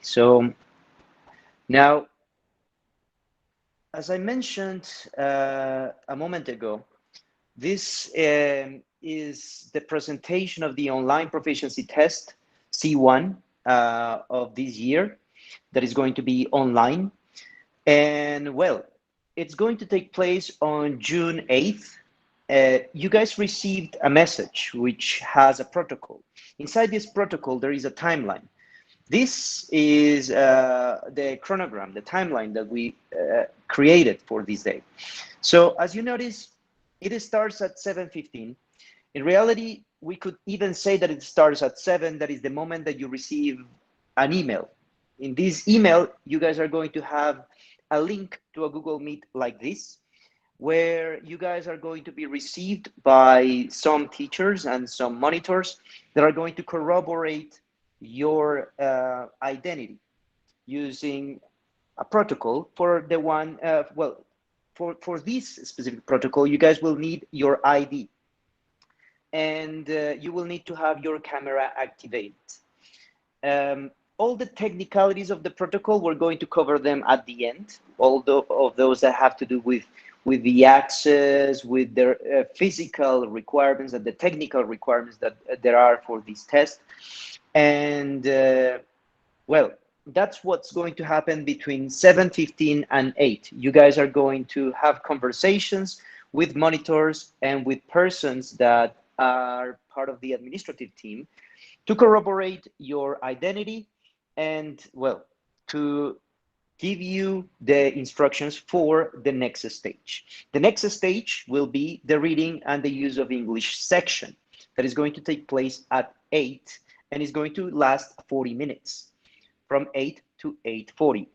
So now, as I mentioned a moment ago, this is the presentation of the online proficiency test C1 of this year that is going to be online. And well, it's going to take place on June 8th. You guys received a message which has a protocol. Inside this protocol, there is a timeline. This is the chronogram, the timeline that we created for this day. So as you notice, it starts at 7:15. In reality, we could even say that it starts at 7. That is the moment that you receive an email. In this email, you guys are going to have a link to a Google Meet like this, where you guys are going to be received by some teachers and some monitors that are going to corroborate your identity using a protocol. For the one, for this specific protocol, you guys will need your ID, and you will need to have your camera activated. All the technicalities of the protocol, we're going to cover them at the end, all of those that have to do with the access, with their physical requirements and the technical requirements that there are for this test. And well, that's what's going to happen between 7:15 and 8. You guys are going to have conversations with monitors and with persons that are part of the administrative team to corroborate your identity and, well, to give you the instructions for the next stage. The next stage will be the reading and the use of English section that is going to take place at 8 and is going to last 40 minutes from 8 to 8:40.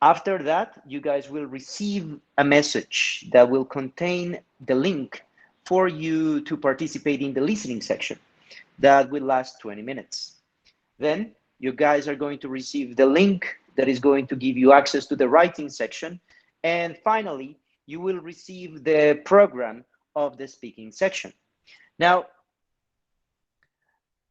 After that, you guys will receive a message that will contain the link for you to participate in the listening section that will last 20 minutes. Then you guys are going to receive the link that is going to give you access to the writing section. And finally, you will receive the program of the speaking section. Now,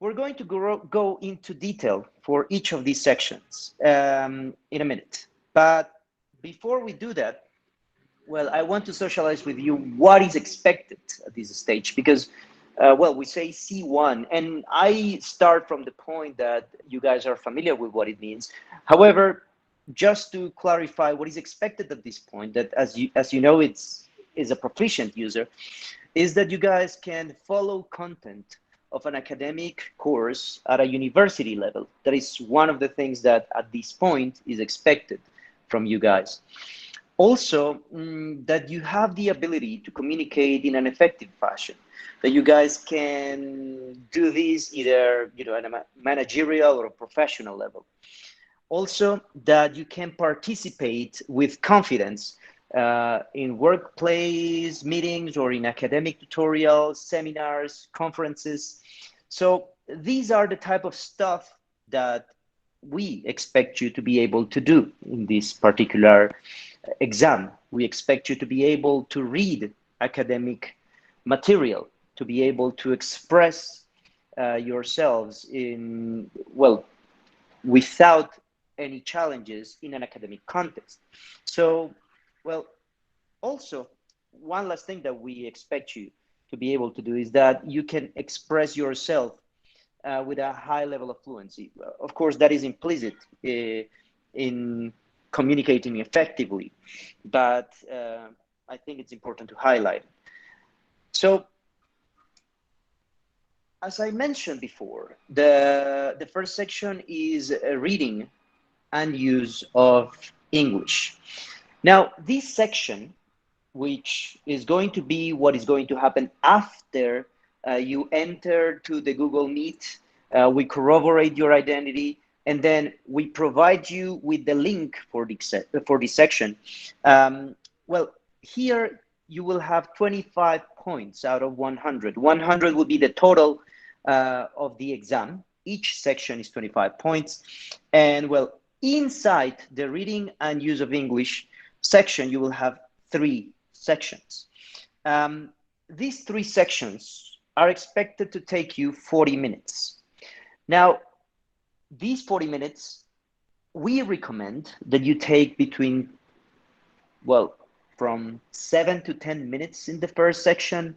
we're going to go into detail for each of these sections in a minute. But before we do that, well, I want to socialize with you what is expected at this stage, because well, we say C1, and I start from the point that you guys are familiar with what it means. However, just to clarify what is expected at this point, that as you know, is a proficient user, is that you guys can follow content of an academic course at a university level. That is one of the things that at this point is expected from you guys. Also, that you have the ability to communicate in an effective fashion, that you guys can do this either at a managerial or a professional level. Also, that you can participate with confidence in workplace meetings or in academic tutorials, seminars, conferences. So these are the type of stuff that we expect you to be able to do in this particular exam. We expect you to be able to read academic material, to be able to express yourselves in, well, without any challenges in an academic context. So, well, also, one last thing that we expect you to be able to do is that you can express yourself with a high level of fluency. Of course, that is implicit in communicating effectively, but I think it's important to highlight. So, as I mentioned before, the first section is reading and use of English. Now, this section, which is going to be what is going to happen after you enter to the Google Meet, we corroborate your identity, and then we provide you with the link for this section. Well, here you will have 25 points out of 100. 100 will be the total of the exam. Each section is 25 points. And well, inside the reading and use of English section, you will have 3 sections. These 3 sections are expected to take you 40 minutes. Now, these 40 minutes we recommend that you take between, well, from 7 to 10 minutes in the first section,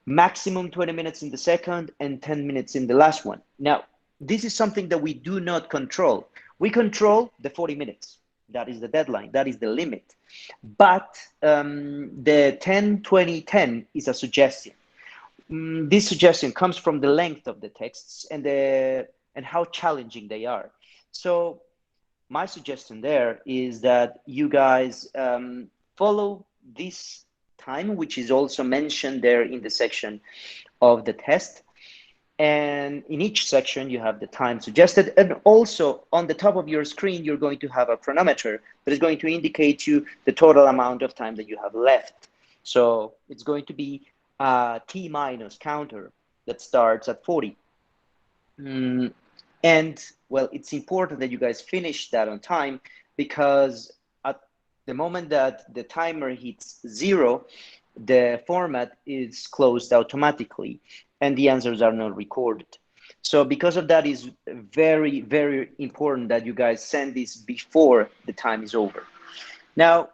maximum 20 minutes in the second, and 10 minutes in the last one. Now, this is something that we do not control. We control the 40 minutes. That is the deadline. That is the limit. But the 10, 20, 10 is a suggestion. This suggestion comes from the length of the texts and how challenging they are. So my suggestion there is that you guys follow this time, which is also mentioned there in the section of the test. And in each section, you have the time suggested. And also on the top of your screen, you're going to have a chronometer that is going to indicate you the total amount of time that you have left. So it's going to be a T minus counter that starts at 40. And well, it's important that you guys finish that on time, because at the moment that the timer hits 0, the format is closed automatically and the answers are not recorded. So because of that, is very, very important that you guys send this before the time is over. Now,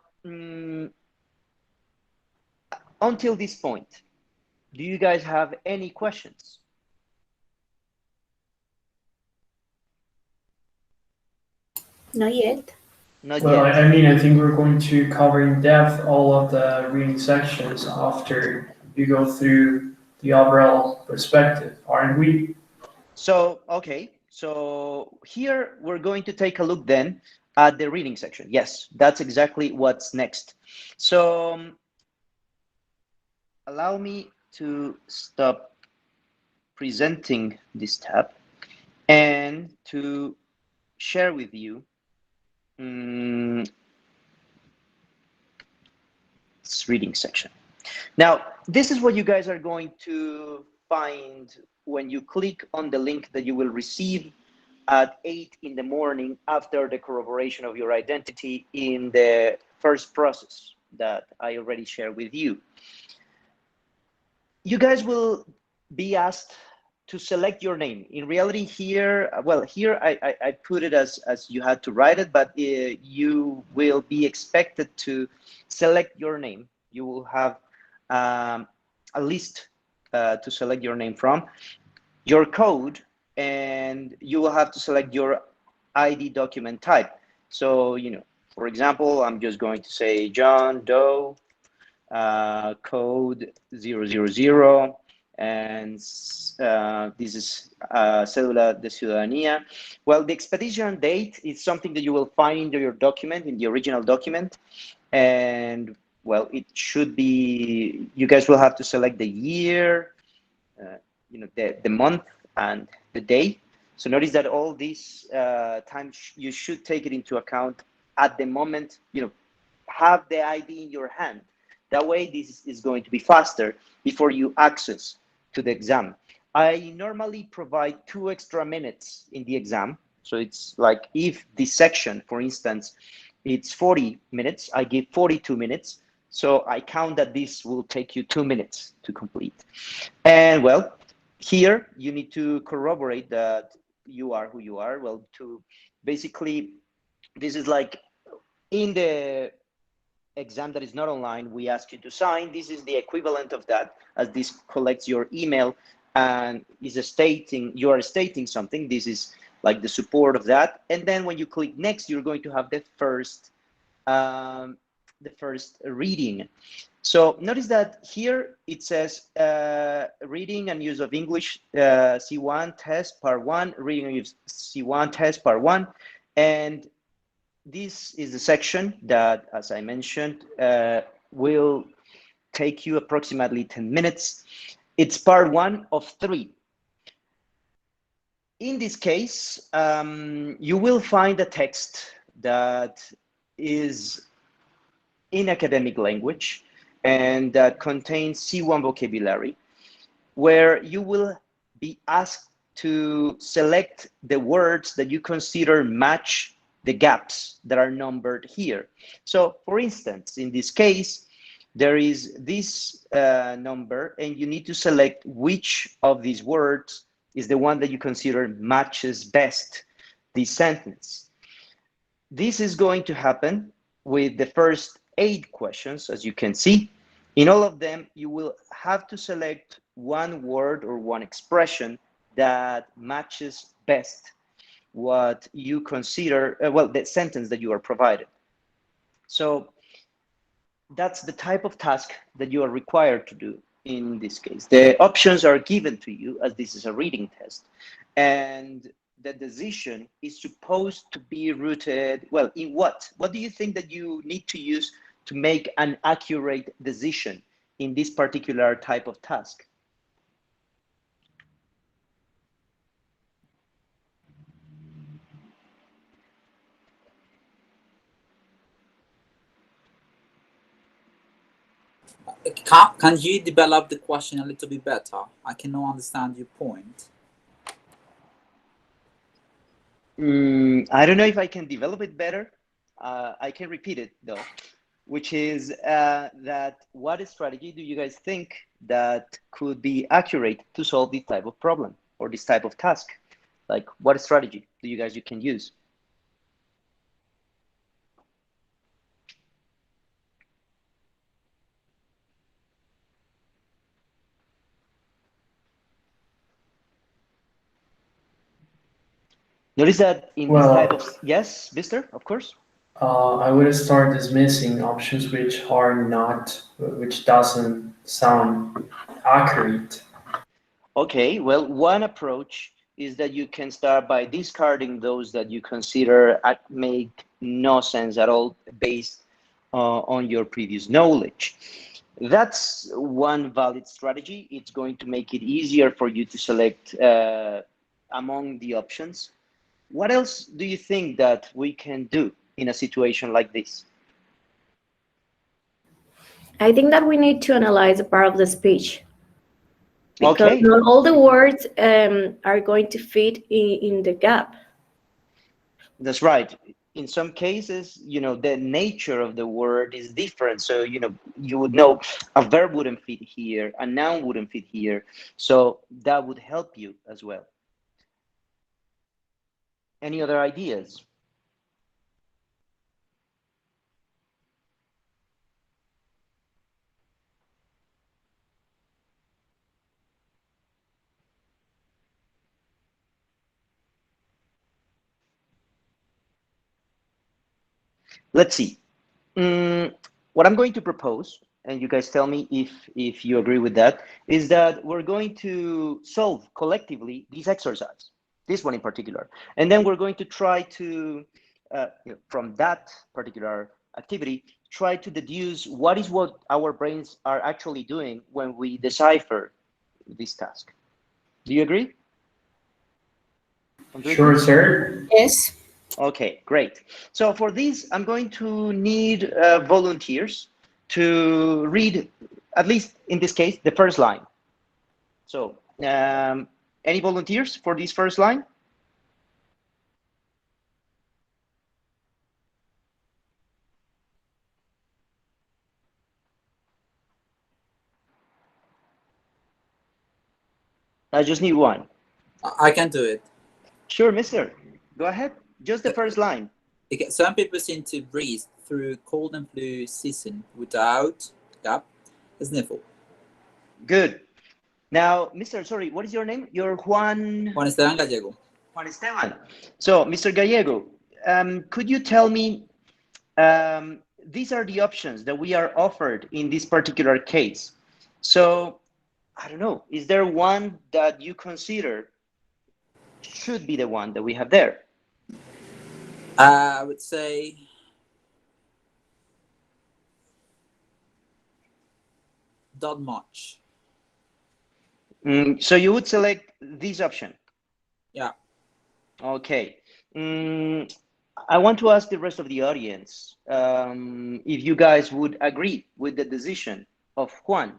until this point, do you guys have any questions? Not yet. Not Well, yet. I mean, I think we're going to cover in depth all of the reading sections after you go through the overall perspective, aren't we? So, okay. So here we're going to take a look then at the reading section. Yes, that's exactly what's next. So allow me to stop presenting this tab and to share with you this reading section. Now, this is what you guys are going to find when you click on the link that you will receive at 8 in the morning after the corroboration of your identity in the first process that I already shared with you. You guys will be asked to select your name. In reality here, well, here I put it as you had to write it, but you will be expected to select your name. You will have a list to select your name from, your code, and you will have to select your ID document type. So, you know, for example, I'm just going to say John Doe, code 000, and this is Cédula de Ciudadanía. Well, the expedition date is something that you will find in your document, in the original document. And well, it should be, you guys will have to select the year, you know, the month and the day. So notice that all these times you should take it into account at the moment, you know, have the ID in your hand. That way, this is going to be faster before you access to the exam. I normally provide 2 extra minutes in the exam. So it's like if this section, for instance, it's 40 minutes, I give 42 minutes. So I count that this will take you 2 minutes to complete. And well, here you need to corroborate that you are who you are. Well, to basically, this is like in the exam that is not online, we ask you to sign. This is the equivalent of that, as this collects your email and is stating, you are stating something. This is like the support of that. And then when you click next, you're going to have the first reading. So notice that here it says reading and use of English C1 test part 1, reading and use C1 test part 1. And this is the section that, as I mentioned, will take you approximately 10 minutes. It's part 1 of 3. In this case, you will find a text that is in academic language and that contains C1 vocabulary, where you will be asked to select the words that you consider match the gaps that are numbered here. So for instance, in this case, there is this number, and you need to select which of these words is the one that you consider matches best this sentence. This is going to happen with the first 8 questions, as you can see. In all of them, you will have to select one word or one expression that matches best what you consider, well, the sentence that you are provided. So that's the type of task that you are required to do in this case. The options are given to you, as this is a reading test, and the decision is supposed to be rooted, well, in what? What do you think that you need to use to make an accurate decision in this particular type of task? Can you develop the question a little bit better? I cannot understand your point. I don't know if I can develop it better. I can repeat it though, which is that what strategy do you guys think that could be accurate to solve this type of problem or this type of task? Like, what strategy do you guys can use? Notice that in this type of, yes, Mister, of course. I would start dismissing options which doesn't sound accurate. Okay, well, one approach is that you can start by discarding those that you consider make no sense at all based on your previous knowledge. That's one valid strategy. It's going to make it easier for you to select among the options. What else do you think that we can do in a situation like this? I think that we need to analyze a part of the speech. Because okay, not all the words are going to fit in the gap. That's right. In some cases, the nature of the word is different. So, you would know a verb wouldn't fit here, a noun wouldn't fit here. So that would help you as well. Any other ideas? Let's see. What I'm going to propose, and you guys tell me if you agree with that, is that we're going to solve collectively this exercise, this one in particular. And then we're going to try to, from that particular activity, try to deduce what our brains are actually doing when we decipher this task. Do you agree? Sure, sir. Yes. Okay, great. So for this, I'm going to need volunteers to read, at least in this case, the first line. So any volunteers for this first line? I just need one. I can do it. Sure, mister. Go ahead. Just the first line. Okay. Some people seem to breathe through cold and flu season without a sniffle. Good. Now, mister, sorry, what is your name? You're Juan Esteban Gallego. Juan Esteban. So, Mr. Gallego, could you tell me, these are the options that we are offered in this particular case. So, I don't know, is there one that you consider should be the one that we have there? I would say not much. So you would select this option? Yeah. Okay. I want to ask the rest of the audience if you guys would agree with the decision of Juan.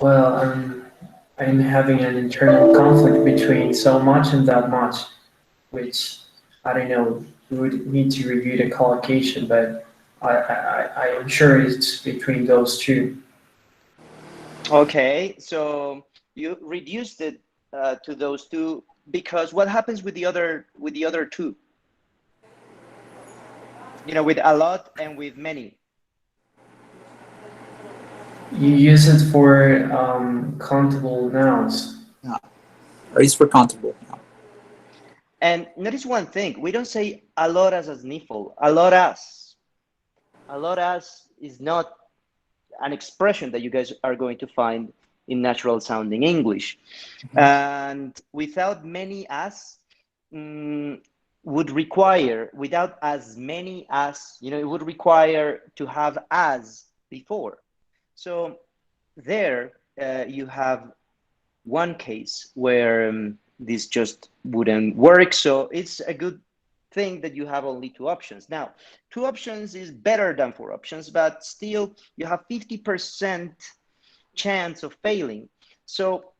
Well, I'm having an internal conflict between so much and that much, which, I don't know, we would need to review the collocation, but I am sure it's between those two. Okay, so you reduced it to those two because what happens with the other two? You know, with a lot and with many. You use it for countable nouns. Or is for countable. Yeah. And notice one thing: we don't say a lot as a sniffle. A lot as. A lot as is not an expression that you guys are going to find in natural sounding English. And without many as would require, without as many as, you know, it would require to have as before. So there you have one case where this just wouldn't work. So it's a good thing that you have only two options. Now, two options is better than four options, but still you have 50% chance of failing. So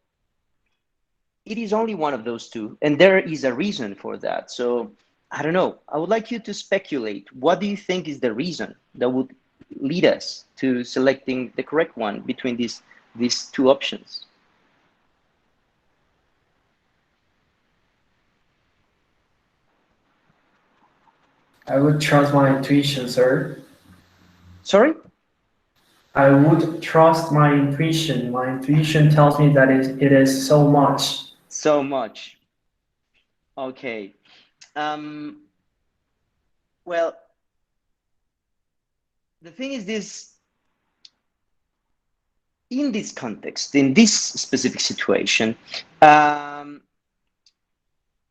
it is only one of those two, and there is a reason for that. So I don't know. I would like you to speculate. What do you think is the reason that would lead us to selecting the correct one between these two options? I would trust my intuition, sir. Sorry? I would trust my intuition. My intuition tells me that it is so much. So much. Okay. Well, the thing is this, in this context, in this specific situation,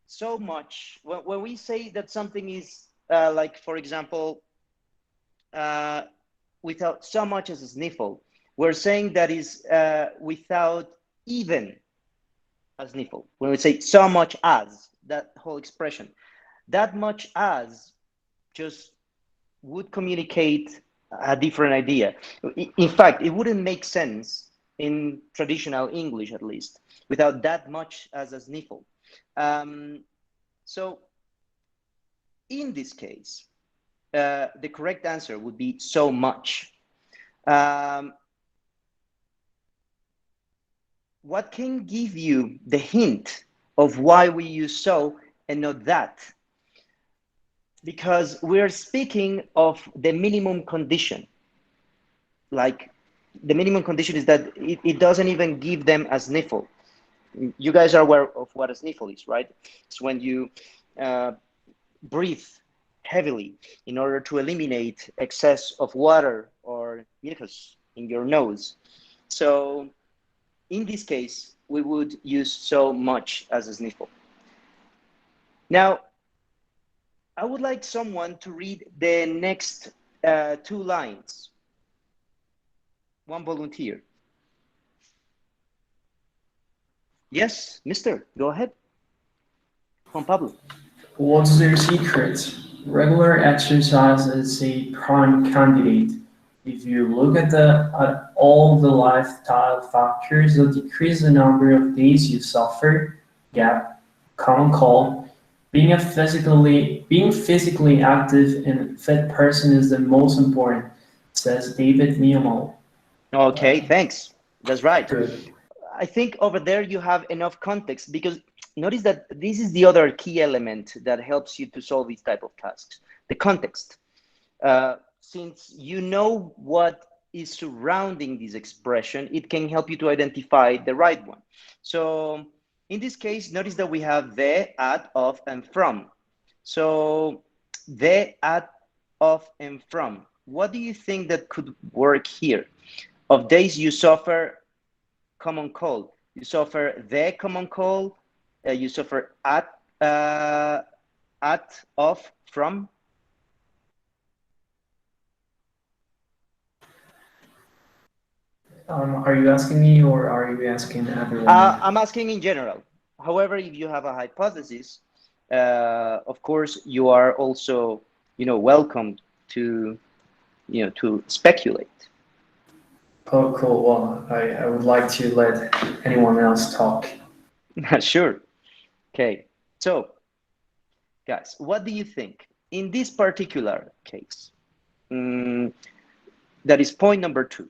so much, when we say that something is like, for example, without so much as a sniffle, we're saying that is without even a sniffle. When we say so much as, that whole expression, that much as just would communicate a different idea. In fact, it wouldn't make sense in traditional English, at least, without that much as a sniffle. So in this case, the correct answer would be so much. What can give you the hint of why we use so and not that? Because we're speaking of the minimum condition. Like, the minimum condition is that it doesn't even give them a sniffle. You guys are aware of what a sniffle is, right? It's when you breathe heavily in order to eliminate excess of water or mucus in your nose. So in this case, we would use so much as a sniffle. Now, I would like someone to read the next two lines. One volunteer. Yes, mister, go ahead. Juan Pablo. What's their secret? Regular exercise is a prime candidate. If you look at all the lifestyle factors that decrease the number of days you suffer, gap, common cold, being physically active and fit person is the most important, says David Newell. Okay, thanks. That's right. Good. I think over there you have enough context, because notice that this is the other key element that helps you to solve these type of tasks, the context. Since you know what is surrounding this expression, it can help you to identify the right one. So in this case, notice that we have the, at, of, and from. So the, at, of, and from. What do you think that could work here? Of days you suffer common cold. You suffer the common cold. You suffer at, of, from. Are you asking me or are you asking everyone? I'm asking in general. However, if you have a hypothesis, of course, you are also, welcome to, to speculate. Oh, cool. Well, I would like to let anyone else talk. Sure. Okay. So, guys, what do you think in this particular case? That is point number 2.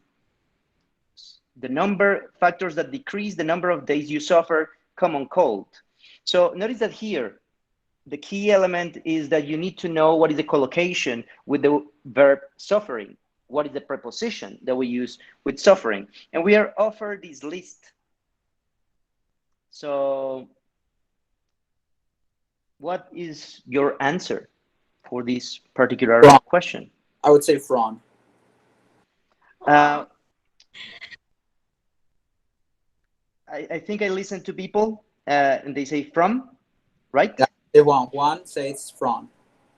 The factors that decrease the number of days you suffer common cold. So notice that here, the key element is that you need to know what is the collocation with the verb suffering. What is the preposition that we use with suffering? And we are offered this list. So what is your answer for this particular question? I would say from. I think I listen to people and they say from, right? Yeah, they want one says from.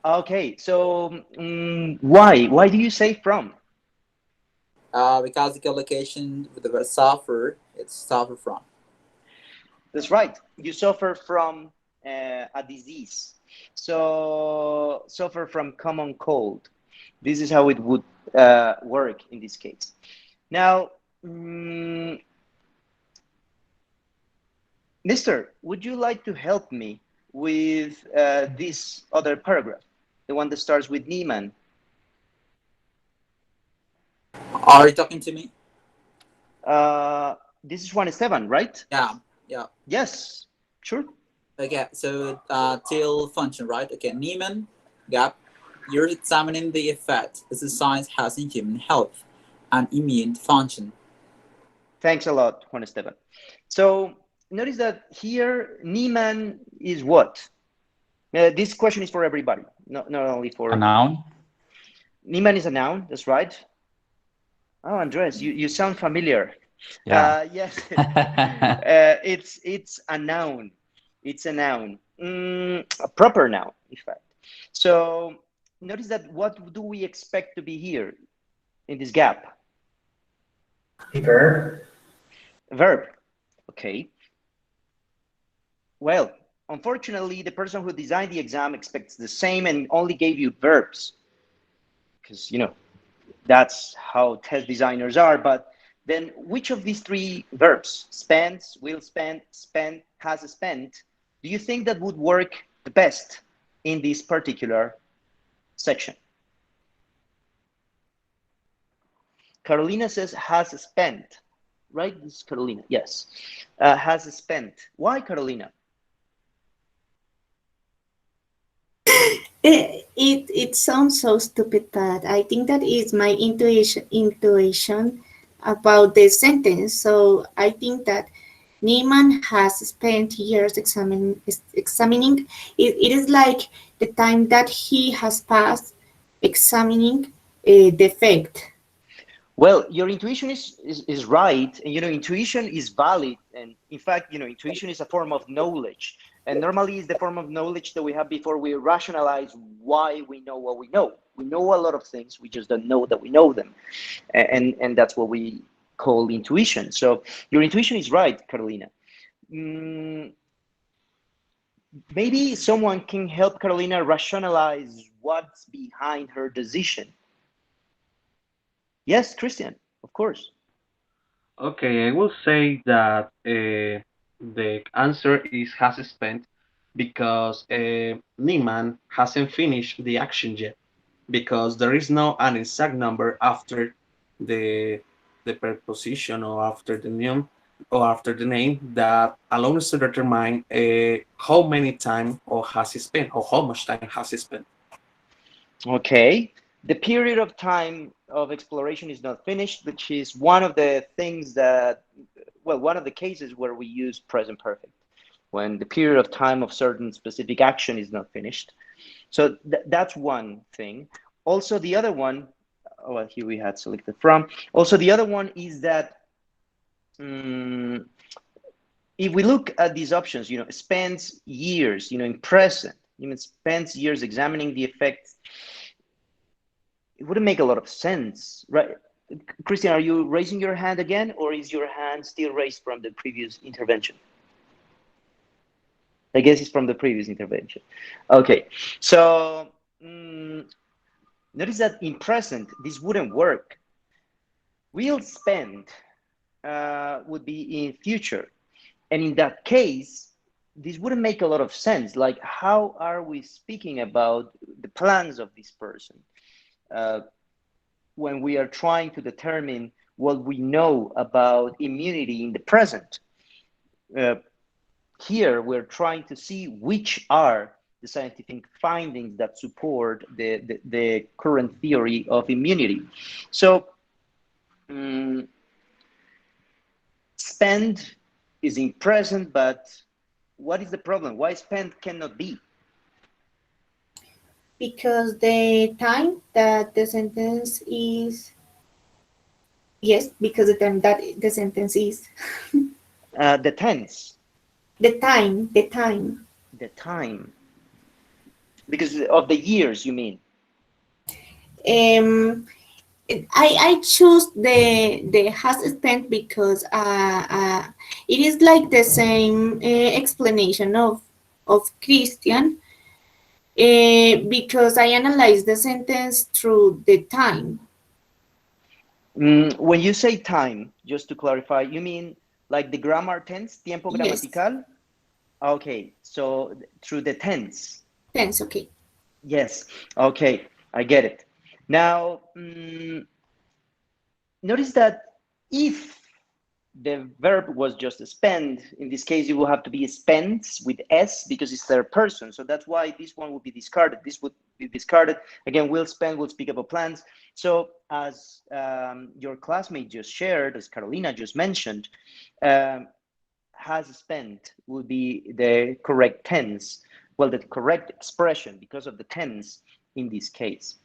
Okay, so why? Why do you say from? Because the collocation with the verb suffer, it's suffer from. That's right. You suffer from a disease. So suffer from common cold. This is how it would work in this case. Now, Mister, would you like to help me with this other paragraph, the one that starts with Niemann? Are you talking to me? This is Juan Esteban, right? Yeah, yeah. Yes, sure. Okay, so till function, right? Okay, Niemann, gap. You're examining the effect that the science has in human health and immune function. Thanks a lot, Juan Esteban. So notice that here, Niemann is what? This question is for everybody, not only for... A noun? Niemann is a noun, that's right. Oh, Andres, you sound familiar. Yeah. Yes, it's a noun. It's a noun, a proper noun, in fact. So notice that what do we expect to be here in this gap? A verb. Verb, okay. Well, unfortunately, the person who designed the exam expects the same and only gave you verbs. Because, you know, that's how test designers are. But then which of these three verbs, spends, will spend, spent, has spent, do you think that would work the best in this particular section? Carolina says has spent, right? This is Carolina, yes. Has spent. Why, Carolina? It sounds so stupid, but I think that is my intuition about the sentence. So I think that Neiman has spent years examining. It is like the time that he has passed examining a defect. Well, your intuition is right, and you know, intuition is valid, and in fact, you know, intuition is a form of knowledge, and normally it's the form of knowledge that we have before we rationalize why we know what we know. We know a lot of things, we just don't know that we know them, and that's what we call intuition. So your intuition is right, Carolina. Maybe someone can help Carolina rationalize what's behind her decision. Yes, Christian, of course. Okay, I will say that the answer is has spent because Niemann hasn't finished the action yet because there is no an exact number after the preposition or after the name that allows us to determine how many time or has he spent or how much time has he spent. Okay. The period of time of exploration is not finished, which is one of the things that, well, one of the cases where we use present perfect, when the period of time of certain specific action is not finished. So that's one thing. Also, the other one, well, here we had selected from. Also, the other one is that if we look at these options, you know, spends years, you know, in present, you know, spends years examining the effects. It wouldn't make a lot of sense, right? Christian, are you raising your hand again, or is your hand still raised from the previous intervention? I guess it's from the previous intervention. Okay, so notice that in present, this wouldn't work. Will spend would be in future. And in that case, this wouldn't make a lot of sense. Like, how are we speaking about the plans of this person when we are trying to determine what we know about immunity in the present? here we're trying to see which are the scientific findings that support the current theory of immunity. So spend is in present, but what is the problem? Why spend cannot be? Because the time that the sentence is, yes, because the time that the sentence is. The tense. The time. The time. Because of the years, you mean? I choose the has spent because it is like the same explanation of Christian, because I analyze the sentence through the time. When you say time, just to clarify, you mean like the grammar tense, tiempo gramatical? Yes. Okay, so through the tense. Tense, okay. Yes, okay, I get it. Now, notice that if the verb was just spend, in this case, it will have to be spent with S because it's third person. So that's why this one would be discarded. This would be discarded. Again, will spend, will speak about plans. So as your classmate just shared, as Carolina just mentioned, has spent will be the correct tense. Well, the correct expression because of the tense in this case.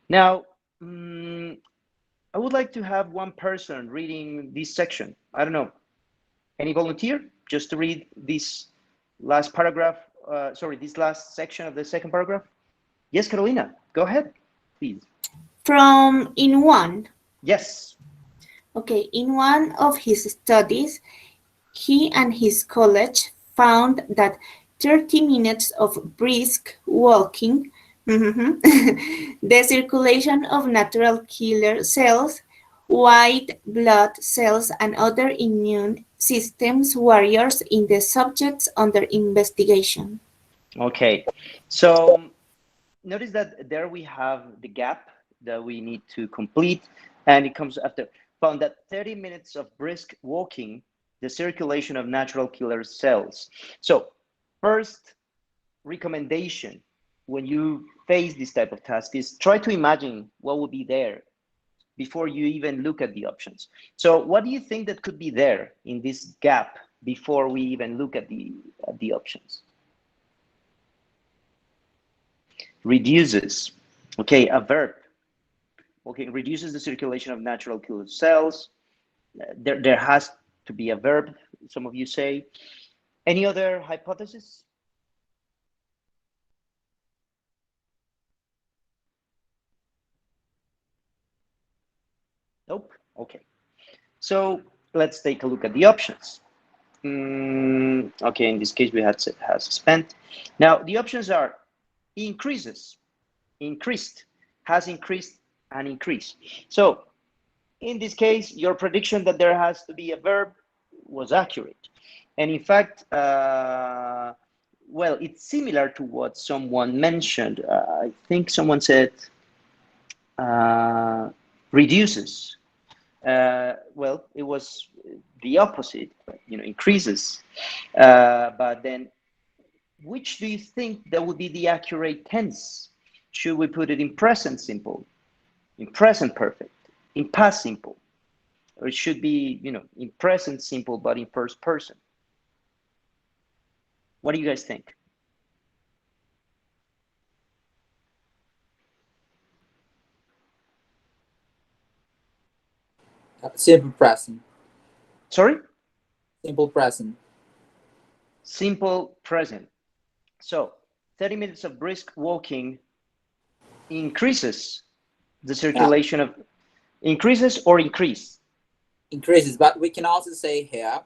Now, I would like to have one person reading this section. I don't know. Any volunteer just to read this last paragraph? This last section of the second paragraph? Yes, Carolina, go ahead, please. From in one. Yes. Okay, in one of his studies, he and his colleagues found that 30 minutes of brisk walking, the circulation of natural killer cells, white blood cells, and other immune systems warriors in the subjects under investigation. Okay, so notice that there we have the gap that we need to complete, and it comes after. Found that 30 minutes of brisk walking, the circulation of natural killer cells. So first recommendation when you face this type of task is try to imagine what would be there before you even look at the options. So what do you think that could be there in this gap before we even look at the options? Reduces. Okay, a verb. Okay, reduces the circulation of natural killer cells. There has to be a verb, some of you say. Any other hypothesis? Nope. Okay. So let's take a look at the options. Okay, in this case we had has spent. Now the options are increases, increased, has increased, and increase. So in this case, your prediction that there has to be a verb was accurate. And in fact, well, it's similar to what someone mentioned. I think someone said reduces. Well, it was the opposite, increases. But then, which do you think that would be the accurate tense? Should we put it in present simple, in present perfect, in past simple? Or it should be, in present simple, but in first person? What do you guys think? Simple present. Sorry? Simple present. Simple present. So 30 minutes of brisk walking increases the circulation of, increases or increase? Increases, but we can also say here,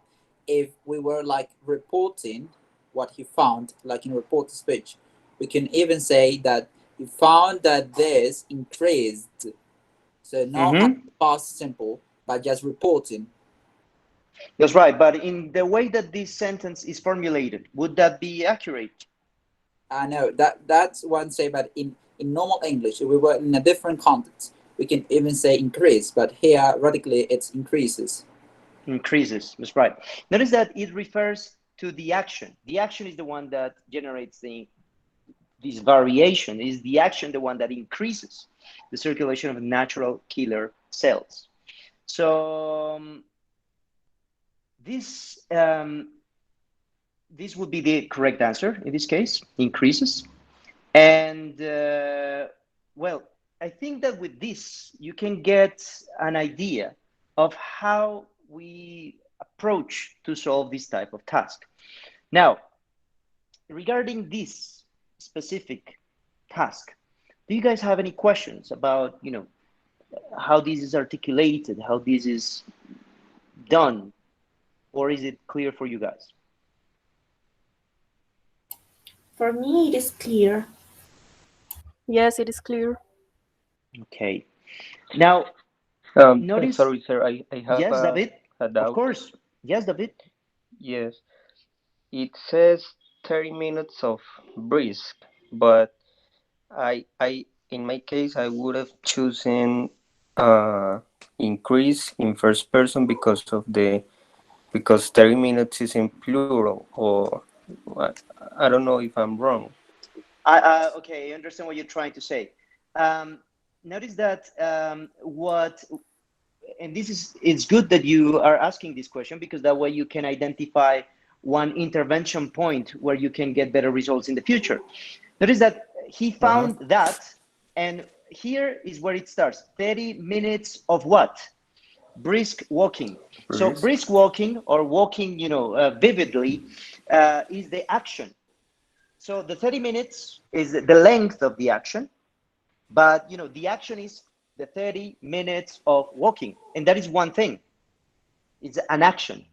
if we were like reporting what he found, like in report to speech, we can even say that he found that this increased. So not past simple, but just reporting. That's right, but in the way that this sentence is formulated, would that be accurate? I know that's one say, but in normal English, if we were in a different context, we can even say increase, but here radically it's increases. Increases, that's right. Notice that it refers to the action. The action is the one that generates this variation. Is the action the one that increases the circulation of natural killer cells? So this would be the correct answer in this case, increases. And well, I think that with this, you can get an idea of how we approach to solve this type of task. Now, regarding this specific task, do you guys have any questions about, you know, how this is articulated, how this is done, or is it clear for you guys? For me, it is clear. Yes, it is clear. Okay. Now, notice. Sorry, sir. I have Yes, David. a doubt. Of course. Yes, David. Yes, it says 30 minutes of brisk, but in my case, I would have chosen increase in first person because 30 minutes is in plural, or I don't know if I'm wrong. Okay, I understand what you're trying to say. Notice that and it's good that you are asking this question, because that way you can identify one intervention point where you can get better results in the future. Notice that he found that, and here is where it starts. 30 minutes of what? Brisk walking. So brisk walking, or walking, you know, vividly, is the action. So the 30 minutes is the length of the action, but you know, the action is the 30 minutes of walking, and that is one thing. It's an action.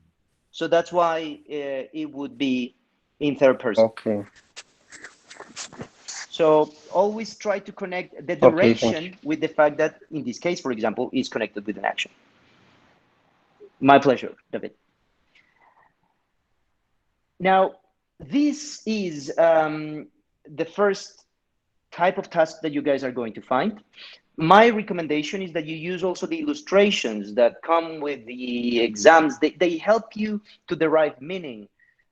So that's why it would be in third person. Okay. So always try to connect the duration with the fact that, in this case, for example, is connected with an action. My pleasure, David. Now, this is the first type of task that you guys are going to find. My recommendation is that you use also the illustrations that come with the exams. They help you to derive meaning.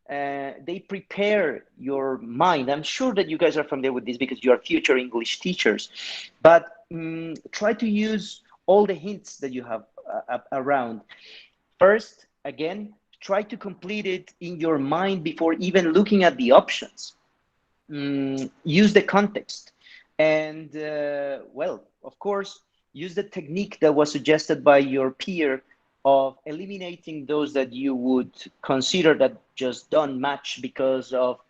They prepare your mind. I'm sure that you guys are familiar with this because you are future English teachers. But try to use all the hints that you have around. First, again, try to complete it in your mind before even looking at the options. Use the context. And, well, of course, use the technique that was suggested by your peer of eliminating those that you would consider that just don't match because of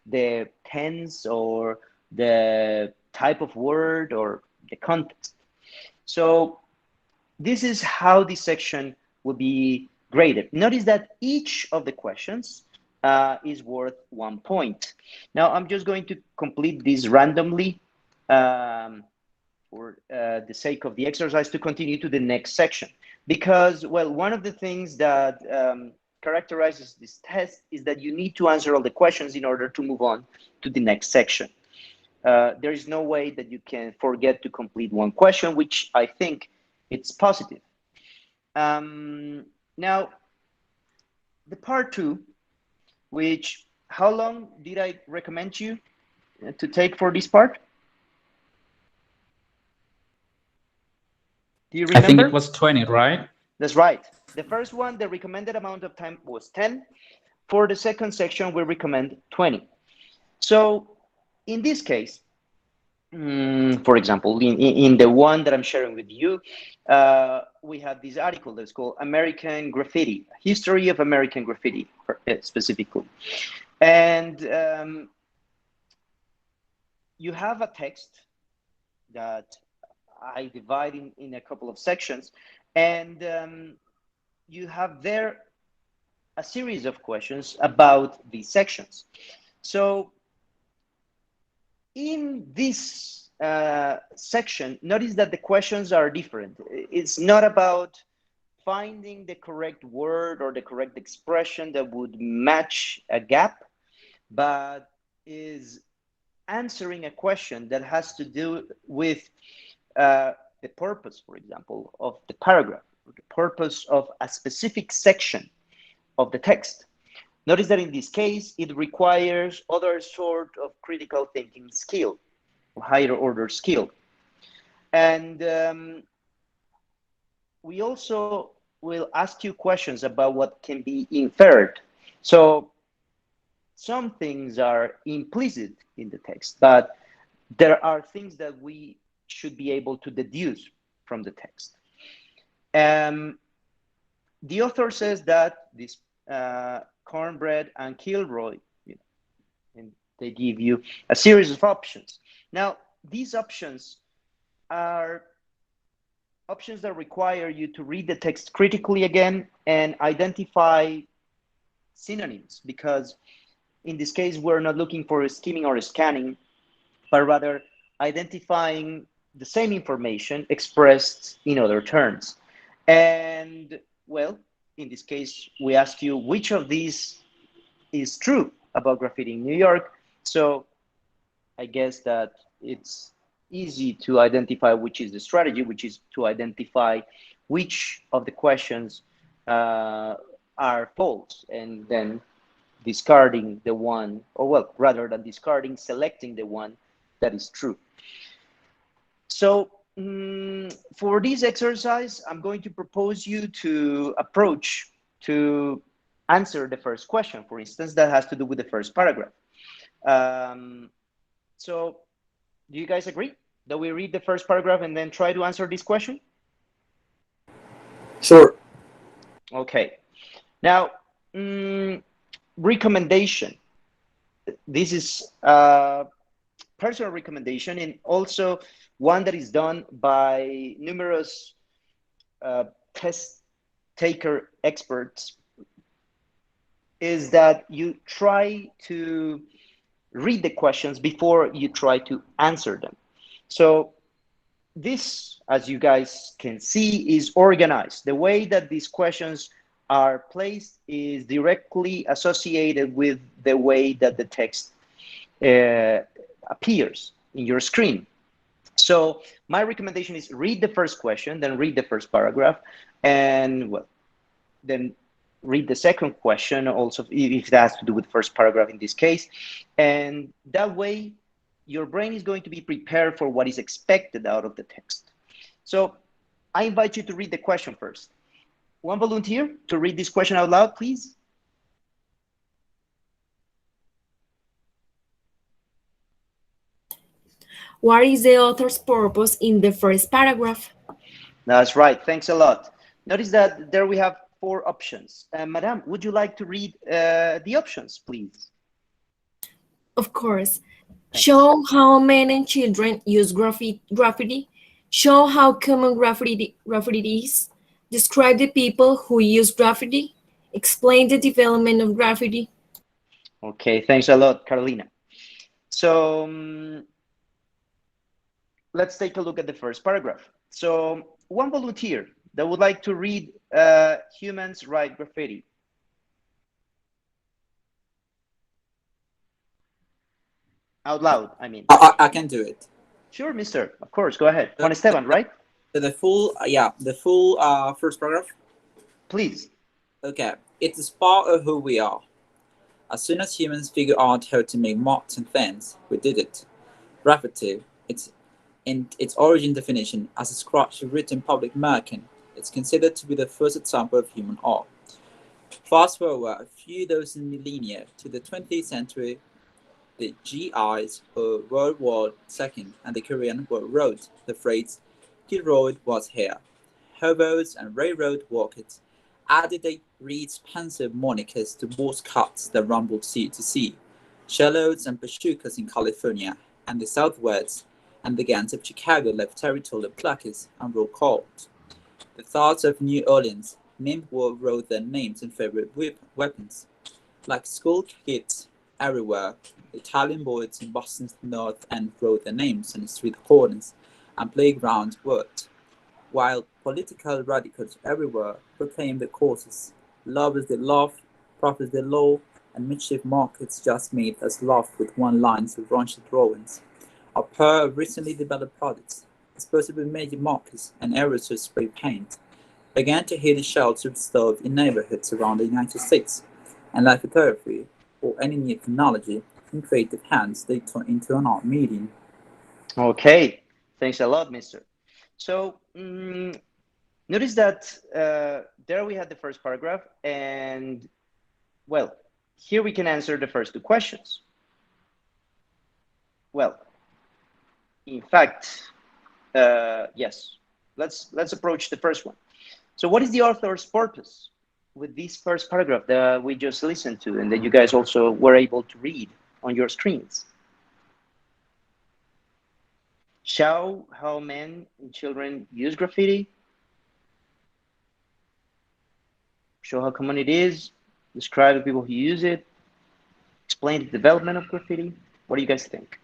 the tense or the type of word or the context. So this is how this section will be graded. Notice that each of the questions is worth 1 point. Now I'm just going to complete this randomly for the sake of the exercise to continue to the next section. Because, well, one of the things that characterizes this test is that you need to answer all the questions in order to move on to the next section. There is no way that you can forget to complete one question, which I think it's positive. Now, the part 2, which, how long did I recommend you to take for this part? Do you remember? I think it was 20, right? That's right. The first one, the recommended amount of time was 10. For the second section, we recommend 20. So in this case, for example, in the one that I'm sharing with you, we have this article that's called American Graffiti, History of American Graffiti, specifically. And you have a text that I divide in a couple of sections, and you have there a series of questions about these sections. So in this section, notice that the questions are different. It's not about finding the correct word or the correct expression that would match a gap, but is answering a question that has to do with the purpose, for example, of the paragraph, or the purpose of a specific section of the text. Notice that in this case, it requires other sort of critical thinking skill, or higher order skill. And we also will ask you questions about what can be inferred. So some things are implicit in the text, but there are things that we should be able to deduce from the text. The author says that this Cornbread and Kilroy, and they give you a series of options. Now, these options are options that require you to read the text critically again and identify synonyms, because in this case, we're not looking for skimming or scanning, but rather identifying the same information expressed in other terms. And well, in this case, we ask you which of these is true about graffiti in New York. So I guess that it's easy to identify which is the strategy, which is to identify which of the questions are false, and then discarding the one, or well, rather than discarding, selecting the one that is true. So for this exercise, I'm going to propose you to approach to answer the first question, for instance, that has to do with the first paragraph. So do you guys agree that we read the first paragraph and then try to answer this question? Sure. Okay. Now, recommendation. This is a personal recommendation, and also one that is done by numerous test taker experts, is that you try to read the questions before you try to answer them. So this, as you guys can see, is organized. The way that these questions are placed is directly associated with the way that the text appears in your screen. So my recommendation is read the first question, then read the first paragraph, and well, then read the second question also, if that has to do with the first paragraph in this case. And that way, your brain is going to be prepared for what is expected out of the text. So I invite you to read the question first. One volunteer to read this question out loud, please. What is the author's purpose in the first paragraph? That's right. Thanks a lot. Notice that there we have 4 options. Madame, would you like to read the options, please? Of course. Thanks. Show how men and children use graffiti. Show how common graffiti is. Describe the people who use graffiti. Explain the development of graffiti. Okay, thanks a lot, Carolina. So let's take a look at the first paragraph. So one volunteer that would like to read Humans Write Graffiti. Out loud, I mean. I can do it. Sure, mister. Of course, go ahead. Juan Esteban, right? The full first paragraph. Please. Okay. It is part of who we are. As soon as humans figure out how to make marks and things, we did it. Graffiti, in its origin definition as a scratch written public marking, it's considered to be the first example of human art. Fast forward a few dozen millennia to the 20th century, the GIs of World War II and the Korean War wrote the phrase, "The road was here." Hobos and railroad workers added the expensive monikers to horse carts that rumbled sea to sea, shallots and pachucas in California and the Southwest, and the gangs of Chicago left territorial plaques and roll calls. The thoughts of New Orleans, named war wrote their names and favorite weapons. Like school kids everywhere, Italian boys in Boston's North End wrote their names on the street corners and playground words, while political radicals everywhere proclaimed the causes. Love is the love, profit is the law, and mischief markets just made us laugh with one-liners of raunchy drawings. A pair of recently developed products, supposedly major markers and aerosol spray paint, began to hit the shelves of stores in neighborhoods around the United States. and lithography, or any new technology in creative hands they turn into an art medium. Okay, thanks a lot, mister. So notice that there we had the first paragraph, and well, here we can answer the first two questions. Well, in fact, yes. Let's approach the first one. So what is the author's purpose with this first paragraph that we just listened to and that you guys also were able to read on your screens? Show how men and children use graffiti. Show how common it is. Describe the people who use it. Explain the development of graffiti. What do you guys think?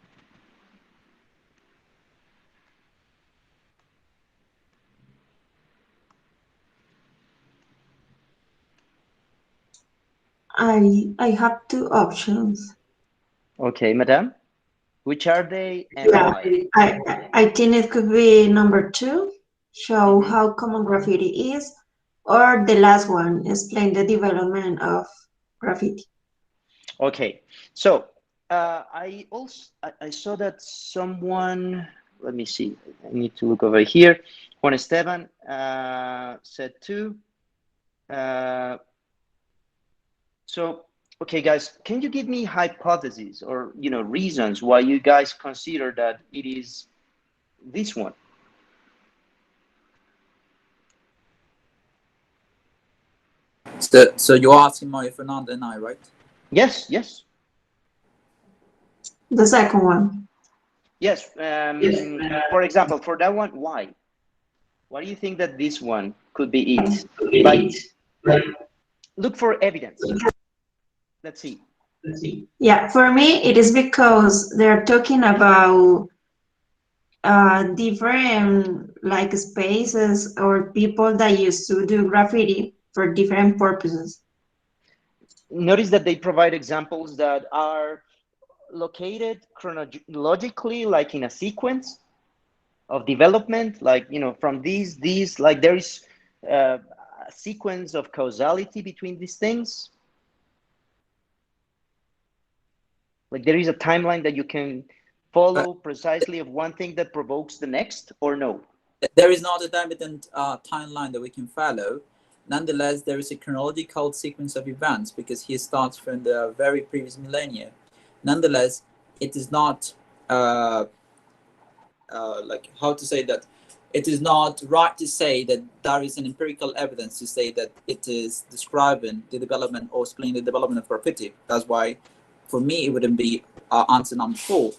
I have two options. Okay, madam. Which are they and why? I think it could be number 2, show how common graffiti is, or the last one, explain the development of graffiti. Okay, so I saw that someone, let me see, I need to look over here. Juan Esteban said 2. So, okay, guys, can you give me hypotheses or reasons why you guys consider that it is this one? So you're asking Mario Fernando and I, right? Yes, yes. The second one. Yes. For example, for that one, why? Why do you think that this one could be it? Like, look for evidence. Let's see. Yeah, for me, it is because they're talking about different like spaces or people that used to do graffiti for different purposes. Notice that they provide examples that are located chronologically, like in a sequence of development, like from these, like there is a sequence of causality between these things. Like there is a timeline that you can follow precisely of one thing that provokes the next, or no? There is not a evident timeline that we can follow. Nonetheless, there is a chronological sequence of events because he starts from the very previous millennia. Nonetheless, it is not like how to say that. It is not right to say that there is an empirical evidence to say that it is describing the development or explaining the development of graffiti. That's why, for me, it wouldn't be answer number 4.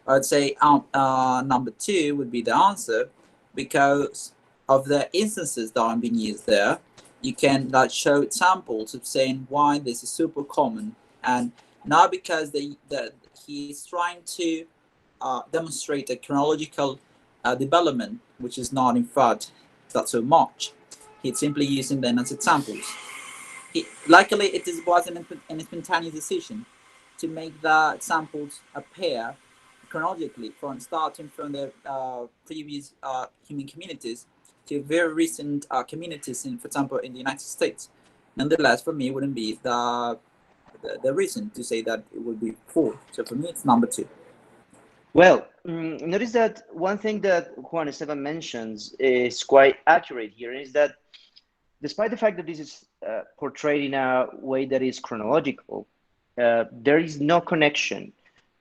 I'd say number 2 would be the answer because of the instances that are being used there. You can show examples of saying why this is super common, and not because he's trying to demonstrate a chronological development, which is not in fact that so much. He's simply using them as examples. Luckily, it was an spontaneous decision to make the examples appear chronologically, from starting from the previous human communities to very recent communities, for example, in the United States. Nonetheless, for me, it wouldn't be the reason to say that it would be 4. So for me, it's number 2. Well, notice that one thing that Juan Esteban mentions is quite accurate here, is that despite the fact that this is portrayed in a way that is chronological, there is no connection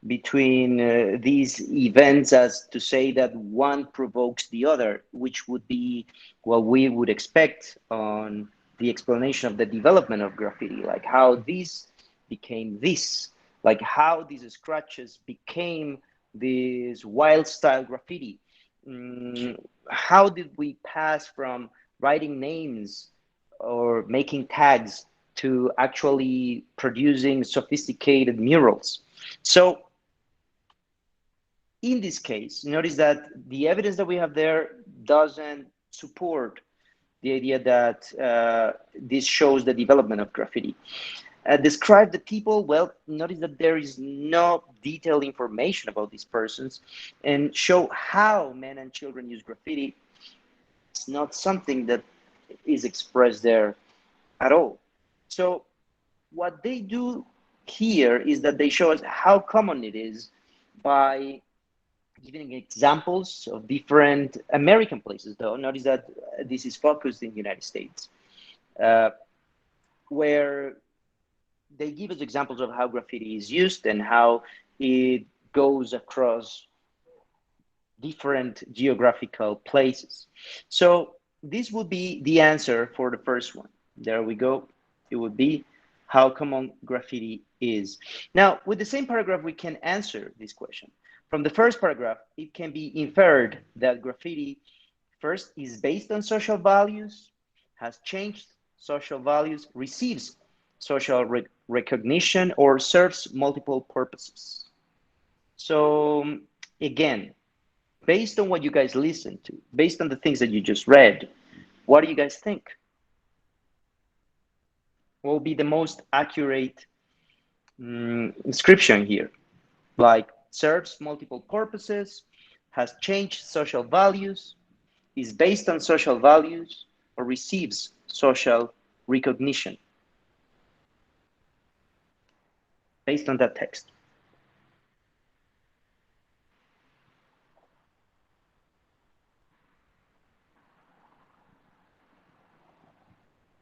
between these events as to say that one provokes the other, which would be what we would expect on the explanation of the development of graffiti, like how this became this, like how these scratches became this wild style graffiti. How did we pass from writing names or making tags to actually producing sophisticated murals? So in this case, notice that the evidence that we have there doesn't support the idea that this shows the development of graffiti. Describe the people, well, notice that there is no detailed information about these persons, and show how men and children use graffiti. It's not something that is expressed there at all. So what they do here is that they show us how common it is by giving examples of different American places, though. Notice that this is focused in the United States, where they give us examples of how graffiti is used and how it goes across different geographical places. So this would be the answer for the first one. There we go. It would be how common graffiti is. Now, with the same paragraph, we can answer this question. From the first paragraph, it can be inferred that graffiti first is based on social values, has changed social values, receives social recognition, or serves multiple purposes. So again, based on what you guys listened to, based on the things that you just read, what do you guys think? What will be the most accurate inscription here? Like, serves multiple purposes, has changed social values, is based on social values, or receives social recognition based on that text.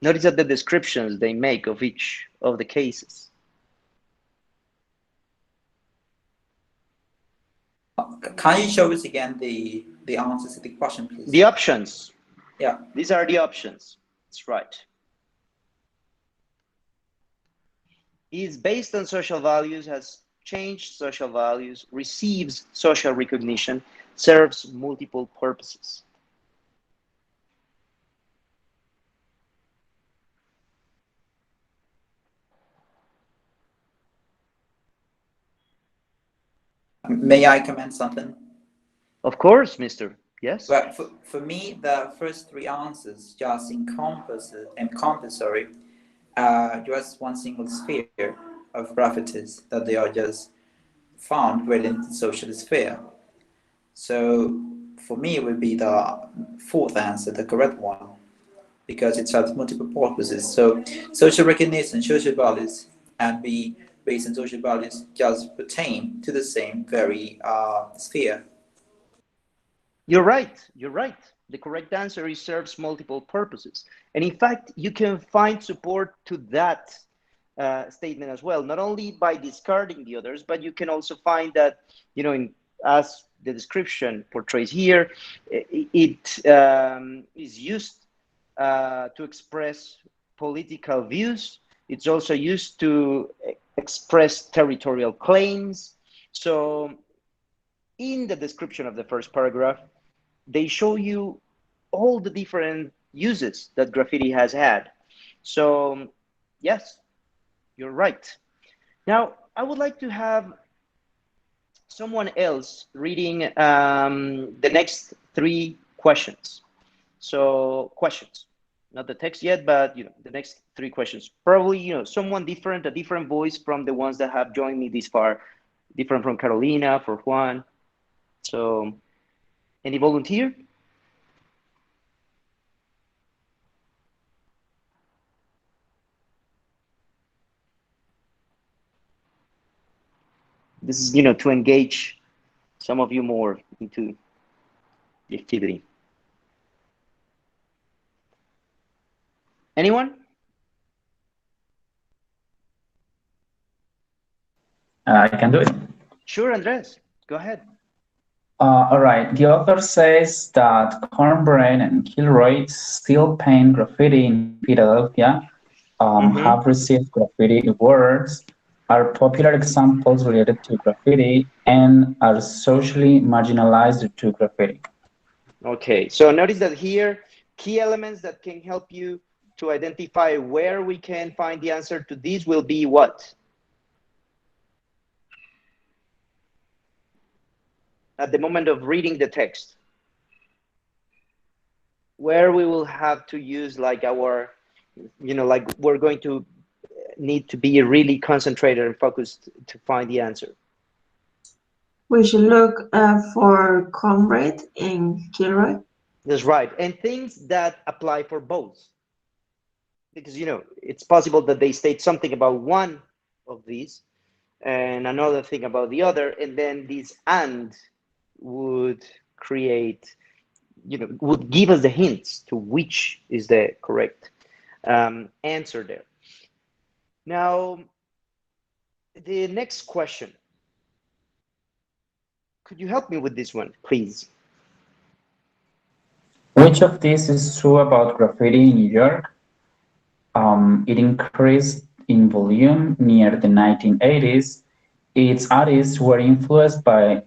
Notice that the descriptions they make of each of the cases. Can you show us again the answers to the question, please? The options. Yeah. These are the options. That's right. Is based on social values, has changed social values, receives social recognition, serves multiple purposes. May I comment something? Of course, mister. Yes. Well, for me, the first three answers just encompass just one single sphere of graffitis, that they are just found within the social sphere. So for me, it would be the fourth answer, the correct one, because it serves multiple purposes. So social recognition, social values, and be based on social values just pertain to the same very sphere. You're right. You're right. The correct answer is serves multiple purposes. And in fact, you can find support to that statement as well, not only by discarding the others, but you can also find that, you know, as the description portrays here, it is used to express political views. It's also used to express territorial claims. So in the description of the first paragraph, they show you all the different uses that graffiti has had. So yes, you're right. Now, I would like to have someone else reading the next three questions. So questions, not the text yet, but you know, the next three questions. Probably, you know, someone different, a different voice from the ones that have joined me this far, different from Carolina, for Juan. So any volunteer? This is, you know, to engage some of you more into the activity. Anyone? I can do it. Sure, Andres, go ahead. All right. The author says that Cornbrain and Kilroy still paint graffiti in Philadelphia, have received graffiti awards, are popular examples related to graffiti, and are socially marginalized due to graffiti. Okay, so notice that here, key elements that can help you to identify where we can find the answer to this will be what? At the moment of reading the text, where we will have to use like our, you know, like we're going to need to be really concentrated and focused to find the answer. We should look for Comrade and Kilroy. That's right. And things that apply for both. because it's possible that they state something about one of these and another thing about the other, and then this and would create, would give us the hints to which is the correct answer there. Now, the next question. Could you help me with this one, please? Which of these is true about graffiti in New York? It increased in volume near the 1980s. Its artists were influenced by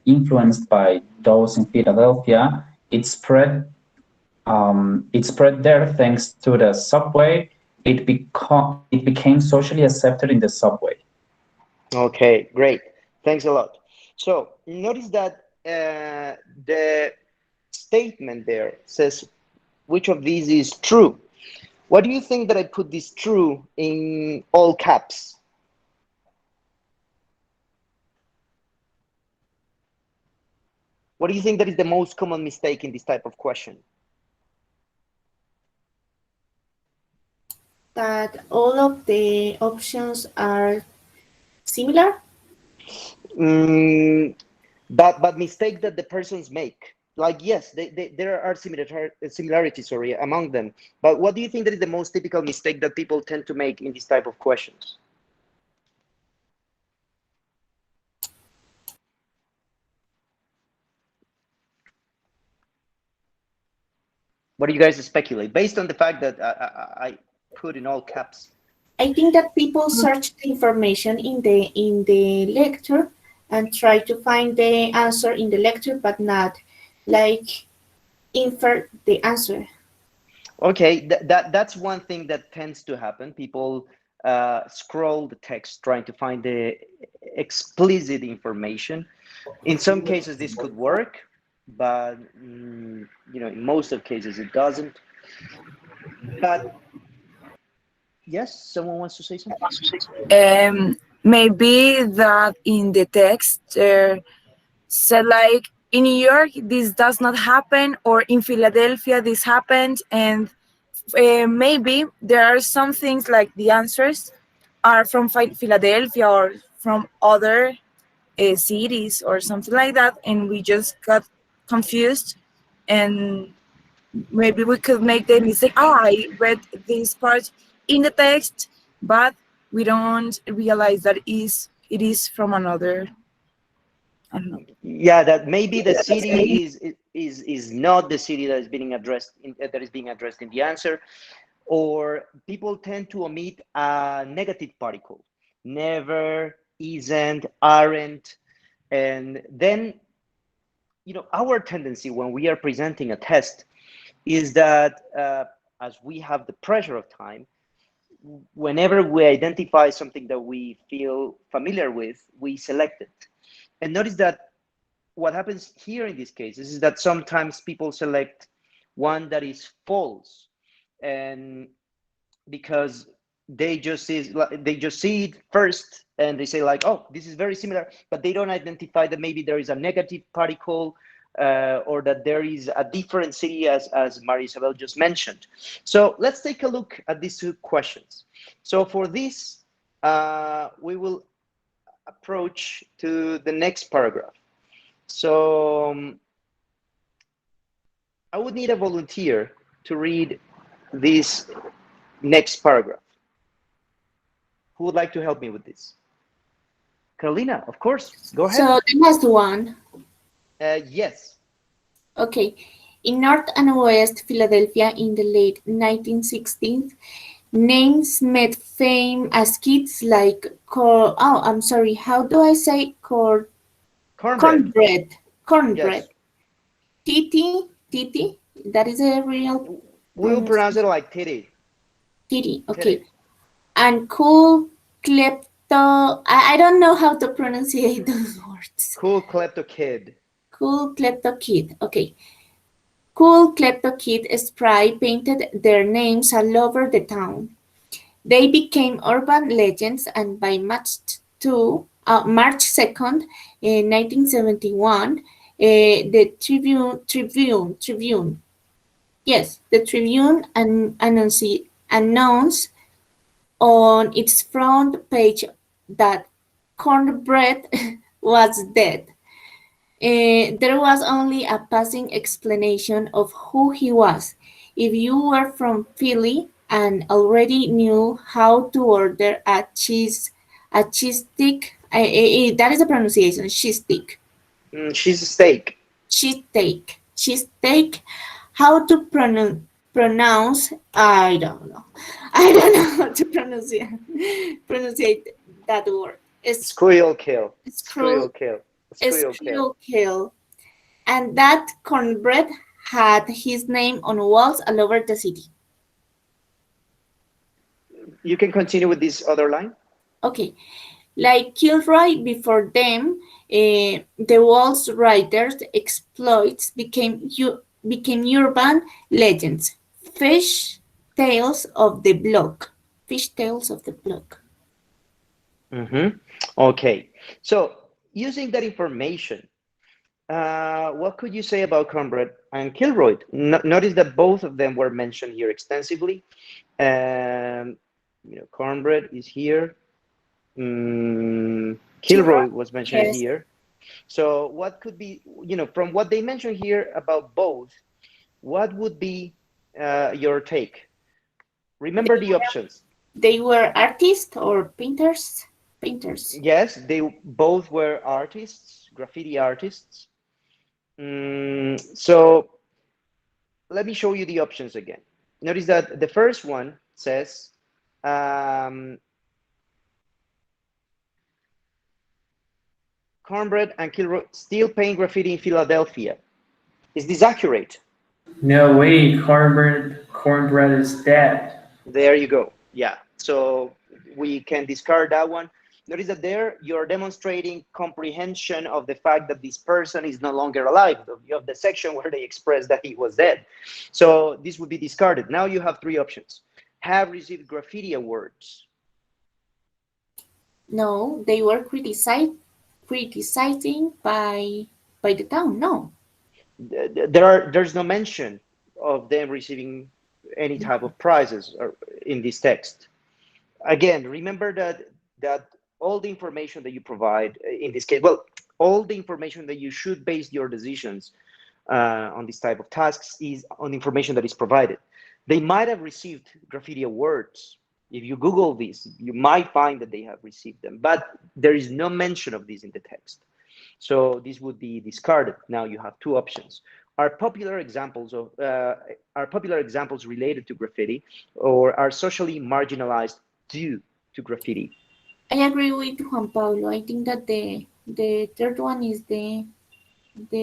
those in Philadelphia. It spread there thanks to the subway. It became socially accepted in the subway. Okay, great. Thanks a lot. So notice that the statement there says, which of these is true? What do you think that I put this true in all caps? What do you think that is the most common mistake in this type of question? That all of the options are similar? But mistake that the persons make. Like, yes, there are similarities, among them. But what do you think that is the most typical mistake that people tend to make in this type of questions? What do you guys speculate based on the fact that I put in all caps? I think that people search the information in the lecture and try to find the answer in the lecture, but not like infer the answer. Okay, that's one thing that tends to happen. People scroll the text trying to find the explicit information. In some cases, this could work, but in most of cases, it doesn't. But yes, someone wants to say something? Maybe that in the text said like, in New York this does not happen, or in Philadelphia this happened, and maybe there are some things like the answers are from Philadelphia or from other cities or something like that, and we just got confused, and maybe we could make the mistake, I read this part in the text, but we don't realize that it is from another. I don't know. Yeah, that maybe the city is not the city that is being addressed in the answer, or people tend to omit a negative particle, never, isn't, aren't, and then our tendency when we are presenting a test is that as we have the pressure of time, whenever we identify something that we feel familiar with, we select it. And notice that what happens here in these cases is that sometimes people select one that is false, and because they just see it first and they say like, oh, this is very similar, but they don't identify that maybe there is a negative particle or that there is a different city, as Maria Isabel just mentioned. So let's take a look at these two questions. So for this, we will approach to the next paragraph. So I would need a volunteer to read this next paragraph. Who would like to help me with this? Carolina, of course. Go ahead. So the last one. Yes. Okay. In North and West Philadelphia in the late 1960s, names met fame as kids like how do I say cornbread? Cornbread. Yes. Titi. That is a real. We'll pronounce it like titty. Titty. Okay. Titty. And cool klepto. I don't know how to pronounce those words. Cool klepto kid. Cool klepto kid. Okay. Cool klepto kid spray painted their names all over the town. They became urban legends, and by March 2nd, 1971, the Tribune announced on its front page that cornbread was dead. There was only a passing explanation of who he was. If you were from Philly and already knew how to order a cheese stick, that is a pronunciation, cheese stick. Cheese steak. Cheese steak. How to pronounce? I don't know. I don't know how to pronounce that word. Squirrel kill. Squirrel kill. And that cornbread had his name on walls all over the city. You can continue with this other line. Okay. Like Kilroy before them, the Walls Riders' exploits became urban legends. Fish tales of the block. Okay. So using that information, what could you say about Cornbread and Kilroy? Notice that both of them were mentioned here extensively. Cornbread is here. Kilroy was mentioned here. So what could be, from what they mentioned here about both, what would be your take? Remember the options. They were artists or painters? Yes, they both were artists, graffiti artists. So let me show you the options again. Notice that the first one says, Cornbread and Kilroy still paint graffiti in Philadelphia. Is this accurate? No way, cornbread is dead. There you go. Yeah, so we can discard that one. Notice that there you're demonstrating comprehension of the fact that this person is no longer alive, of the section where they express that he was dead. So this would be discarded. Now you have three options. Have received graffiti awards. No, they were criticizing by the town. No. There's no mention of them receiving any type of prizes in this text. Again, remember that all the information that you provide in this case, well, all the information that you should base your decisions on this type of tasks is on information that is provided. They might have received graffiti awards. If you Google this, you might find that they have received them, but there is no mention of this in the text. So this would be discarded. Now you have two options. Are popular examples related to graffiti, or are socially marginalized due to graffiti? I agree with Juan Pablo. I think that the third one is the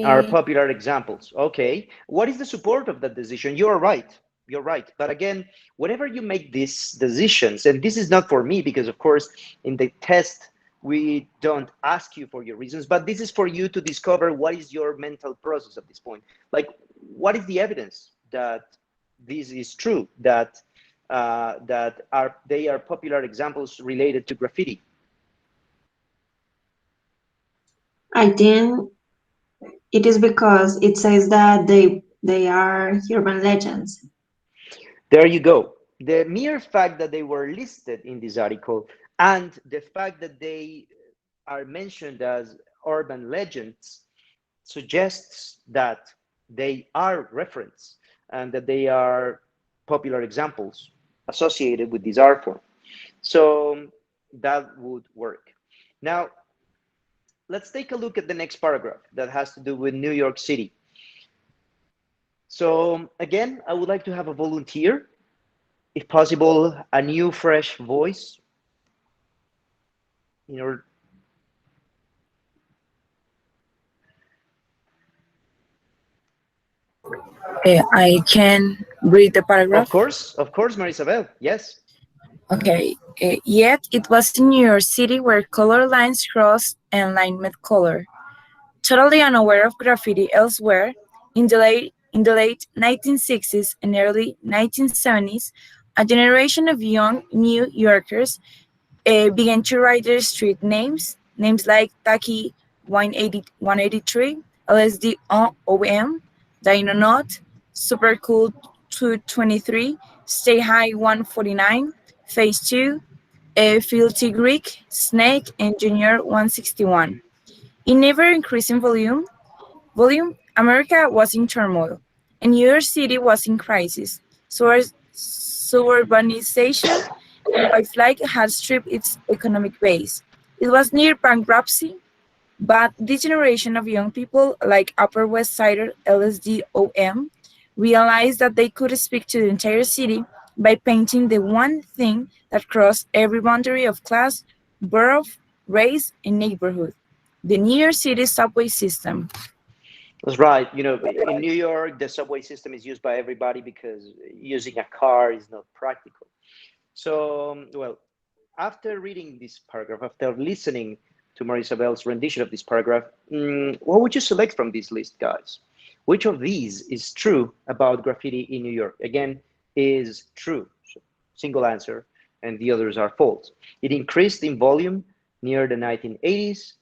Are popular examples. Okay. What is the support of that decision? You're right. You're right. But again, whenever you make these decisions, and this is not for me, because of course, in the test, we don't ask you for your reasons, but this is for you to discover what is your mental process at this point. Like, what is the evidence that this is true, that they are popular examples related to graffiti? I think it is because it says that they are urban legends. There you go. The mere fact that they were listed in this article and the fact that they are mentioned as urban legends suggests that they are referenced and that they are popular examples associated with this art form. So that would work. Now, let's take a look at the next paragraph that has to do with New York City. So again, I would like to have a volunteer, if possible, a new, fresh voice. I can read the paragraph. Of course, Marisabel, yes. Okay, yet it was in New York City where color lines crossed and line met color. Totally unaware of graffiti elsewhere, in the late 1960s and early 1970s, a generation of young New Yorkers began to write their street names like Taki 183, LSD OM, Dino Not, Super Cool 223, Stay High 149, Phase 2, Filthy Greek, Snake, Engineer 161. In ever-increasing volume, America was in turmoil, and New York City was in crisis. Suburbanization and white flight had stripped its economic base. It was near bankruptcy, but this generation of young people, like Upper West Sider LSDOM, realized that they could speak to the entire city by painting the one thing that crossed every boundary of class, borough, race, and neighborhood: the New York City subway system. That's right. You know, in New York, the subway system is used by everybody because using a car is not practical. So, well, after reading this paragraph, after listening to Marisabel's rendition of this paragraph, what would you select from this list, guys? Which of these is true about graffiti in New York? Again, is true, so single answer, and the others are false. It increased in volume near the 1980s.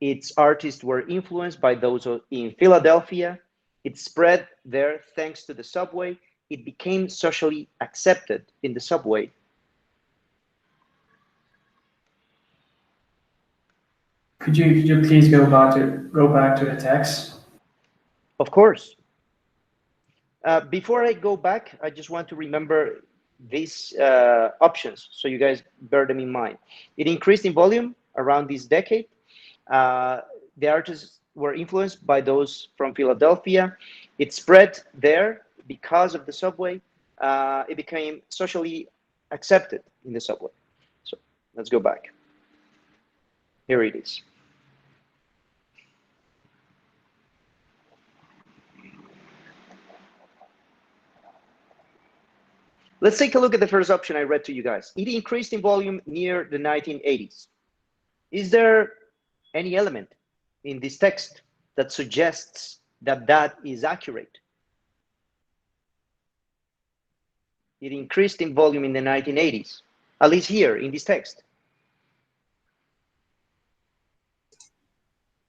Its artists were influenced by those in Philadelphia. It spread there thanks to the subway. It became socially accepted in the subway. Could you please go back to the text? Of course. Before I go back, I just want to remember these options so you guys bear them in mind. It increased in volume around this decade. The artists were influenced by those from Philadelphia. It spread there because of the subway. It became socially accepted in the subway. So let's go back. Here it is. Let's take a look at the first option I read to you guys. It increased in volume near the 1980s. Is there any element in this text that suggests that that is accurate? It increased in volume in the 1980s, at least here in this text.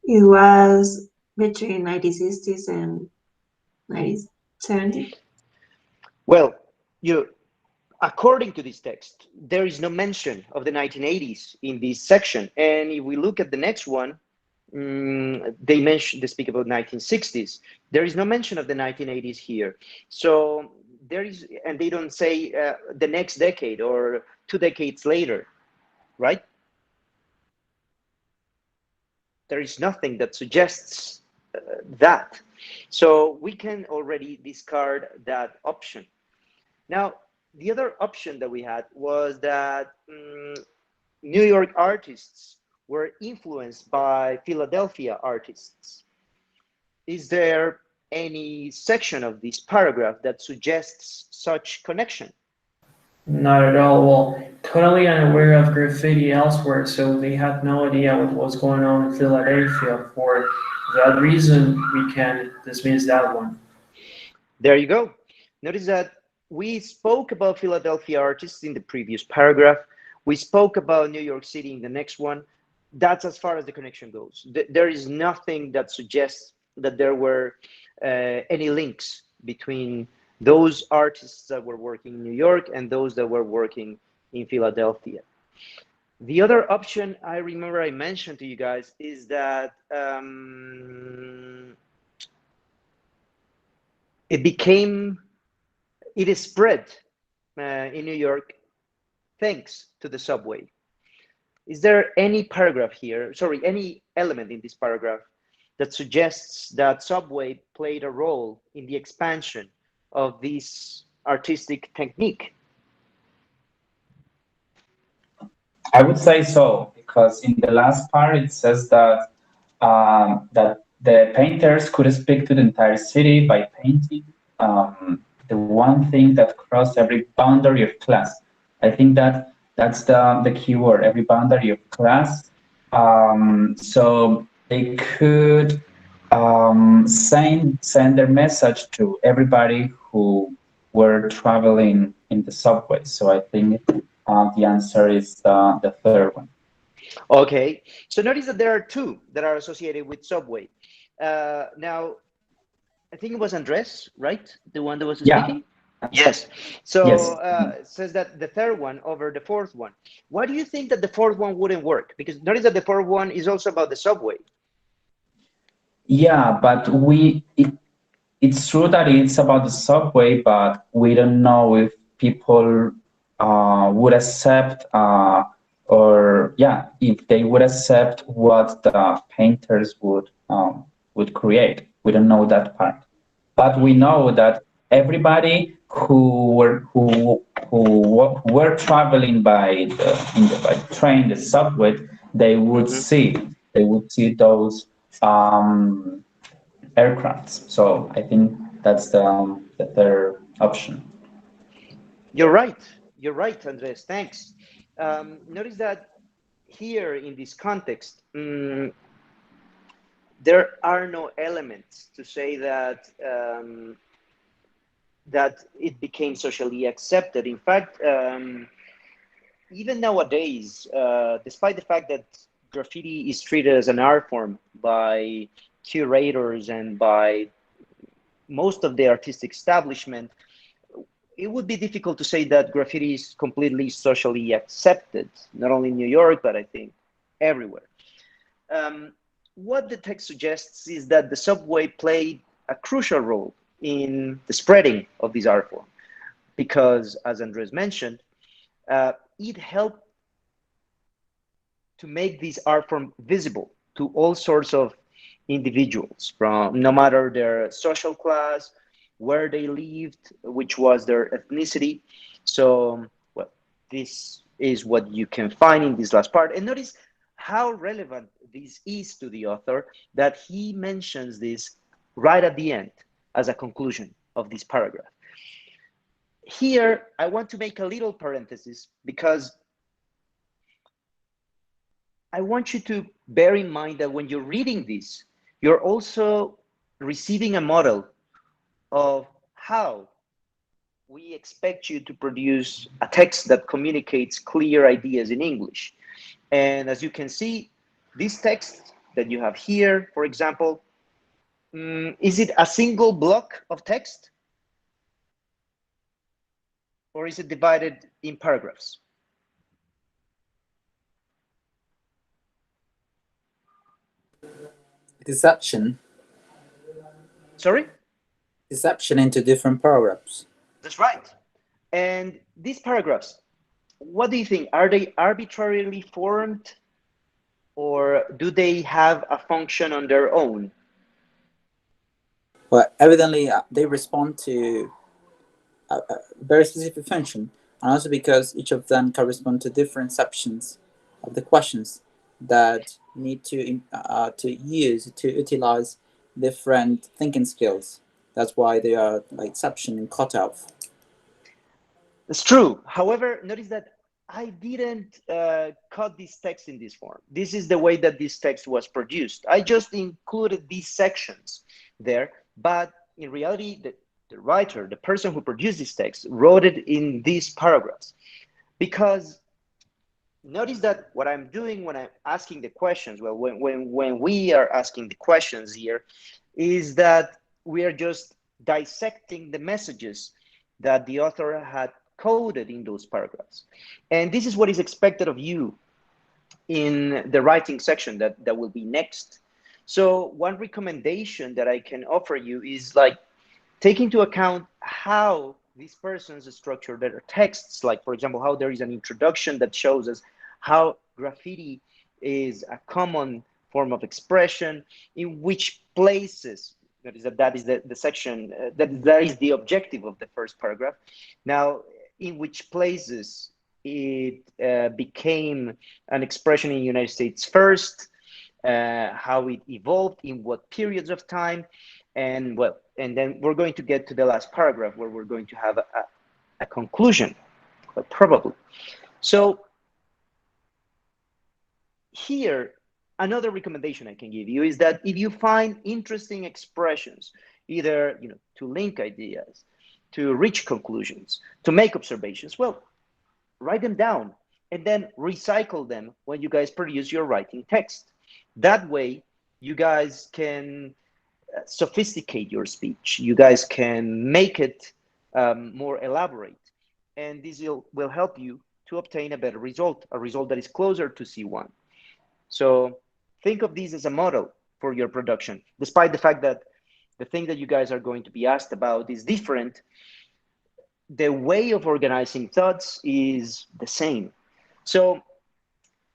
It was between 1960s and 1970s. Well, according to this text, there is no mention of the 1980s in this section. And if we look at the next one, they speak about 1960s. There is no mention of the 1980s here. So there is, and they don't say the next decade or 2 decades later, right? There is nothing that suggests that. So we can already discard that option. Now, the other option that we had was that New York artists were influenced by Philadelphia artists. Is there any section of this paragraph that suggests such connection? Not at all. Well, totally unaware of graffiti elsewhere, so they had no idea what was going on in Philadelphia. For that reason, we can dismiss that one. There you go. Notice that we spoke about Philadelphia artists in the previous paragraph. We spoke about New York City in the next one. That's as far as the connection goes. There is nothing that suggests that there were any links between those artists that were working in New York and those that were working in Philadelphia. The other option I remember I mentioned to you guys is that it is spread in New York thanks to the subway. Is there any paragraph here, sorry, any element in this paragraph that suggests that subway played a role in the expansion of this artistic technique? I would say so, because in the last part it says that that the painters could speak to the entire city by painting the one thing that crossed every boundary of class. I think that that's the key word, every boundary of class. So they could send their message to everybody who were traveling in the subway. So I think the answer is the third one. Okay, so notice that there are two that are associated with subway. Now, I think it was Andres, right? The one that was speaking? Yes. So Yes. it says that the third one over the fourth one. Why do you think that the fourth one wouldn't work? Because notice that the fourth one is also about the subway. Yeah, but it's true that it's about the subway, but we don't know if people would accept or yeah, if they would accept what the painters would create. We don't know that part, but we know that everybody who were traveling by train, the subway, they would see those aircrafts. So I think that's the third option. You're right. You're right, Andres. Thanks. Notice that here in this context, there are no elements to say that that it became socially accepted. In fact, even nowadays, despite the fact that graffiti is treated as an art form by curators and by most of the artistic establishment, it would be difficult to say that graffiti is completely socially accepted, not only in New York, but I think everywhere. What the text suggests is that the subway played a crucial role in the spreading of this art form, because, as Andres mentioned, it helped to make this art form visible to all sorts of individuals, from no matter their social class, where they lived, which was their ethnicity. So, well, this is what you can find in this last part. And notice how relevant this is to the author, that he mentions this right at the end as a conclusion of this paragraph. Here, I want to make a little parenthesis because I want you to bear in mind that when you're reading this, you're also receiving a model of how we expect you to produce a text that communicates clear ideas in English. And as you can see, this text that you have here, for example, is it a single block of text? Or is it divided in paragraphs? Deception. Sorry? Deception into different paragraphs. That's right. And these paragraphs, what do you think? Are they arbitrarily formed, or do they have a function on their own? Well, evidently they respond to a very specific function, and also because each of them correspond to different sections of the questions that need to utilize different thinking skills. That's why they are like exception and cutoff. It's true. However, notice that I didn't cut this text in this form. This is the way that this text was produced. I just included these sections there, but in reality, the writer, the person who produced this text, wrote it in these paragraphs. Because notice that what I'm doing when I'm asking the questions, well, when we are asking the questions here, is that we are just dissecting the messages that the author had coded in those paragraphs. And this is what is expected of you in the writing section that will be next. So one recommendation that I can offer you is like take into account how these persons structure their texts. Like, for example, how there is an introduction that shows us how graffiti is a common form of expression, in which places, that is the section, that is the objective of the first paragraph. Now, in which places it became an expression in the United States first, how it evolved, in what periods of time, and well, and then we're going to get to the last paragraph where we're going to have a conclusion, probably. So here, another recommendation I can give you is that if you find interesting expressions, either to link ideas, to reach conclusions, to make observations, well, write them down and then recycle them when you guys produce your writing text. That way, you guys can sophisticate your speech. You guys can make it more elaborate. And this will help you to obtain a better result, a result that is closer to C1. So think of this as a model for your production, despite the fact that the thing that you guys are going to be asked about is different. The way of organizing thoughts is the same. So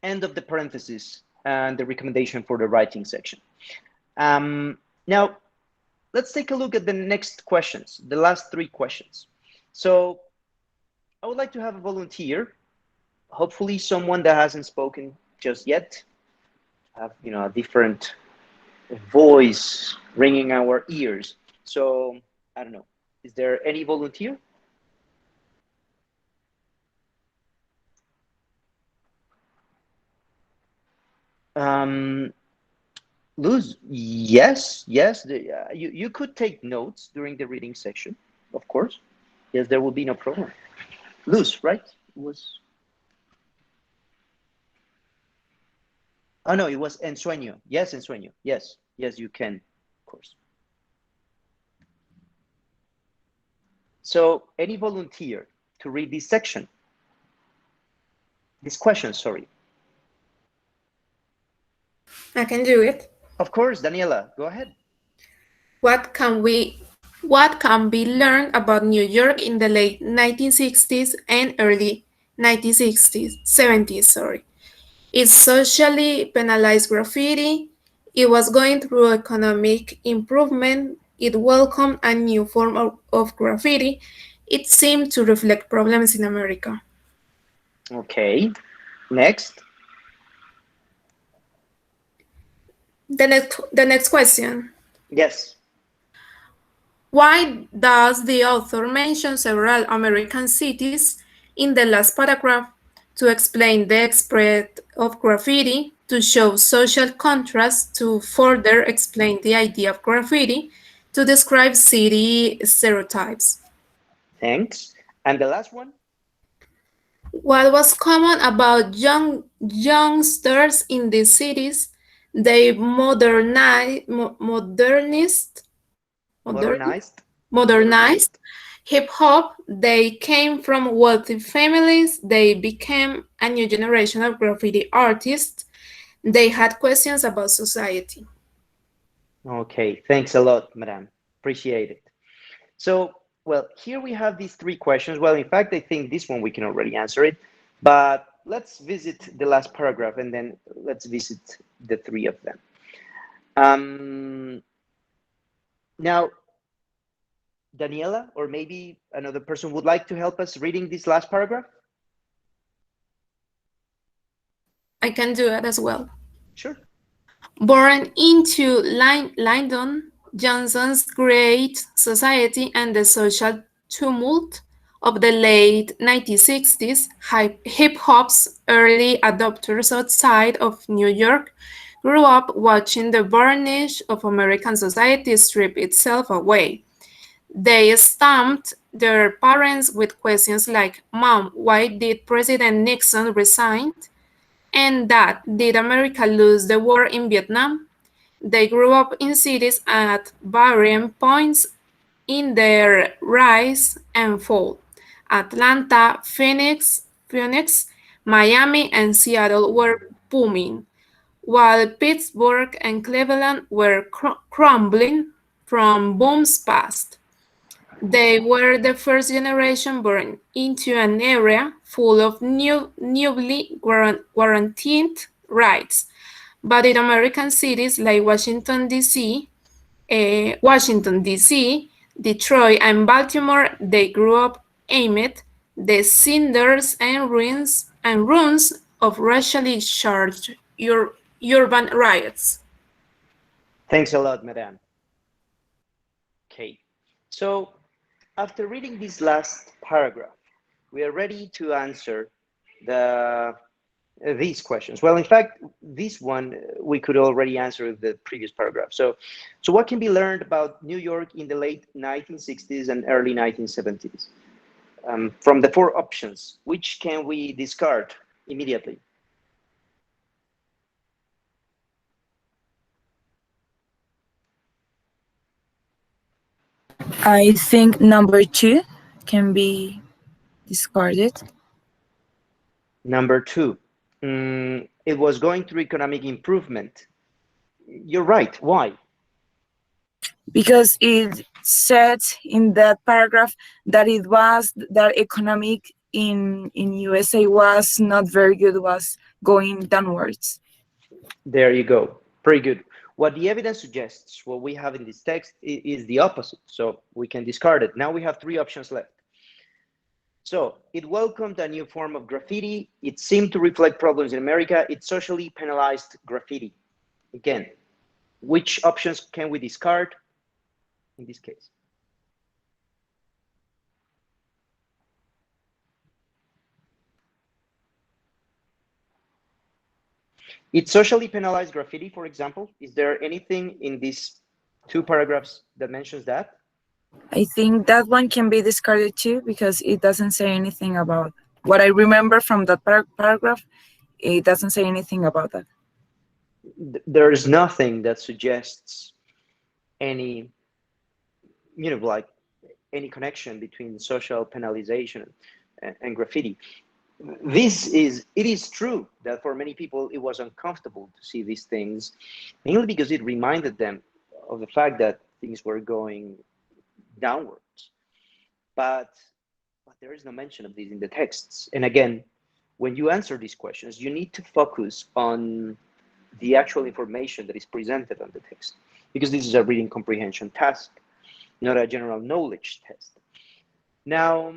end of the parenthesis and the recommendation for the writing section. Now, let's take a look at the next questions, the last 3 questions. So I would like to have a volunteer, hopefully someone that hasn't spoken just yet, have a different voice ringing our ears. So I don't know, is there any volunteer? Luz, yes, you could take notes during the reading section, of course. Yes, there will be no problem. Luz, right? Oh no, it was ensueño. Yes, ensueño. Yes, you can, of course. So, any volunteer to read this section? This question, sorry. I can do it. Of course, Daniela, go ahead. What can be learned about New York in the late 1960s and early 70s? It socially penalized graffiti. It was going through economic improvement. It welcomed a new form of graffiti. It seemed to reflect problems in America. Okay, next. The next question. Yes. Why does the author mention several American cities in the last paragraph? To explain the spread of graffiti, to show social contrast, to further explain the idea of graffiti, to describe city stereotypes. Thanks. And the last one? What was common about youngsters in these cities? They modernized hip-hop. They came from wealthy families. They became a new generation of graffiti artists. They had questions about society. Okay, thanks a lot, madam. Appreciate it. So, well, here we have these 3 questions. Well, in fact, I think this one we can already answer it, but let's visit the last paragraph and then let's visit the 3 of them. Now, Daniela, or maybe another person would like to help us reading this last paragraph? I can do it as well. Sure. Born into Lyndon Johnson's great society and the social tumult of the late 1960s, hip-hop's early adopters outside of New York grew up watching the varnish of American society strip itself away. They stumped their parents with questions like, "Mom, why did President Nixon resign?" And "Dad, did America lose the war in Vietnam?" They grew up in cities at varying points in their rise and fall. Atlanta, Phoenix, Miami, and Seattle were booming, while Pittsburgh and Cleveland were crumbling from booms past. They were the first generation born into an era full of newly guaranteed rights. But in American cities like Washington, D.C., Detroit, and Baltimore, they grew up amid the cinders and ruins of racially charged urban riots. Thanks a lot, madam. Okay, so after reading this last paragraph, we are ready to answer these questions. Well, in fact, this one we could already answer the previous paragraph. So what can be learned about New York in the late 1960s and early 1970s? From the 4 options, which can we discard immediately? I think number 2. can be discarded. Number 2, it was going through economic improvement. You're right. Why? Because it said in that paragraph that it was that economic in USA was not very good, was going downwards. There you go. Pretty good. What the evidence suggests, what we have in this text, is the opposite. So we can discard it. Now we have 3 options left. So it welcomed a new form of graffiti. It seemed to reflect problems in America. It socially penalized graffiti. Again, which options can we discard in this case? It socially penalized graffiti, for example. Is there anything in these 2 paragraphs that mentions that? I think that one can be discarded too, because it doesn't say anything about what I remember from that paragraph. It doesn't say anything about that. There is nothing that suggests any, like any connection between social penalization and graffiti. It is true that for many people it was uncomfortable to see these things, mainly because it reminded them of the fact that things were going downwards. But there is no mention of this in the texts. And again, when you answer these questions, you need to focus on the actual information that is presented on the text, because this is a reading comprehension task, not a general knowledge test. Now,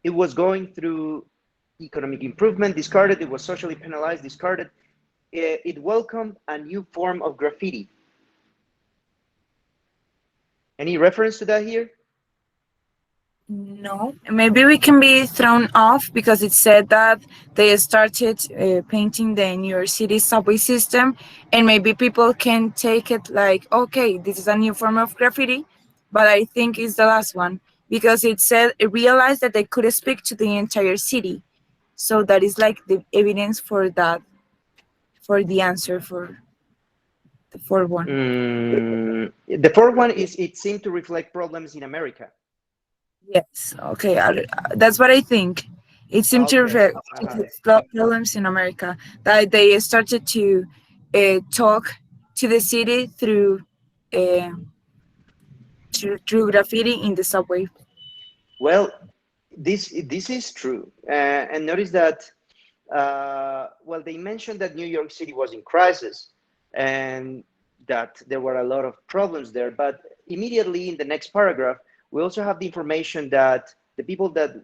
it was going through economic improvement, discarded. It was socially penalized, discarded. It welcomed a new form of graffiti. Any reference to that here? No, maybe we can be thrown off because it said that they started painting the New York City subway system, and maybe people can take it like, okay, this is a new form of graffiti, but I think it's the last one because it said it realized that they could speak to the entire city, so that is like the evidence for that, for the answer for the 4th one. The 4th one is it seemed to reflect problems in America. Yes, okay, that's what I think. It seemed to reflect problems in America, that they started to talk to the city through graffiti in the subway. Well, this is true, and notice that well, they mentioned that New York City was in crisis and that there were a lot of problems there, but immediately in the next paragraph we also have the information that the people that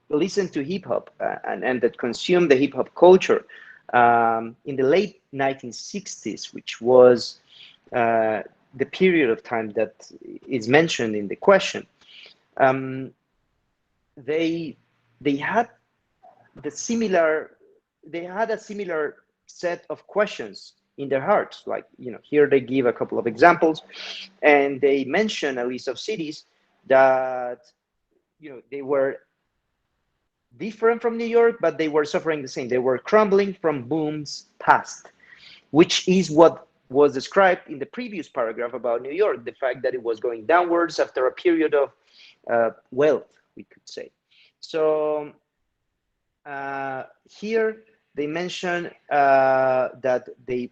listen to hip-hop and that consume the hip-hop culture in the late 1960s, which was the period of time that is mentioned in the question, they had a similar set of questions in their hearts. Like, here they give a couple of examples, and they mention a list of cities that they were different from New York, but they were suffering the same. They were crumbling from boom's past, which is what was described in the previous paragraph about New York, the fact that it was going downwards after a period of wealth, we could say. So here they mention that they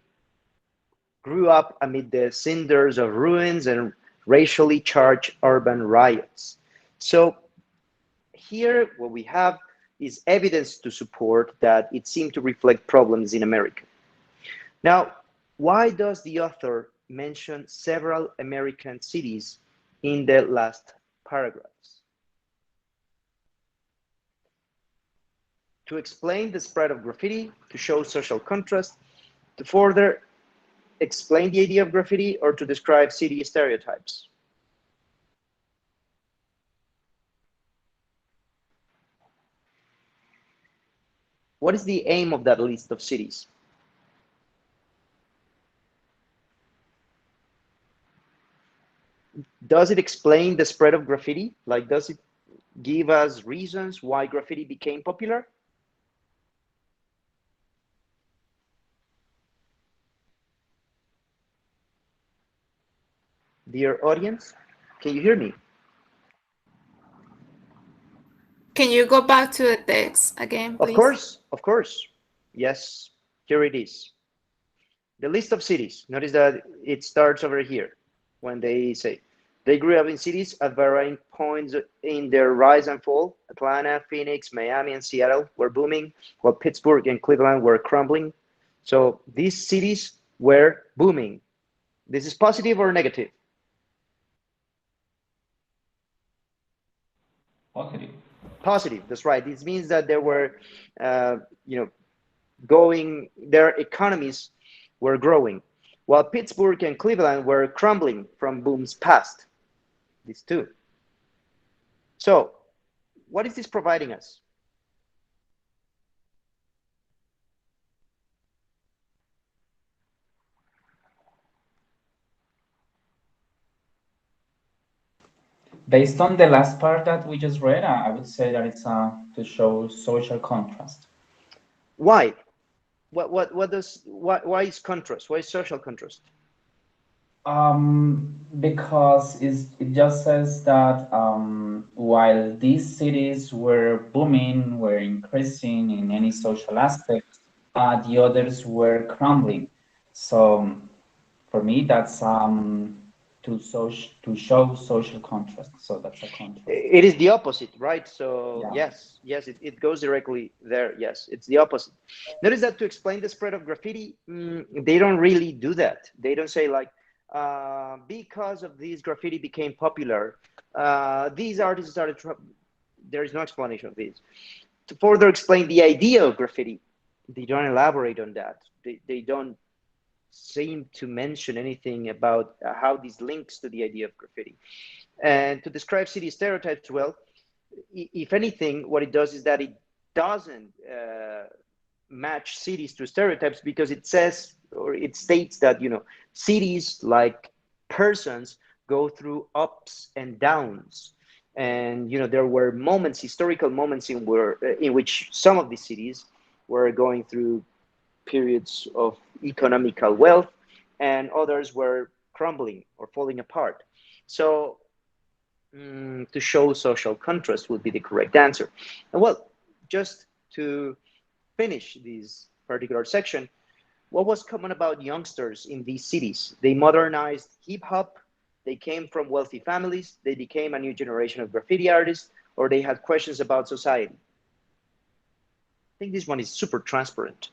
grew up amid the cinders of ruins and racially charged urban riots. So here what we have is evidence to support that it seemed to reflect problems in America. Now, why does the author mention several American cities in the last paragraphs? To explain the spread of graffiti, to show social contrast, to further explain the idea of graffiti, or to describe city stereotypes? What is the aim of that list of cities? Does it explain the spread of graffiti? Like, does it give us reasons why graffiti became popular? Dear audience, Can you hear me? Can you go back to the text again, please? Of course. Yes, here it is. The list of cities. Notice that it starts over here when they say they grew up in cities at varying points in their rise and fall. Atlanta, Phoenix, Miami, and Seattle were booming, while Pittsburgh and Cleveland were crumbling. So these cities were booming. This is positive or negative? Positive. Positive, that's right. This means that there were, their economies were growing, while Pittsburgh and Cleveland were crumbling from booms past. These two. So, what is this providing us? Based on the last part that we just read, I would say that it's to show social contrast. Why? Why is contrast? Why is social contrast? Because it just says that while these cities were booming, were increasing in any social aspect, the others were crumbling. So for me, that's to show social contrast. So that's a contrast. It is the opposite, right? So yeah. yes, it goes directly there. Yes, it's the opposite. Notice that to explain the spread of graffiti, they don't really do that. They don't say like, because of this graffiti became popular, these artists started. There is no explanation of this. To further explain the idea of graffiti, they don't elaborate on that. They don't seem to mention anything about how this links to the idea of graffiti. And to describe city stereotypes, well, if anything, what it does is that it doesn't match cities to stereotypes, because it says, or it states that, cities, like persons, go through ups and downs. And, there were moments, historical moments in which some of these cities were going through periods of economical wealth, and others were crumbling or falling apart. So to show social contrast would be the correct answer. And well, just to finish this particular section, what was common about youngsters in these cities? They modernized hip-hop, they came from wealthy families, they became a new generation of graffiti artists, or they had questions about society. I think this one is super transparent.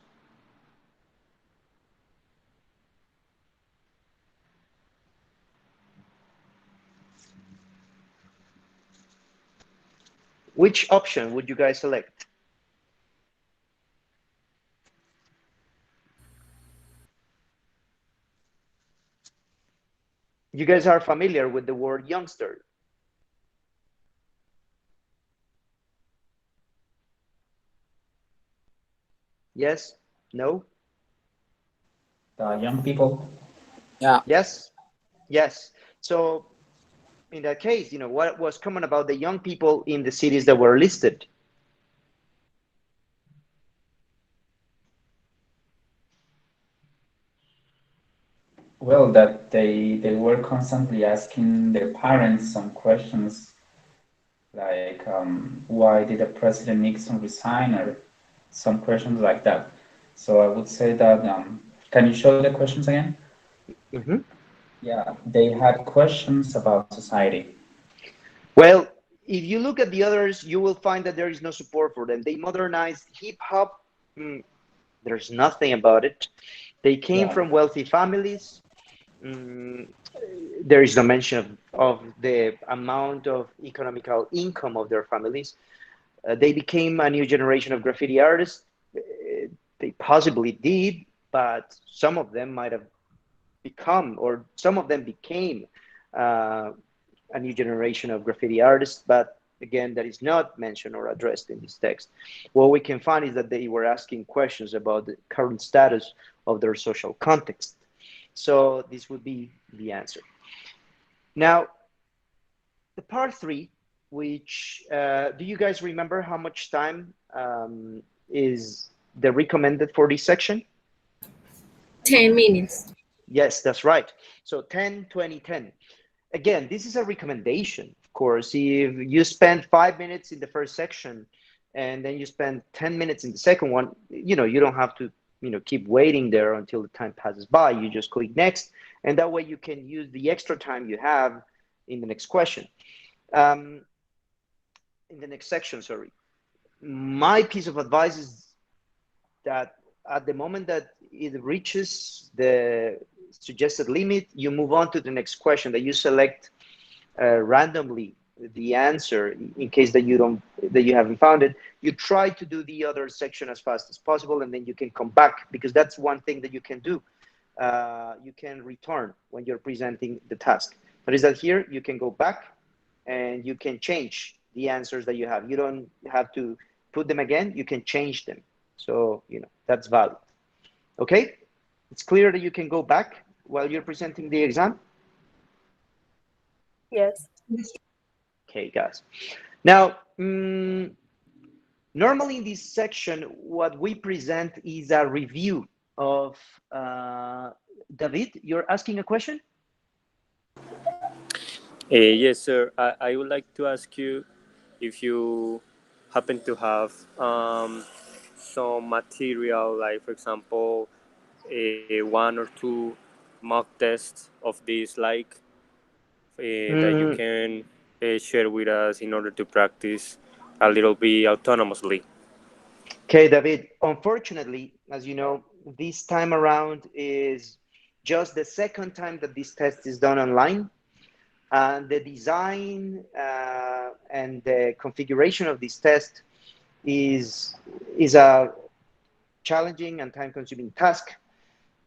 Which option would you guys select? You guys are familiar with the word youngster. Yes? No? Young people. Yeah. Yes? Yes. So in that case, what was common about the young people in the cities that were listed? Well, that they were constantly asking their parents some questions, like why did the President Nixon resign, or some questions like that. So I would say that, can you show the questions again? Mm-hmm. Yeah, they had questions about society. Well, if you look at the others, you will find that there is no support for them. They modernized hip-hop. There's nothing about it. They came from wealthy families. There is no mention of the amount of economical income of their families. They became a new generation of graffiti artists. They possibly did, but some of them might have become, or some of them became a new generation of graffiti artists, but again, that is not mentioned or addressed in this text. What we can find is that they were asking questions about the current status of their social context. So this would be the answer. Now, the part 3, which, do you guys remember how much time is the recommended for this section? 10 minutes. Yes, that's right. So 10, 20, 10. again, this is a recommendation, of course. If you spend 5 minutes in the first section and then you spend 10 minutes in the second one, you don't have to, keep waiting there until the time passes by. You just click next, and that way you can use the extra time you have in the next question. In the next section, sorry. My piece of advice is that at the moment that it reaches the suggested limit, you move on to the next question, that you select randomly the answer in case that you haven't found it. You try to do the other section as fast as possible, and then you can come back, because that's one thing that you can do. You can return when you're presenting the task. But is that here you can go back and you can change the answers that you have. You don't have to put them again, you can change them. So, that's valid. Okay, it's clear that you can go back while you're presenting the exam? Yes. Okay, guys. Now, normally in this section, what we present is a review of, David, you're asking a question? Yes, sir. I would like to ask you if you happen to have some material, like, for example, one or two mock tests of this, like, that you can share with us in order to practice a little bit autonomously. Okay, David, unfortunately, as you know, this time around is just the second time that this test is done online. And the design and the configuration of this test is a challenging and time-consuming task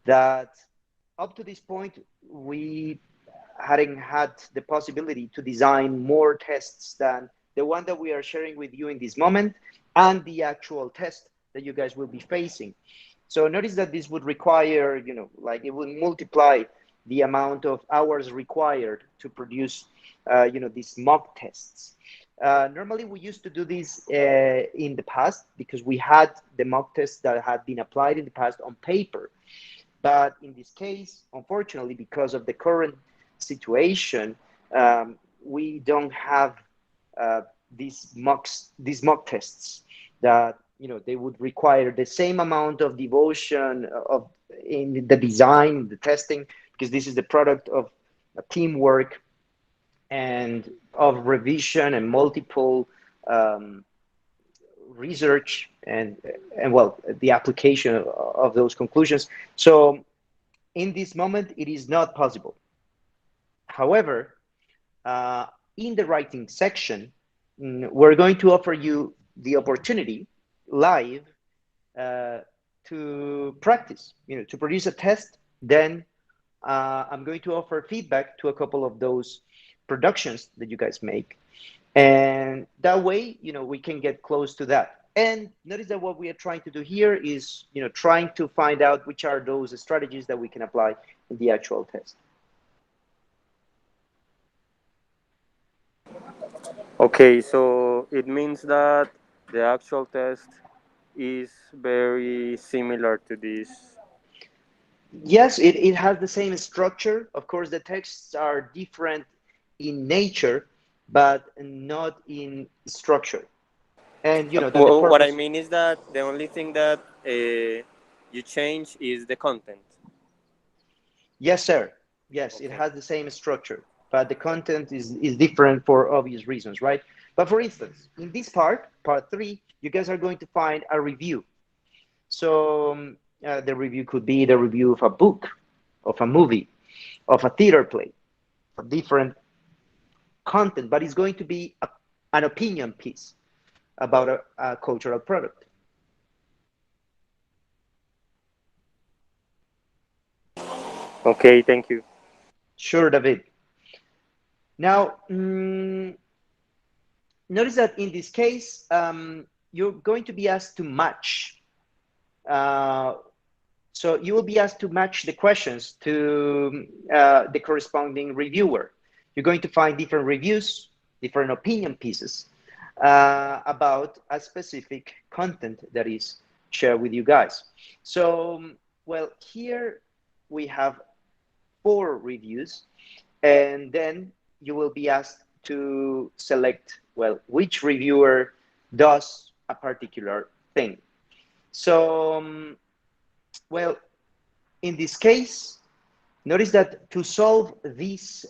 that up to this point, we hadn't had the possibility to design more tests than the one that we are sharing with you in this moment and the actual test that you guys will be facing. So notice that this would require, it would multiply the amount of hours required to produce, these mock tests. Normally, we used to do this in the past because we had the mock tests that had been applied in the past on paper. But in this case, unfortunately, because of the current situation, we don't have these mock tests that they would require the same amount of devotion in the design, the testing, because this is the product of teamwork and of revision and multiple research and well, the application of those conclusions. So in this moment, it is not possible. However, in the writing section, we're going to offer you the opportunity live to practice, to produce a test. Then I'm going to offer feedback to a couple of those productions that you guys make. And that way, we can get close to that. And notice that what we are trying to do here is, trying to find out which are those strategies that we can apply in the actual test. Okay, so it means that the actual test is very similar to this. Yes, it has the same structure. Of course, the texts are different in nature, but not in structure. And what I mean is that the only thing that you change is the content. Yes, sir. Yes, okay. It has the same structure, but the content is different for obvious reasons, right? But for instance, in this part 3, you guys are going to find a review. So the review could be the review of a book, of a movie, of a theater play, of different content, but it's going to be an opinion piece about a cultural product. Okay, thank you. Sure, David. Now, notice that in this case, you're going to be asked to match. So you will be asked to match the questions to the corresponding reviewer. You're going to find different reviews, different opinion pieces about a specific content that is shared with you guys. So, well, here we have 4 reviews. and then you will be asked to select, well, which reviewer does a particular thing. So, well, in this case, notice that to solve this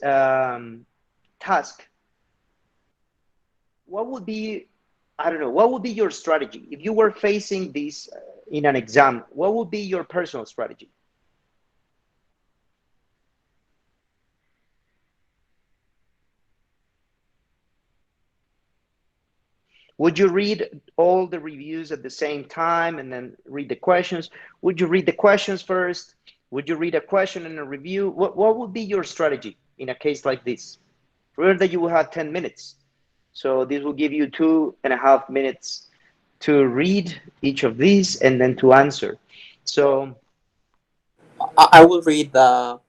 task, what would be, I don't know, what would be your strategy? If you were facing this in an exam, what would be your personal strategy? Would you read all the reviews at the same time and then read the questions? Would you read the questions first? Would you read a question and a review? What would be your strategy in a case like this? Remember that you will have 10 minutes. So this will give you 2.5 minutes to read each of these and then to answer. So I will read the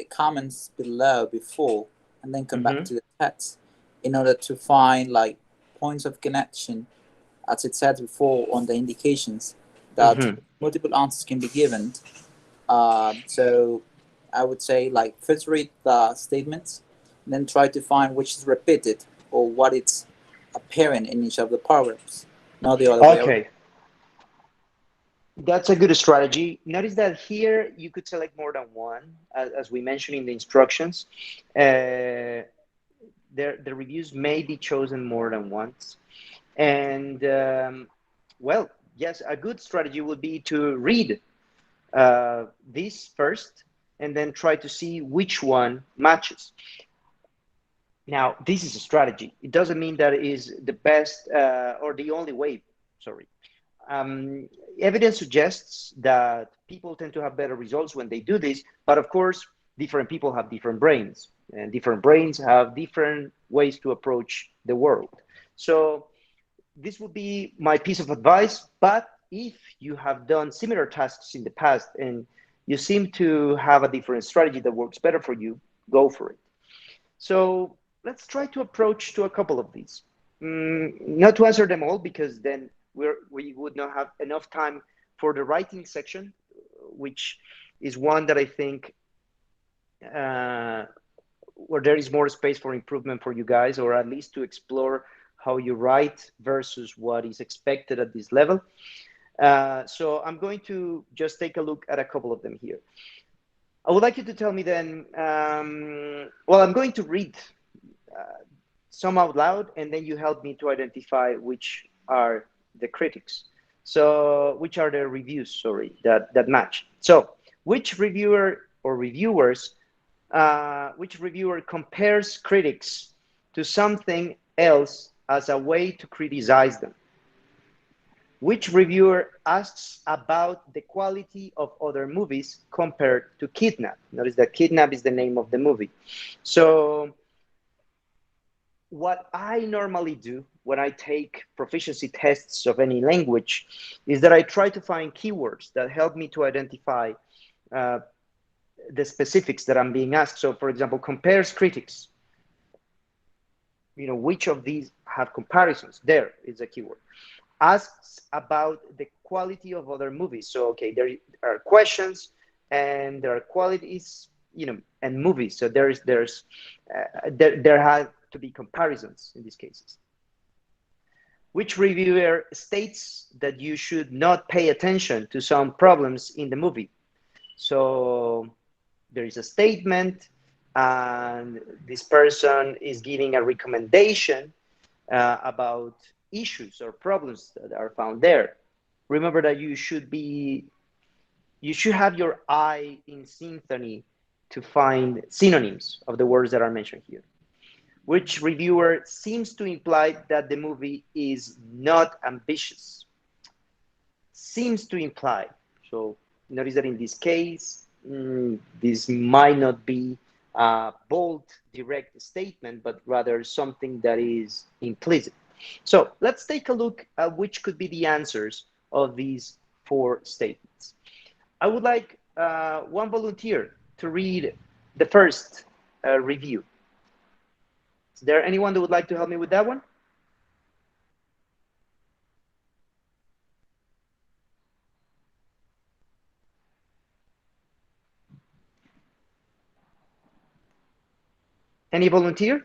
comments below before and then come back to the text in order to find like points of connection, as it said before on the indications that multiple answers can be given. So I would say like first read the statements, and then try to find which is repeated or what it's apparent in each of the paragraphs, not the other way around. Okay. That's a good strategy. Notice that here you could select more than one, as we mentioned in the instructions. The reviews may be chosen more than once. And well, yes, a good strategy would be to read this first and then try to see which one matches. Now, this is a strategy. It doesn't mean that it is the best or the only way, sorry. Evidence suggests that people tend to have better results when they do this, but of course, different people have different brains, and different brains have different ways to approach the world. So this would be my piece of advice, but if you have done similar tasks in the past and you seem to have a different strategy that works better for you, go for it. So let's try to approach to a couple of these. Not to answer them all, because then we would not have enough time for the writing section, which is one that I think where there is more space for improvement for you guys, or at least to explore how you write versus what is expected at this level. So I'm going to just take a look at a couple of them here. I would like you to tell me then, well, I'm going to read some out loud, and then you help me to identify which are the critics. So which are the reviews, sorry, that match. So which reviewer or reviewers, which reviewer compares critics to something else as a way to criticize them? Which reviewer asks about the quality of other movies compared to Kidnap? Notice that Kidnap is the name of the movie. So what I normally do when I take proficiency tests of any language is that I try to find keywords that help me to identify the specifics that I'm being asked. So for example, compares critics. You know, which of these have comparisons? There is a keyword. Asks about the quality of other movies. So, okay, there are questions and there are qualities, you know, and movies. So there have to be comparisons in these cases. Which reviewer states that you should not pay attention to some problems in the movie? So there is a statement, and this person is giving a recommendation about issues or problems that are found there. Remember that you should have your eye in symphony to find synonyms of the words that are mentioned here. Which reviewer seems to imply that the movie is not ambitious? Seems to imply. So notice that in this case, this might not be a bold, direct statement, but rather something that is implicit. So let's take a look at which could be the answers of these four statements. I would like one volunteer to read the first review. Is there anyone that would like to help me with that one? Any volunteer?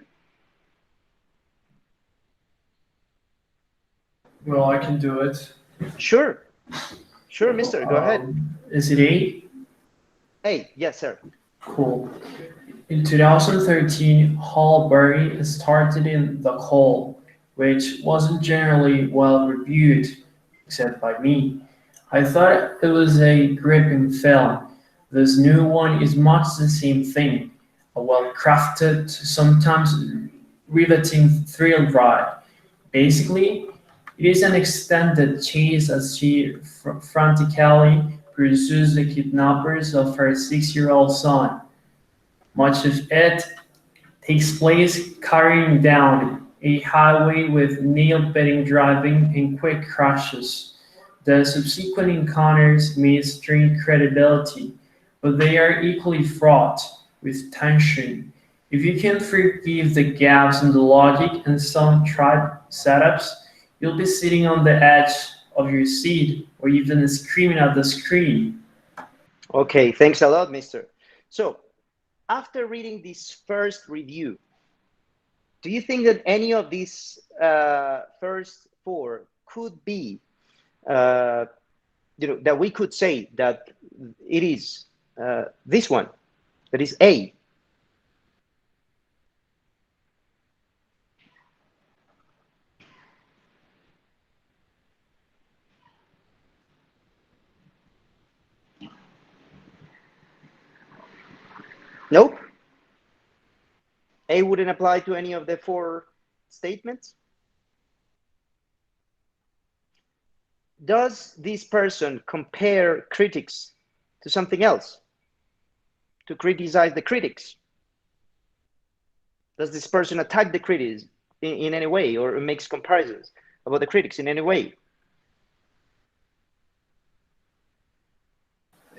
Well, I can do it. Sure. Sure, mister. Go ahead. Is it A? A, yes, sir. Cool. In 2013, Hallberry started in The Call, which wasn't generally well reviewed, except by me. I thought it was a gripping film. This new one is much the same thing, a well-crafted, sometimes riveting thrill ride. Basically, it is an extended chase as she frantically pursues the kidnappers of her 6-year-old son. Much of it takes place carrying down a highway with nail-biting driving and quick crashes. The subsequent encounters may strain credibility, but they are equally fraught with tension. If you can forgive the gaps in the logic and some tried setups, you'll be sitting on the edge of your seat or even screaming at the screen. Okay, thanks a lot, mister. So, after reading this first review, do you think that any of these first four could be, that we could say that it is this one, that is A? Nope. A wouldn't apply to any of the four statements. Does this person compare critics to something else? To criticize the critics? Does this person attack the critics in any way, or makes comparisons about the critics in any way?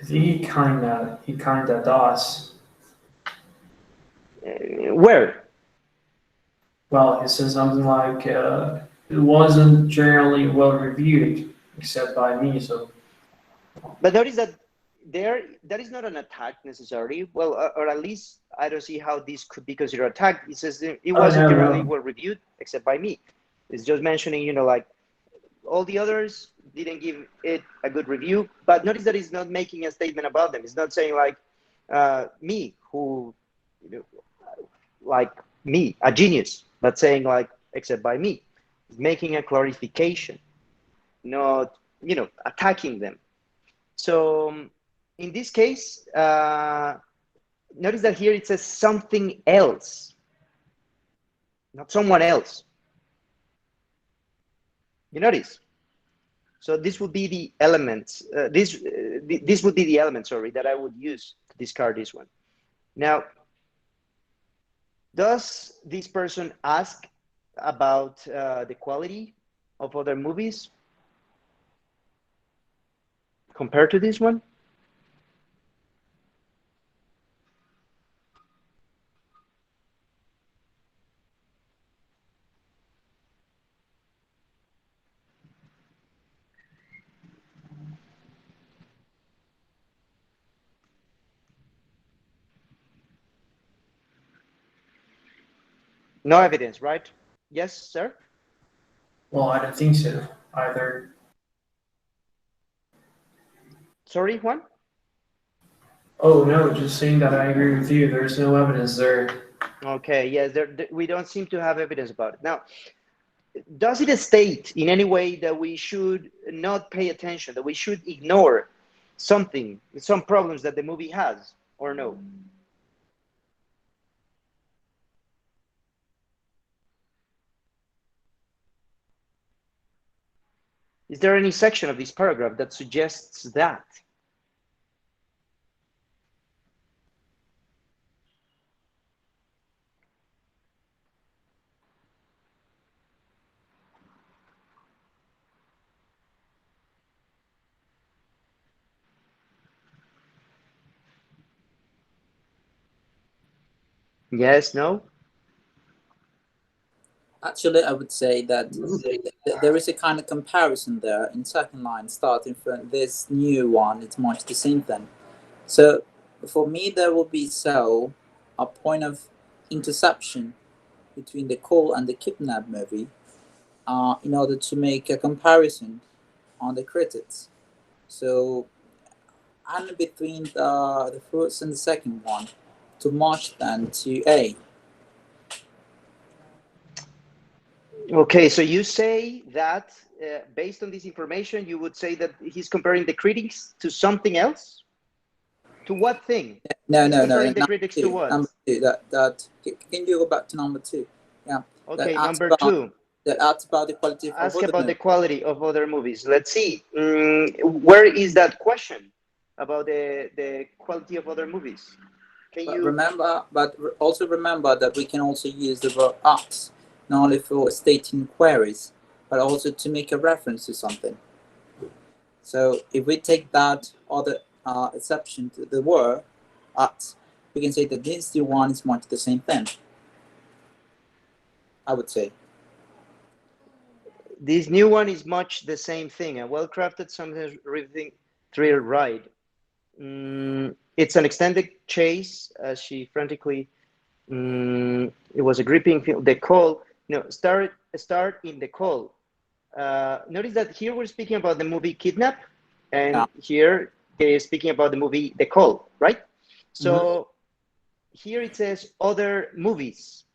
He kinda does. Where? Well, he says something like, it wasn't generally well reviewed, except by me, so. But notice that that is not an attack necessarily. Well, or at least I don't see how this could be considered an attack. It says it wasn't generally well reviewed, except by me. It's just mentioning, like all the others didn't give it a good review. But notice that it's not making a statement about them. It's not saying like me, who, like me, a genius, but saying like except by me. It's making a clarification, not attacking them. So in this case, notice that here it says something else, not someone else. You notice? So this would be the elements. This would be the element, sorry, that I would use to discard this one. Now, does this person ask about the quality of other movies compared to this one? No evidence, right? Yes, sir? Well, I don't think so either. Sorry, Juan? Oh, no, just saying that I agree with you. There's no evidence there. Okay, yes, we don't seem to have evidence about it. Now, does it state in any way that we should not pay attention, that we should ignore something, some problems that the movie has, or no? Is there any section of this paragraph that suggests that? Yes, no? Actually, I would say that there is a kind of comparison there in second line, starting from this new one. It's much the same thing. So for me, there will be a point of interception between the call and the kidnap movie in order to make a comparison on the critics. So I'm between the first and the second one, too much than to A. Okay, so you say that based on this information, you would say that he's comparing the critics to something else? To what thing? No, He's no, no. comparing the Number critics to two. what? Number two. Can you go back to number two? Yeah. Okay, That asks number about, two. that asks about the quality of Ask other about the movies. quality of other movies. Let's see. Where is that question about the quality of other movies? Can But you remember, also remember that we can also use the verb ask, not only for stating queries, but also to make a reference to something. So if we take that other exception to the word ask, we can say that this one is much the same thing. I would say. This new one is much the same thing. A well-crafted, sometimes riveting thrill ride. It's an extended chase as she frantically. It was a gripping film. The call. No, start in the call. Notice that here we're speaking about the movie Kidnap, and here they're speaking about the movie The Call, right? So here it says other movies.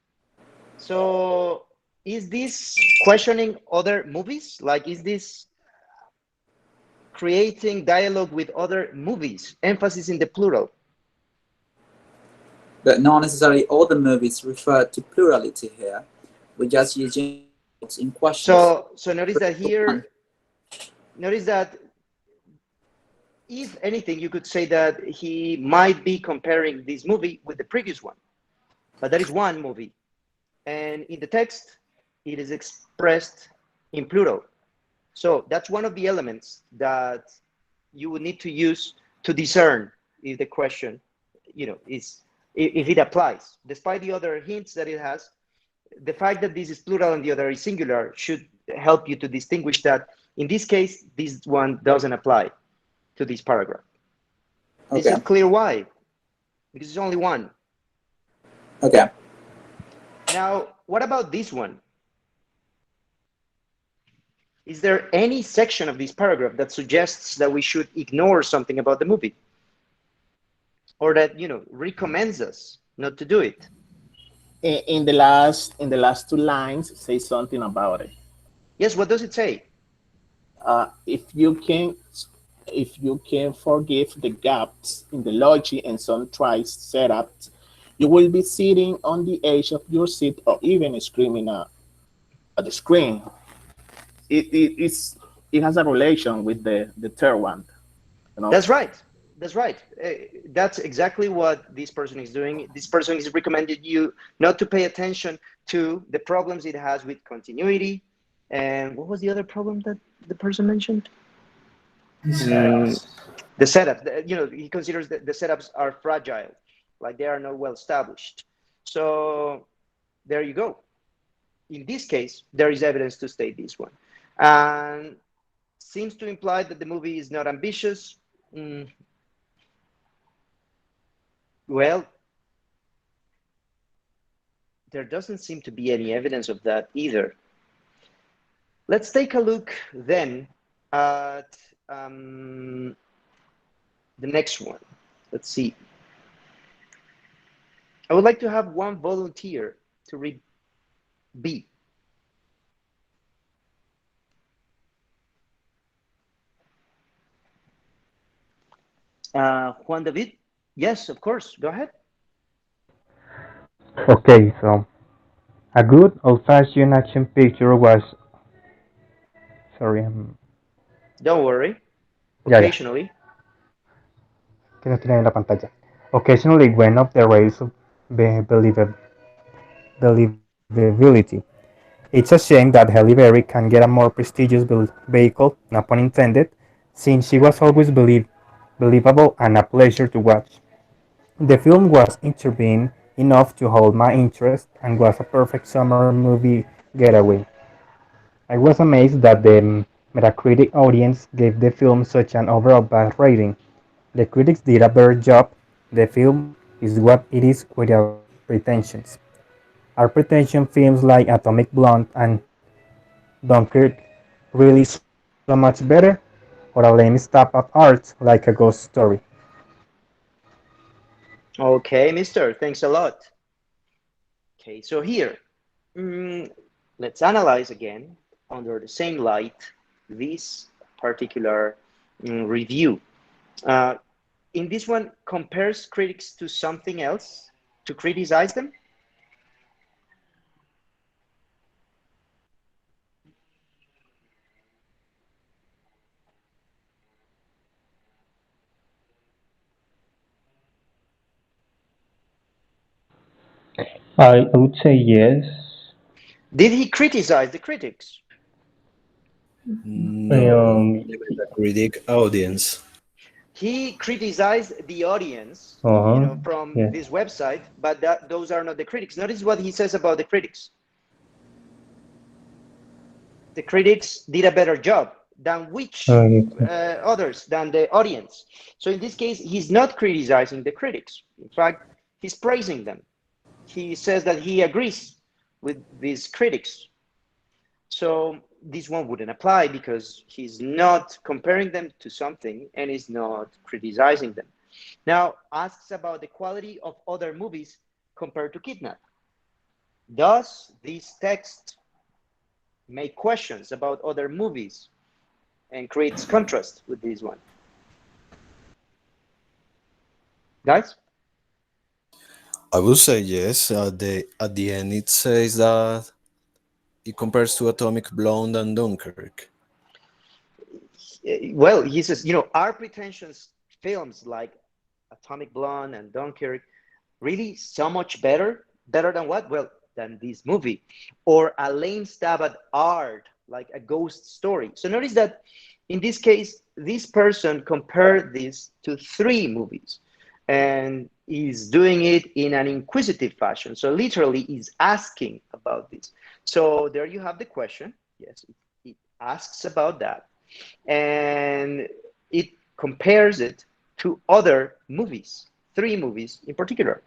So is this questioning other movies? Like, is this creating dialogue with other movies? Emphasis in the plural. But not necessarily all the movies refer to plurality here. We're just using in questions. So notice that here, notice that if anything, you could say that he might be comparing this movie with the previous one, but that is one movie. And in the text, it is expressed in plural. So that's one of the elements that you would need to use to discern if the question, is if it applies. Despite the other hints that it has, the fact that this is plural and the other is singular should help you to distinguish that in this case, this one doesn't apply to this paragraph. Okay. Is it clear why? Because it's only one. Okay. Now, what about this one? Is there any section of this paragraph that suggests that we should ignore something about the movie? Or that, recommends us not to do it? In the last two lines, say something about it. Yes, what does it say? If you can forgive the gaps in the logic and some tries setups, you will be sitting on the edge of your seat or even screaming at the screen. It has a relation with the third one. That's right. That's right. That's exactly what this person is doing. This person is recommending you not to pay attention to the problems it has with continuity. And what was the other problem that the person mentioned? The setup. He considers that the setups are fragile, like they are not well established. So there you go. In this case, there is evidence to state this one. And seems to imply that the movie is not ambitious. Well, there doesn't seem to be any evidence of that either. Let's take a look then at the next one. Let's see. I would like to have one volunteer to read B. Juan David? Yes, of course. Go ahead. Okay, so a good old-fashioned action picture was. Sorry, Don't worry. Occasionally. Que no tiene en la pantalla. Occasionally went up the rails of believability. It's a shame that Halle Berry can get a more prestigious vehicle, no pun intended, since she was always believable and a pleasure to watch. The film was intriguing enough to hold my interest and was a perfect summer movie getaway. I was amazed that the Metacritic audience gave the film such an overall bad rating. The critics did a better job. The film is what it is without pretensions. Are pretension films like Atomic Blonde and Dunkirk really so much better? Or a lame step up art like a ghost story? Okay, mister, thanks a lot. Okay, so here, let's analyze again under the same light this particular review. In this one, compares critics to something else to criticize them. I would say yes. Did he criticize the critics? Um, The critic audience. He criticized the audience, uh-huh. from Yeah. this website, but those are not the critics. Notice what he says about the critics. The critics did a better job than which others, than the audience. So in this case, he's not criticizing the critics. In fact, he's praising them. He says that he agrees with these critics. So this one wouldn't apply because he's not comparing them to something and is not criticizing them. Now, asks about the quality of other movies compared to Kidnap. Does this text make questions about other movies and creates contrast with this one? Guys? I would say yes. At the end, it says that it compares to Atomic Blonde and Dunkirk. Well, he says, are pretensions films like Atomic Blonde and Dunkirk really so much better? Better than what? Well, than this movie. Or a lame stab at art, like a ghost story. So notice that in this case, this person compared this to 3 movies and is doing it in an inquisitive fashion. So literally is asking about this. So there you have the question. Yes, it asks about that. And it compares it to other movies, 3 movies in particular.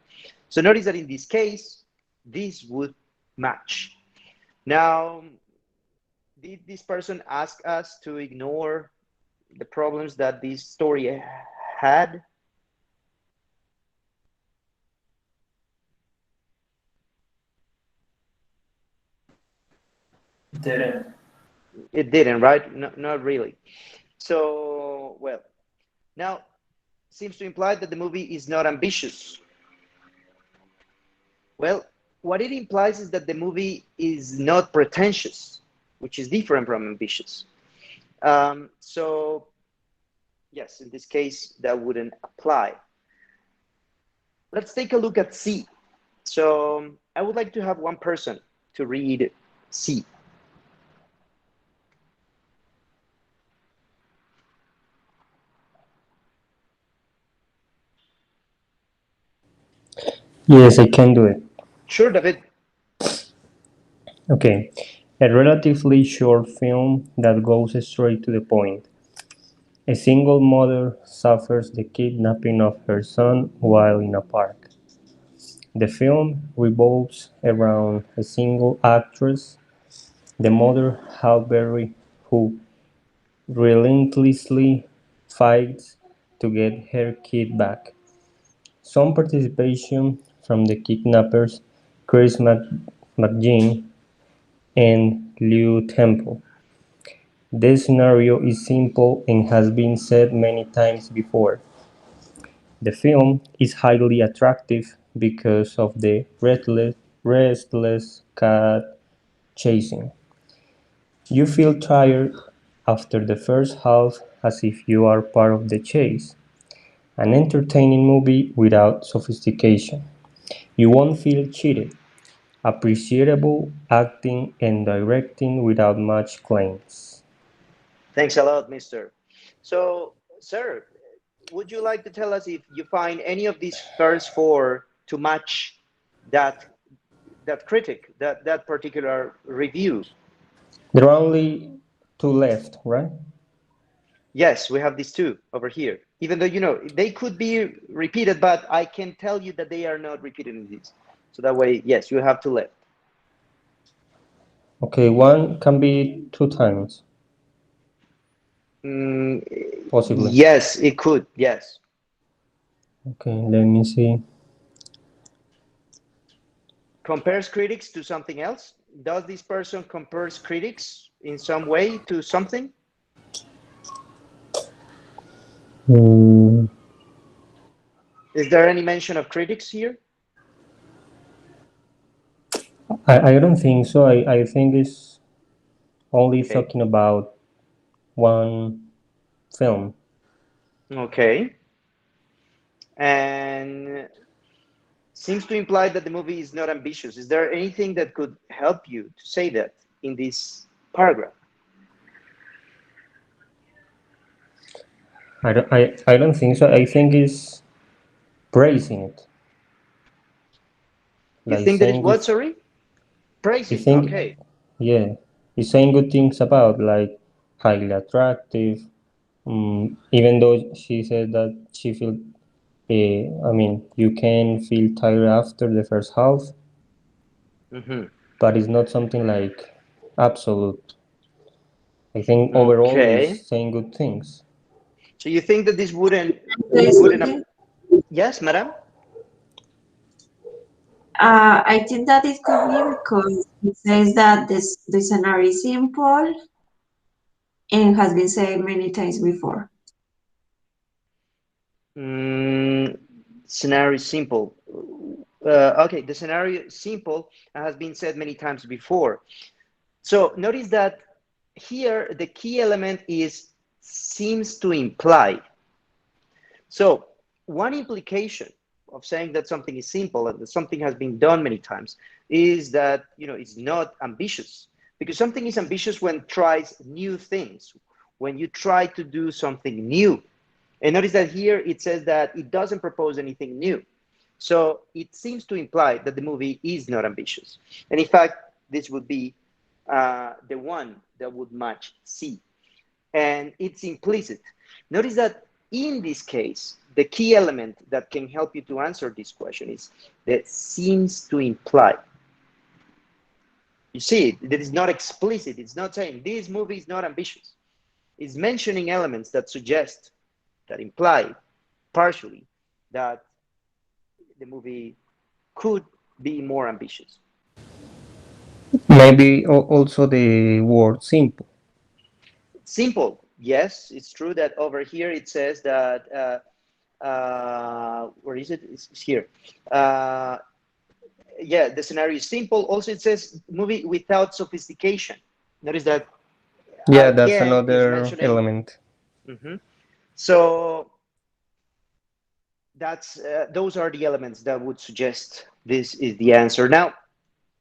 So notice that in this case, this would match. Now, did this person ask us to ignore the problems that this story had? Didn't. It didn't, right? No, not really. So, well, now seems to imply that the movie is not ambitious. Well, what it implies is that the movie is not pretentious, which is different from ambitious. So, yes, in this case, that wouldn't apply. Let's take a look at C. So, I would like to have one person to read C. Yes, I can do it. Sure, David. Okay. A relatively short film that goes straight to the point. A single mother suffers the kidnapping of her son while in a park. The film revolves around a single actress, the mother Halle Berry, who relentlessly fights to get her kid back. Some participation from the kidnappers Chris McGinn and Lew Temple. This scenario is simple and has been said many times before. The film is highly attractive because of the restless cat chasing. You feel tired after the first half as if you are part of the chase. An entertaining movie without sophistication. You won't feel cheated. Appreciable acting and directing without much claims. Thanks a lot, mister. So, sir, would you like to tell us if you find any of these first 4 to match that critic, that particular review? There are only 2 left, right? Yes, we have these 2 over here. Even though, they could be repeated, but I can tell you that they are not repeated in these. So that way, yes, you have to left. Okay, one can be 2 times. Possibly. Yes, it could. Yes. Okay, let me see. Compares critics to something else. Does this person compares critics in some way to something? Is there any mention of critics here? I don't think so. I think it's only talking about one film. Okay. And seems to imply that the movie is not ambitious. Is there anything that could help you to say that in this paragraph? I don't think so. I think it's praising it. You think that is what, sorry? Praising, okay. Yeah, it's saying good things about, like, highly attractive. Even though she said that she feel, I mean, you can feel tired after the first half, but it's not something like absolute. I think overall it's saying good things. So you think that this wouldn't yes, madam? I think that it could be because it says that the scenario is simple and has been said many times before. Scenario is simple. Okay, the scenario is simple and has been said many times before. So notice that here the key element is seems to imply. So one implication of saying that something is simple and that something has been done many times is that, you know, it's not ambitious, because something is ambitious when it tries new things, when you try to do something new. And notice that here it says that it doesn't propose anything new. So it seems to imply that the movie is not ambitious. And in fact, this would be the one that would match C. And it's implicit. Notice that in this case, the key element that can help you to answer this question is that seems to imply. You see, it is not explicit. It's not saying this movie is not ambitious. It's mentioning elements that suggest, that imply partially that the movie could be more ambitious. Maybe also the word simple. Simple, yes, it's true that over here it says that, where is it? It's here. Yeah, the scenario is simple. Also, it says movie without sophistication. Notice that. Yeah, that's another element. So that's those are the elements that would suggest this is the answer. Now,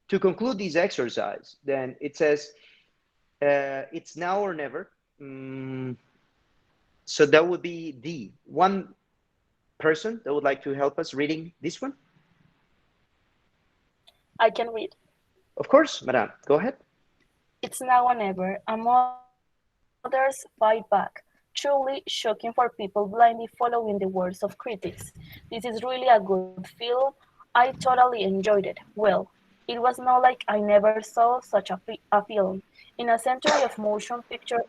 to conclude this exercise, then it says it's now or never. So that would be D. One person that would like to help us reading this one? I can read. Of course, madam. Go ahead. It's now or never, and others fight back. Truly shocking for people blindly following the words of critics. This is really a good film. I totally enjoyed it. Well, it was not like I never saw such a film. In a century of motion picture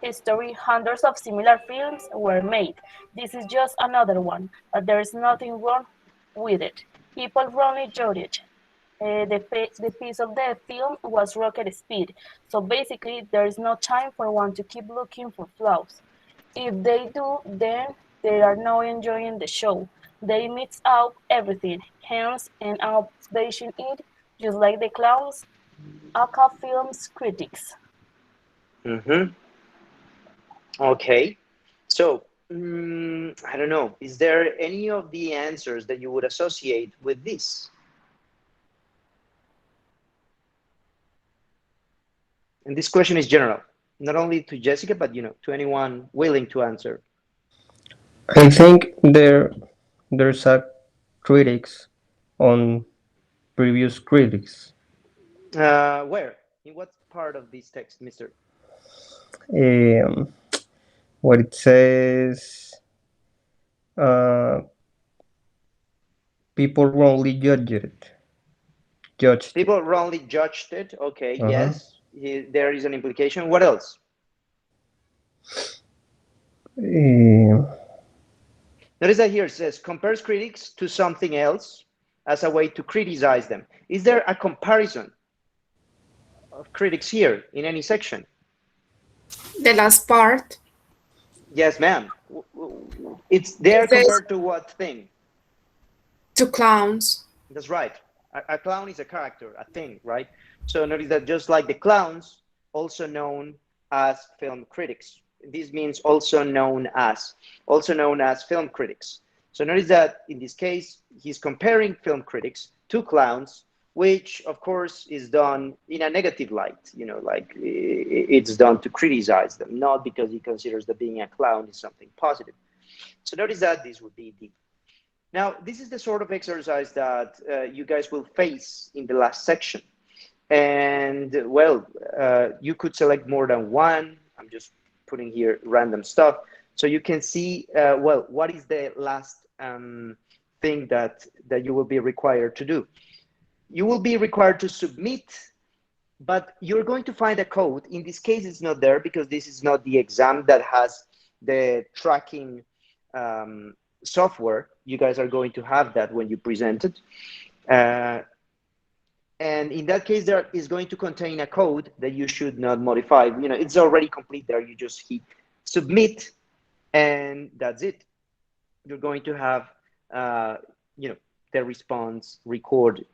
history, hundreds of similar films were made. This is just another one, but there is nothing wrong with it. People really enjoyed it. The piece of the film was rocket speed, so basically there is no time for one to keep looking for flaws. If they do, then they are not enjoying the show. They mix out everything, hence and out bashing it, just like the clowns, aka films critics. Okay, so I don't know. Is there any of the answers that you would associate with this? And this question is general, not only to Jessica, but to anyone willing to answer. I think there's a critics on previous critics. Where? In what part of this text, mister? What it says, people wrongly judged it. Judged. People wrongly judged it. Okay, Uh-huh. yes, there is an implication. What else? Notice that here it says compares critics to something else as a way to criticize them. Is there a comparison of critics here in any section? The last part. Yes, ma'am. It's there compared to what thing? To clowns. That's right. A clown is a character, a thing, right? So notice that just like the clowns, also known as film critics. This means also known as film critics. So notice that in this case, he's comparing film critics to clowns, which of course is done in a negative light, you know, like it's done to criticize them, not because he considers that being a clown is something positive. So notice that this would be D. Now, this is the sort of exercise that you guys will face in the last section. And well, you could select more than one. I'm just putting here random stuff. So you can see, well, what is the last thing that you will be required to do? You will be required to submit, but you're going to find a code. In this case, it's not there because this is not the exam that has the tracking software. You guys are going to have that when you present it. And in that case, there is going to contain a code that you should not modify. You know, it's already complete there. You just hit submit, and that's it. You're going to have, you know, the response recorded.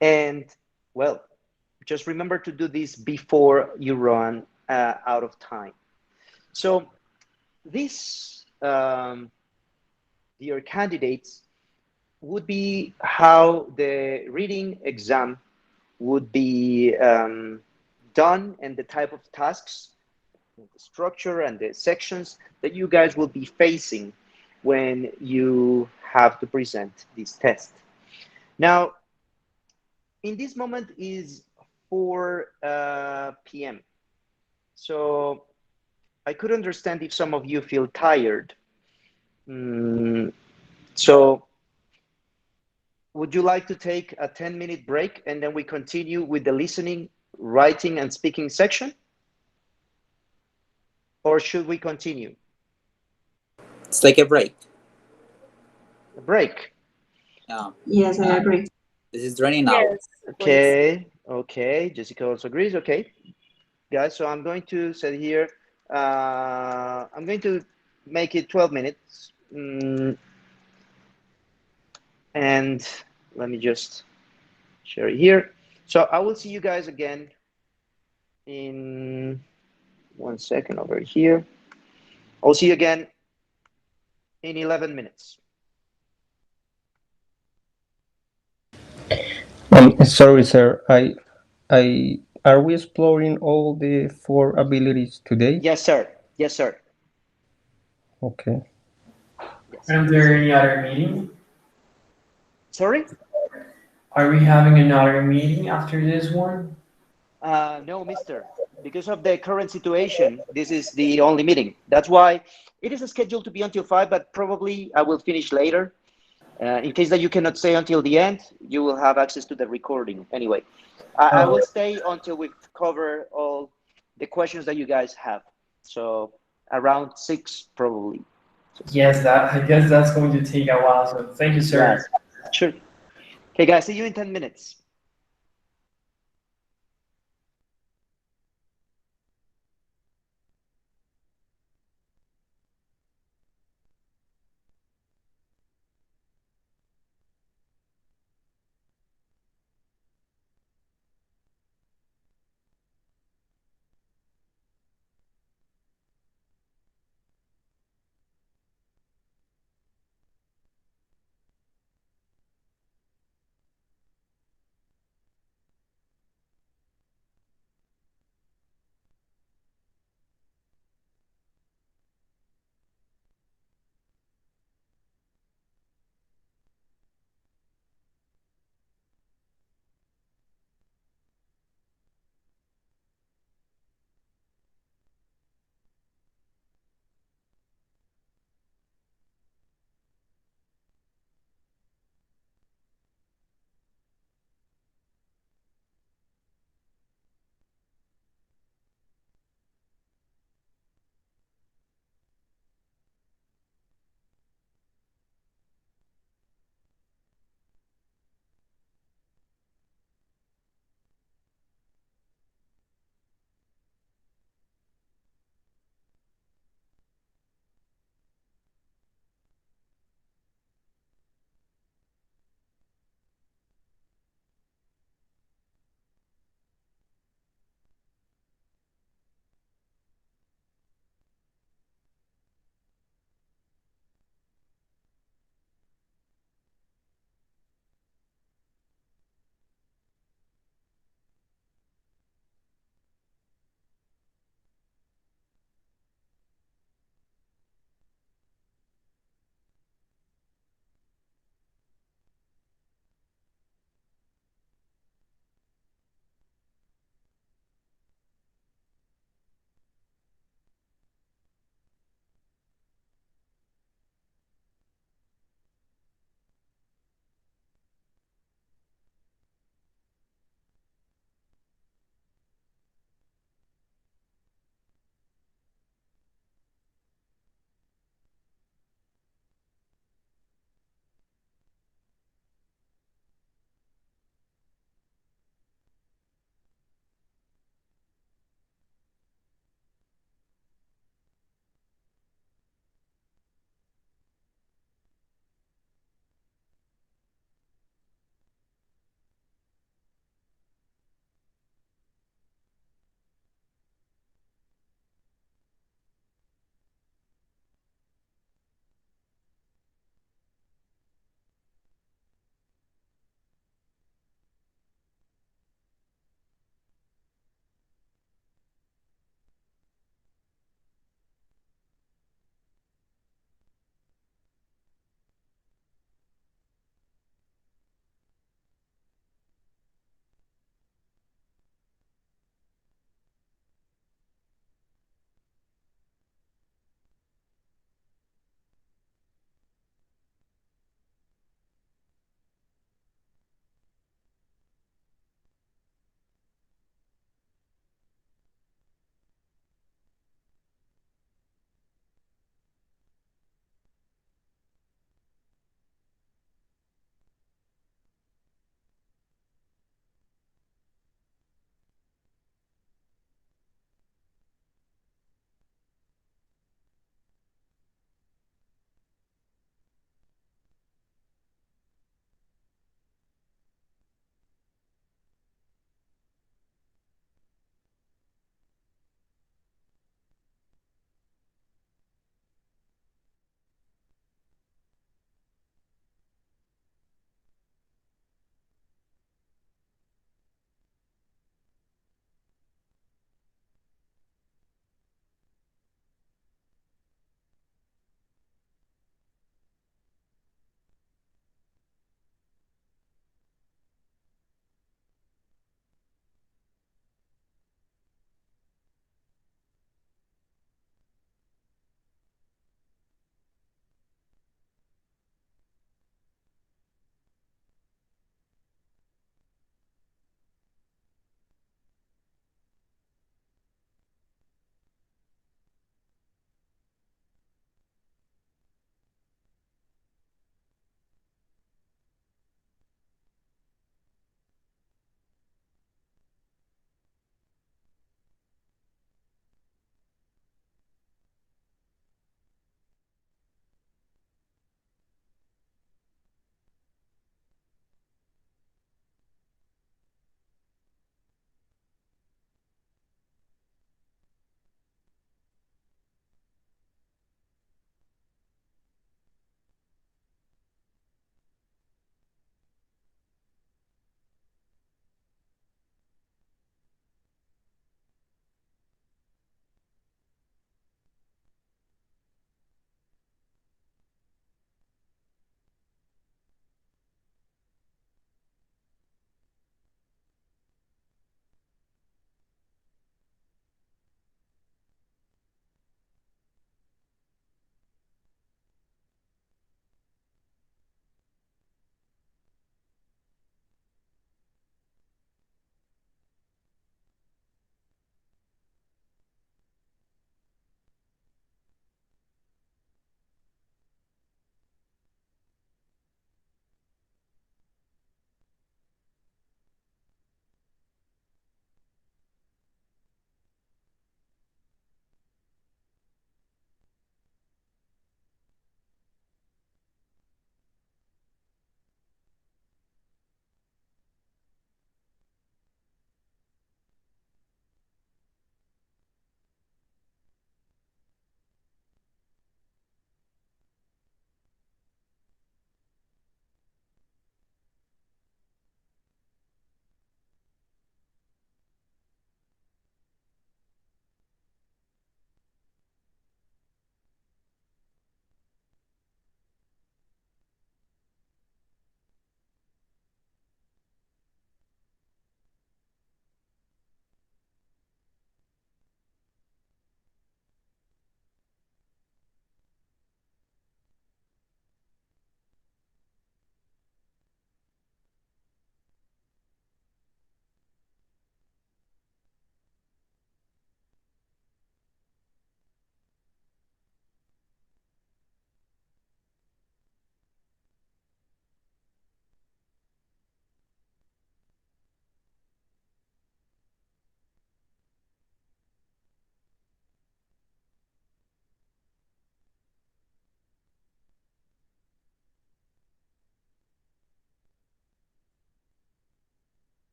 And well, just remember to do this before you run out of time. So this, dear candidates, would be how the reading exam would be done, and the type of tasks, the structure and the sections that you guys will be facing when you have to present this test. Now, in this moment is 4 p.m. So I could understand if some of you feel tired. So would you like to take a 10-minute break and then we continue with the listening, writing, and speaking section? Or should we continue? Let's take a break. A break? Yeah. Yes, I agree. This is draining now. Yes, Okay, okay. Jessica also agrees. Okay, guys, so I'm going to set here, I'm going to make it 12 minutes. And let me just share it here. So I will see you guys again in 1 second over here. I'll see you again in 11 minutes. Sorry, sir. Are we exploring all the 4 abilities today? Yes, sir. Yes, sir. Okay. Yes. Is there any other meeting? Sorry? Are we having another meeting after this one? No, mister. Because of the current situation, this is the only meeting. That's why it is scheduled to be until 5, but probably I will finish later. In case that you cannot stay until the end, you will have access to the recording. Anyway, I will stay until we cover all the questions that you guys have. So around 6, probably. Yes, I guess that's going to take a while. So thank you, sir. Yes, sure. Okay, guys, see you in 10 minutes.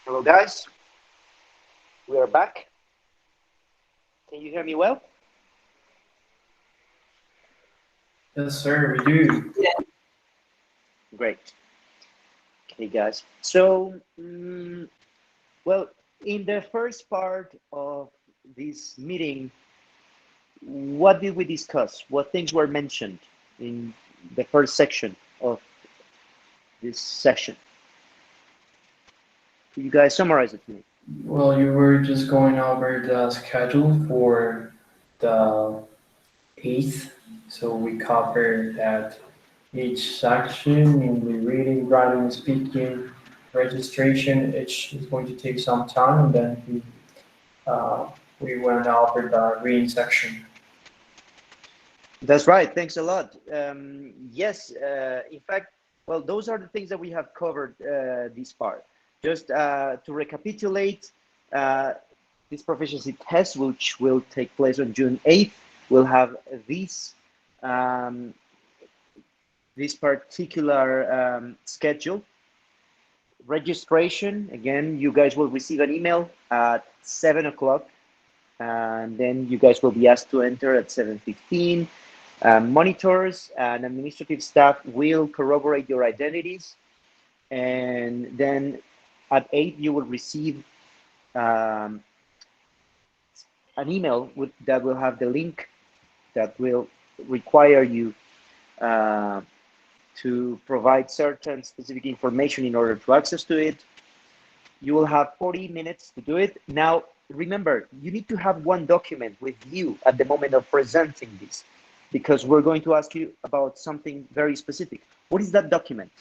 Hello, guys. We are back. Can you hear me well? Yes, sir, we do. Great. Okay, guys. So, well, in the first part of this meeting, what did we discuss? What things were mentioned in the first section of this session? Can you guys summarize it to me? Well, you were just going over the schedule for the 8th. So we covered that each section, mainly reading, writing, speaking, registration, each is going to take some time, and then we went over the reading section. That's right. Thanks a lot. Yes, in fact, well, those are the things that we have covered this part. Just to recapitulate, this proficiency test, which will take place on June 8th, will have this this particular schedule. Registration, again, you guys will receive an email at 7 o'clock, and then you guys will be asked to enter at 7:15. Monitors and administrative staff will corroborate your identities, and then at 8 you will receive an email that will have the link that will require you to provide certain specific information in order to access to it. You will have 40 minutes to do it. Now, remember, you need to have one document with you at the moment of presenting this, because we're going to ask you about something very specific. What is that document?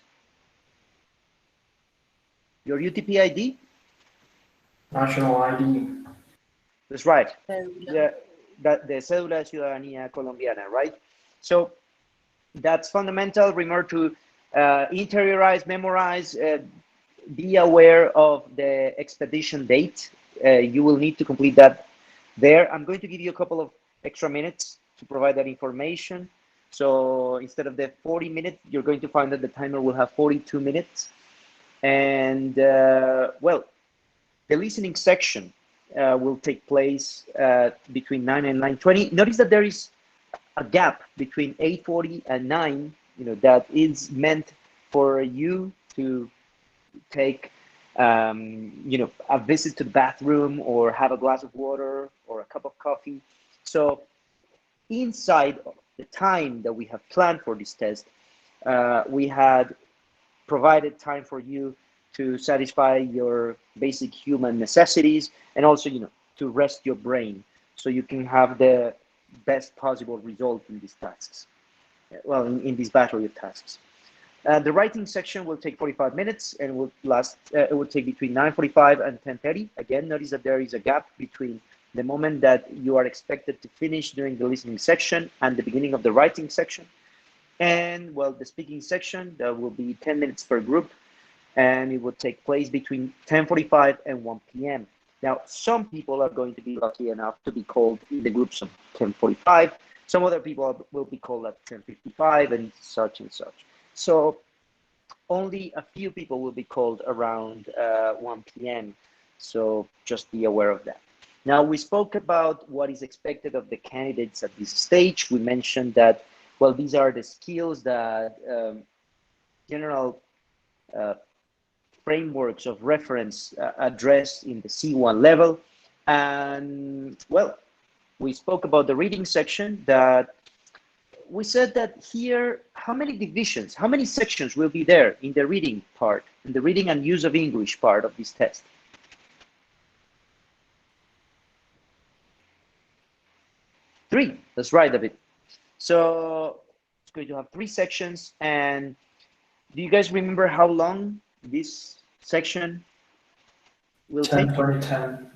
Your UTP ID? National ID. That's right. The Cédula de Ciudadanía Colombiana, right? So that's fundamental. Remember to interiorize, memorize, be aware of the expedition date. You will need to complete that there. I'm going to give you a couple of extra minutes to provide that information. So instead of the 40 minutes, you're going to find that the timer will have 42 minutes. And well, the listening section will take place between 9 and 9:20. Notice that there is a gap between 8:40 and 9, that is meant for you to take, a visit to the bathroom or have a glass of water or a cup of coffee. So inside the time that we have planned for this test, we had provided time for you to satisfy your basic human necessities, and also, to rest your brain so you can have the best possible result in these tasks. Well, in this battery of tasks. The writing section will take 45 minutes and will last. It will take between 9:45 and 10:30. Again, notice that there is a gap between the moment that you are expected to finish doing the listening section and the beginning of the writing section. And well, the speaking section, that will be 10 minutes per group, and it will take place between 10:45 and 1 p.m. Now, some people are going to be lucky enough to be called in the groups of 10:45. Some other people will be called at 10:55 and such and such. So only a few people will be called around 1 p.m. So just be aware of that. Now, we spoke about what is expected of the candidates at this stage. We mentioned that, well, these are the skills that general frameworks of reference addressed in the C1 level. And, well, we spoke about the reading section, that we said that here, how many divisions, how many sections will be there in the reading part, in the reading and use of English part of this test? Three, that's right, David. So it's going to have 3 sections. And do you guys remember how long this section will take? 10.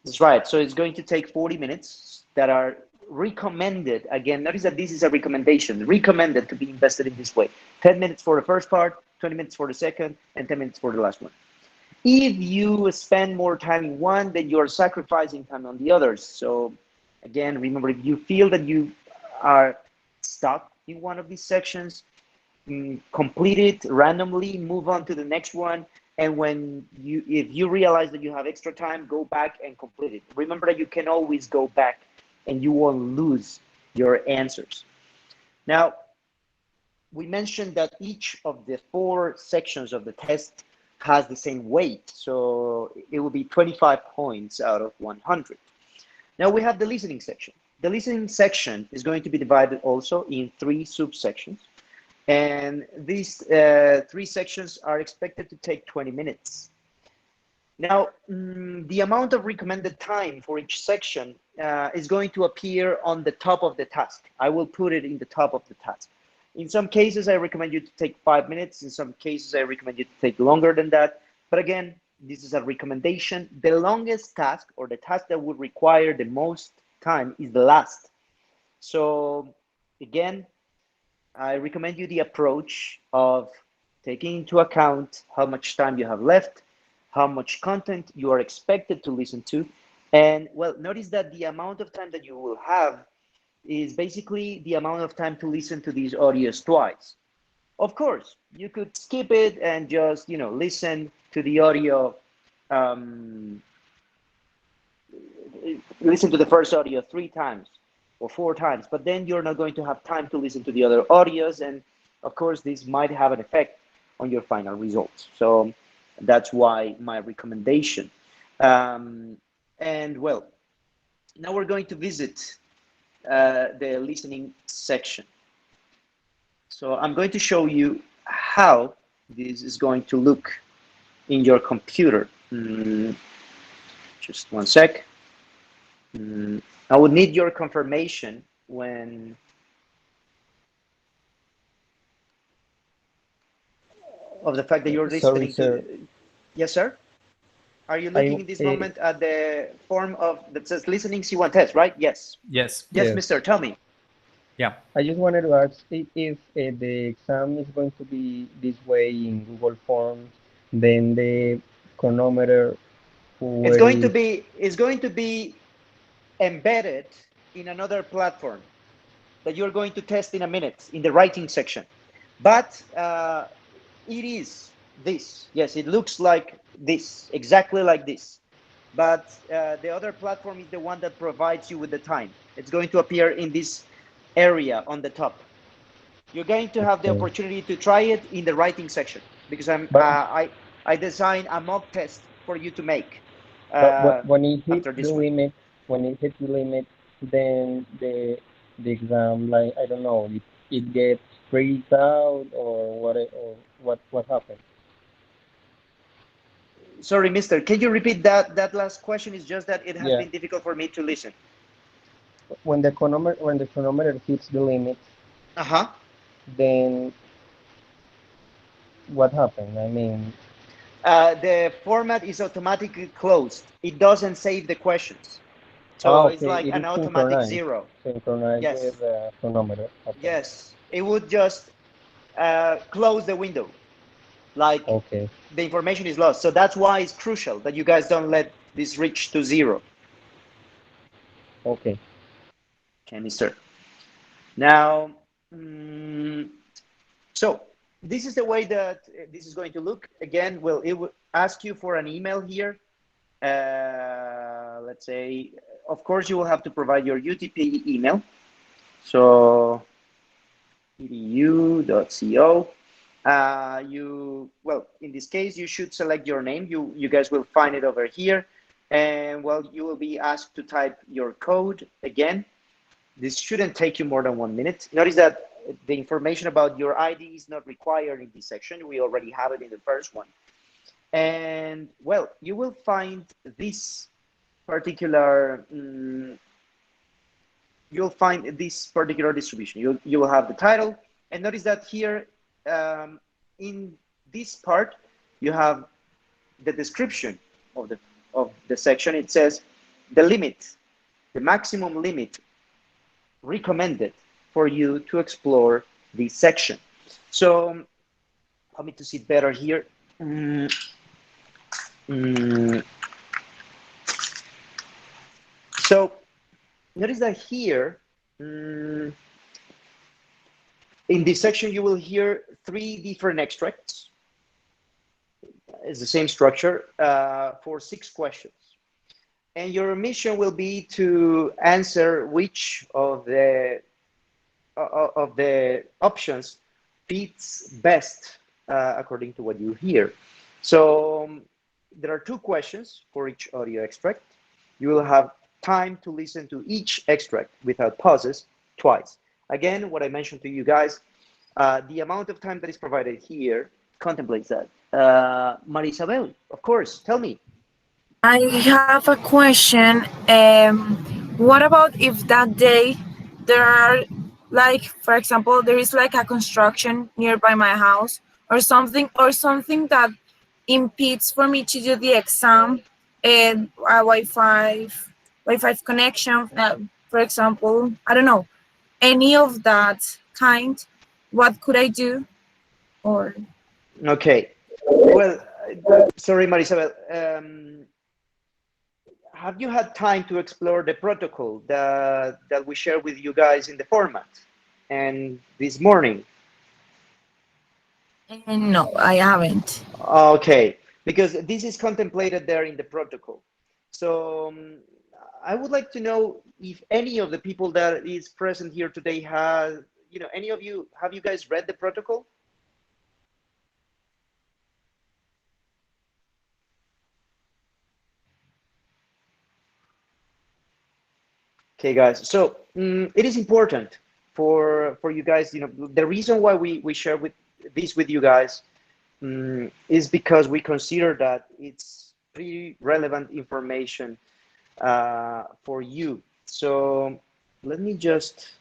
That's right. So it's going to take 40 minutes that are recommended. Again, notice that this is a recommendation, recommended to be invested in this way. 10 minutes for the first part, 20 minutes for the second, and 10 minutes for the last one. If you spend more time in one, then you're sacrificing time on the others. So again, remember, if you feel that you are stuck in one of these sections, complete it randomly, move on to the next one, and if you realize that you have extra time, go back and complete it. Remember that you can always go back and you won't lose your answers. Now, we mentioned that each of the 4 sections of the test has the same weight, so it will be 25 points out of 100. Now we have the listening section. The listening section is going to be divided also in 3 subsections, and these 3 sections are expected to take 20 minutes. Now, the amount of recommended time for each section is going to appear on the top of the task. I will put it in the top of the task. In some cases, I recommend you to take 5 minutes. In some cases, I recommend you to take longer than that. But again, this is a recommendation. The longest task, or the task that would require the most time, is the last. So again, I recommend you the approach of taking into account how much time you have left, how much content you are expected to listen to. And well, notice that the amount of time that you will have is basically the amount of time to listen to these audios twice. Of course, you could skip it and just, listen to the audio, listen to the first audio 3 times or 4 times, but then you're not going to have time to listen to the other audios. And of course, this might have an effect on your final results. So that's why my recommendation. And well, now we're going to visit the listening section. So I'm going to show you how this is going to look in your computer. Just one sec. I would need your confirmation when of the fact that you're listening to. Yes, sir. Are you looking in this moment at the form that says listening C1 test, right? Yes. Yes. Yes, mister, tell me. Yeah. I just wanted to ask if the exam is going to be this way in Google Forms, then the chronometer. It's going to be embedded in another platform that you're going to test in a minute in the writing section. But it is this. Yes, it looks like this, exactly like this. But the other platform is the one that provides you with the time. It's going to appear in this area on the top. You're going to have the opportunity to try it in the writing section, because I designed a mock test for you to make. But when it hits the limit, then the exam, like, I don't know, it gets freezed out, or what happens? Sorry, mister, can you repeat that last question? Is just that it has been difficult for me to listen. When the chronometer hits the limit, then what happens? I mean, the format is automatically closed. It doesn't save the questions. So it's like an automatic zero. Synchronized with the chronometer. Okay. Yes, it would just close the window. Like the information is lost. So that's why it's crucial that you guys don't let this reach to 0. Okay, mister. Now, so this is the way that this is going to look. Again, well, it will ask you for an email here. Let's say, of course, you will have to provide your UTP email. So edu.co. Well, in this case, you should select your name. You guys will find it over here. And well, you will be asked to type your code again. This shouldn't take you more than 1 minute. Notice that the information about your ID is not required in this section. We already have it in the first one. And well, you will find this particular, you'll find this particular distribution. You will have the title. And notice that here, in this part, you have the description of the section. It says the limit, the maximum limit recommended for you to explore this section. So allow me to see it better here. So notice that here, In this section, you will hear 3 different extracts. It's the same structure for 6 questions. And your mission will be to answer which of the options fits best according to what you hear. So there are 2 questions for each audio extract. You will have time to listen to each extract without pauses twice. Again, what I mentioned to you guys, the amount of time that is provided here contemplates that. Marisabel, of course, tell me. I have a question. What about if that day there are, like, for example, there is like a construction nearby my house or something that impedes for me to do the exam, and a Wi-Fi connection, for example, I don't know, any of that kind. What could I do? Or Okay. Well, sorry, Marisabel. Have you had time to explore the protocol that we share with you guys in the format and this morning? no, I haven't. Okay, because this is contemplated there in the protocol. So I would like to know if any of the people that is present here today has, any of you, have you guys read the protocol? Okay, guys. So it is important for you guys. The reason why we share this with you guys is because we consider that it's pretty relevant information for you. So let me just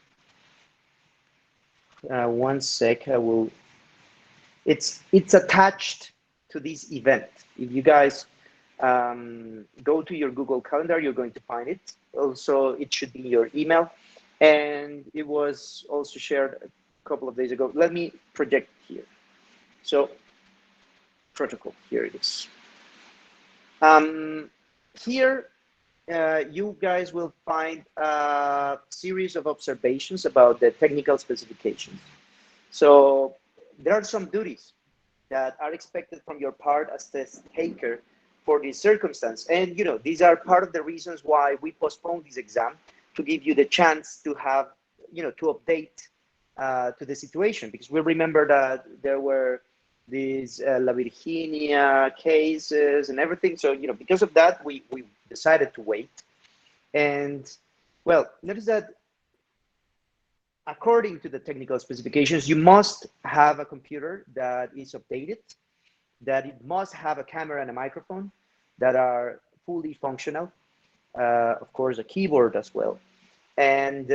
1 sec. I will. It's attached to this event. If you guys go to your Google Calendar, you're going to find it. Also, it should be in your email, and it was also shared a couple of days ago. Let me project here. So, protocol, here it is. Here, you guys will find a series of observations about the technical specifications. So, there are some duties that are expected from your part as test taker for this circumstance. And these are part of the reasons why we postponed this exam, to give you the chance to have, to update to the situation, because we remember that there were these La Virginia cases and everything. So, because of that, we decided to wait. And well, notice that according to the technical specifications, you must have a computer that is updated, that it must have a camera and a microphone that are fully functional, of course, a keyboard as well. And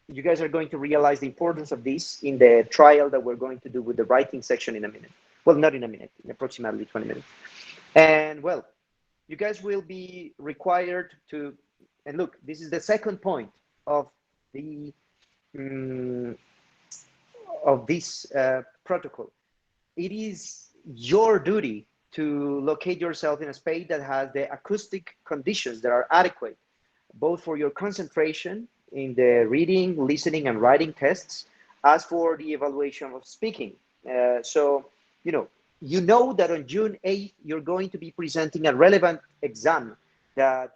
you guys are going to realize the importance of this in the trial that we're going to do with the writing section in a minute. Well, not in a minute, in approximately 20 minutes. And well, you guys will be required to, and look, this is the second point of the of this protocol. It is your duty to locate yourself in a space that has the acoustic conditions that are adequate, both for your concentration in the reading, listening, and writing tests, as for the evaluation of speaking. So, you know that on June 8th, you're going to be presenting a relevant exam that,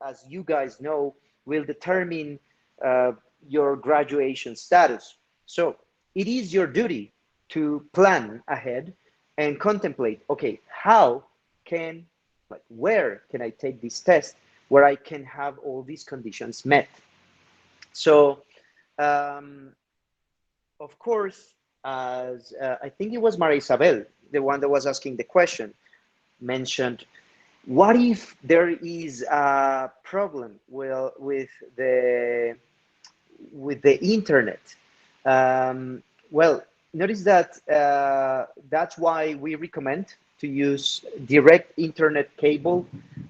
as you guys know, will determine your graduation status. So it is your duty to plan ahead and contemplate, okay, where can I take this test where I can have all these conditions met? So, of course, as I think it was Marisabel, the one that was asking the question, mentioned, what if there is a problem with the internet? Well, notice that that's why we recommend to use direct internet cable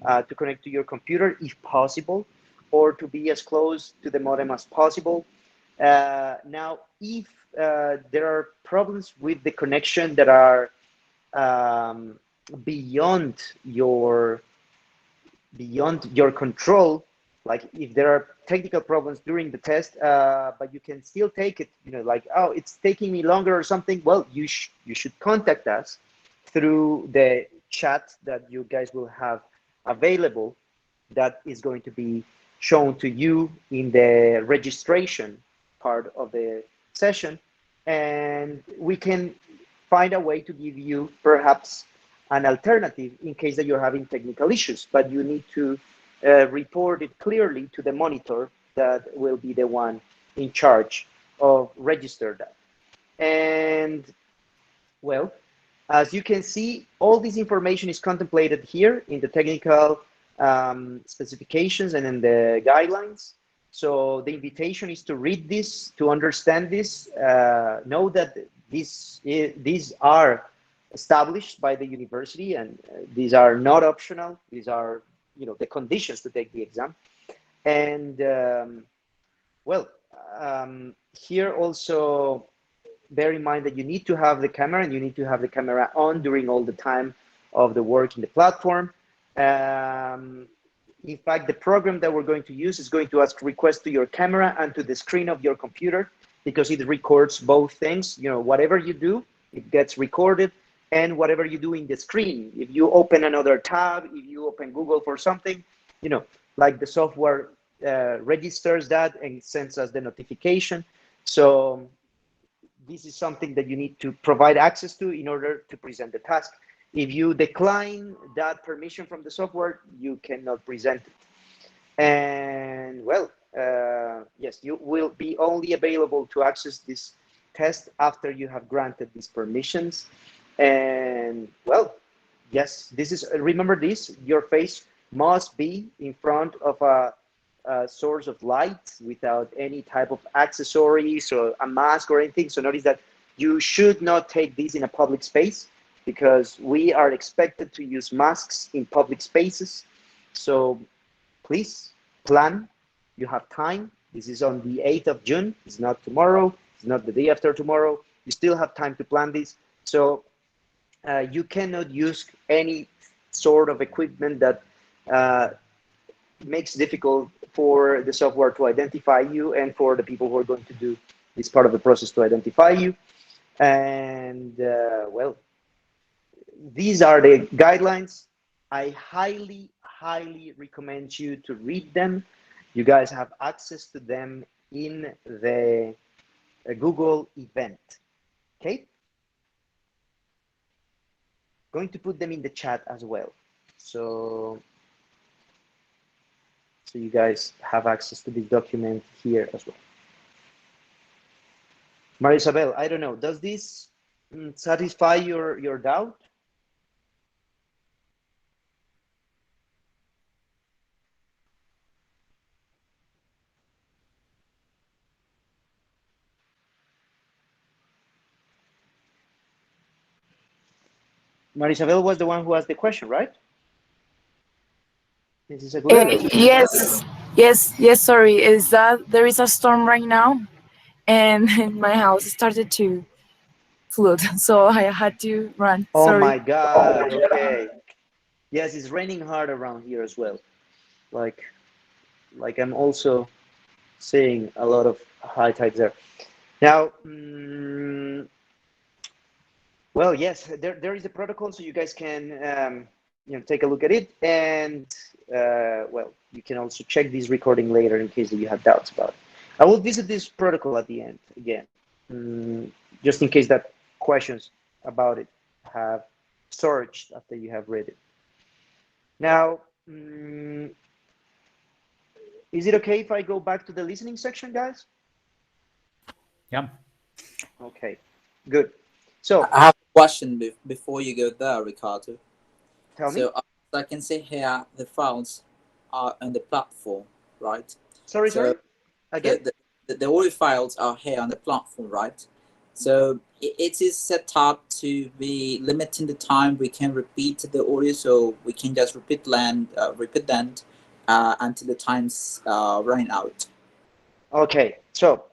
to connect to your computer if possible, or to be as close to the modem as possible. Now, if there are problems with the connection that are beyond your control, like if there are technical problems during the test, but you can still take it, like, oh, it's taking me longer or something. Well, you should contact us through the chat that you guys will have available, that is going to be shown to you in the registration part of the session, and we can find a way to give you perhaps an alternative in case that you're having technical issues, but you need to report it clearly to the monitor that will be the one in charge of register that. And well, as you can see, all this information is contemplated here in the technical specifications and in the guidelines. So the invitation is to read this, to understand this, know that these are established by the university, and these are not optional. These are, the conditions to take the exam. And here also bear in mind that you need to have the camera, and you need to have the camera on during all the time of the work in the platform. In fact, the program that we're going to use is going to ask request to your camera and to the screen of your computer, because it records both things. Whatever you do, it gets recorded, and whatever you do in the screen, if you open another tab, if you open Google for something, like the software registers that and sends us the notification. So this is something that you need to provide access to in order to present the task. If you decline that permission from the software, you cannot present it. And well, yes, you will be only available to access this test after you have granted these permissions. And well, yes, remember this, your face must be in front of a source of light without any type of accessories or a mask or anything. So notice that you should not take this in a public space, because we are expected to use masks in public spaces. So please plan. You have time. This is on the 8th of June. It's not tomorrow. It's not the day after tomorrow. You still have time to plan this. So you cannot use any sort of equipment that makes it difficult for the software to identify you, and for the people who are going to do this part of the process to identify you. And well, these are the guidelines. I highly, highly recommend you to read them. You guys have access to them in the Google event. Okay? Going to put them in the chat as well. So you guys have access to this document here as well. Maria Isabel, I don't know, does this satisfy your doubt? Maria Isabel was the one who asked the question, right? This is a good yes, sorry, is that there is a storm right now, and my house started to flood, so I had to run. Oh sorry. my God, okay. Yes, it's raining hard around here as well. Like I'm also seeing a lot of high tides there. Now, well, yes, there is a protocol, so you guys can take a look at it, and well, you can also check this recording later in case that you have doubts about it. I will visit this protocol at the end again, just in case that questions about it have surged after you have read it. Now, is it okay if I go back to the listening section, guys? Yeah. Okay, good. So I have a question before you go there, Ricardo. Tell me. So I can see here the files are on the platform, right? Sorry. Again? The audio files are here on the platform, right? So it is set up to be limiting the time we can repeat the audio, so we can just repeat them until the time's running out. Okay, so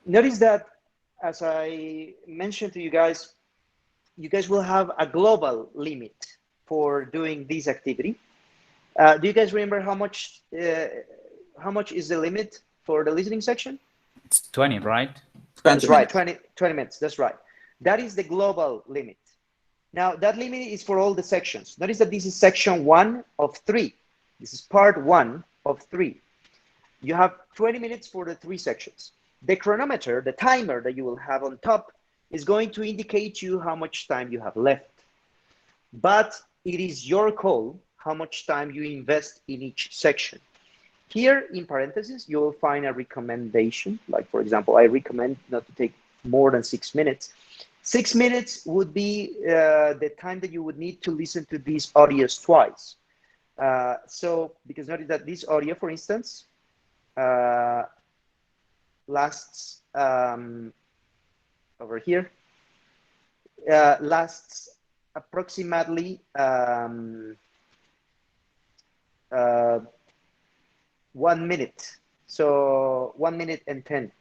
notice that, as I mentioned to you guys will have a global limit for doing this activity. Do you guys remember how much is the limit for the listening section? It's 20, right? That's right, 20 minutes, that's right. That is the global limit. Now, that limit is for all the sections. Notice that this is section 1 of 3. This is part 1 of 3. You have 20 minutes for the 3 sections. The chronometer, the timer that you will have on top, is going to indicate you how much time you have left. But it is your call how much time you invest in each section. Here, in parentheses, you will find a recommendation. Like, for example, I recommend not to take more than 6 minutes. 6 minutes would be the time that you would need to listen to these audios twice. So, because notice that this audio, for instance, lasts over here, lasts approximately 1 minute. So 1 minute and 10.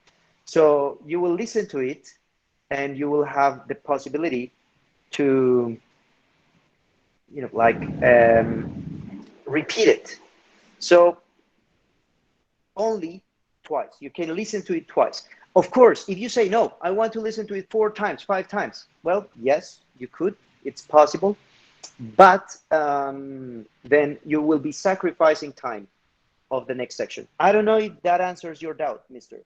So you will listen to it and you will have the possibility to, you know, like repeat it. So only twice. You can listen to it twice. Of course, if you say, no, I want to listen to it 4 times, 5 times, well, yes, you could. It's possible. But then you will be sacrificing time of the next section. I don't know if that answers your doubt, mister.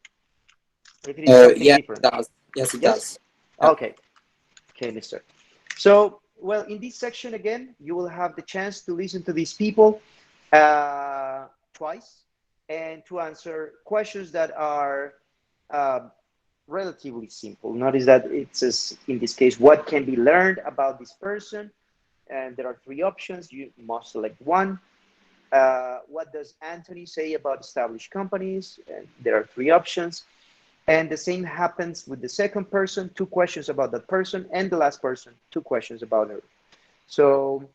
If it is something yeah, different. It does. Yes, it does. Yeah. Okay. Okay, mister. So, well, in this section, again, you will have the chance to listen to these people twice and to answer questions that are relatively simple. Notice that it says, in this case, what can be learned about this person? And there are 3 options. You must select one. What does Anthony say about established companies? And there are 3 options. And the same happens with the second person, 2 questions about that person, and the last person, 2 questions about her. So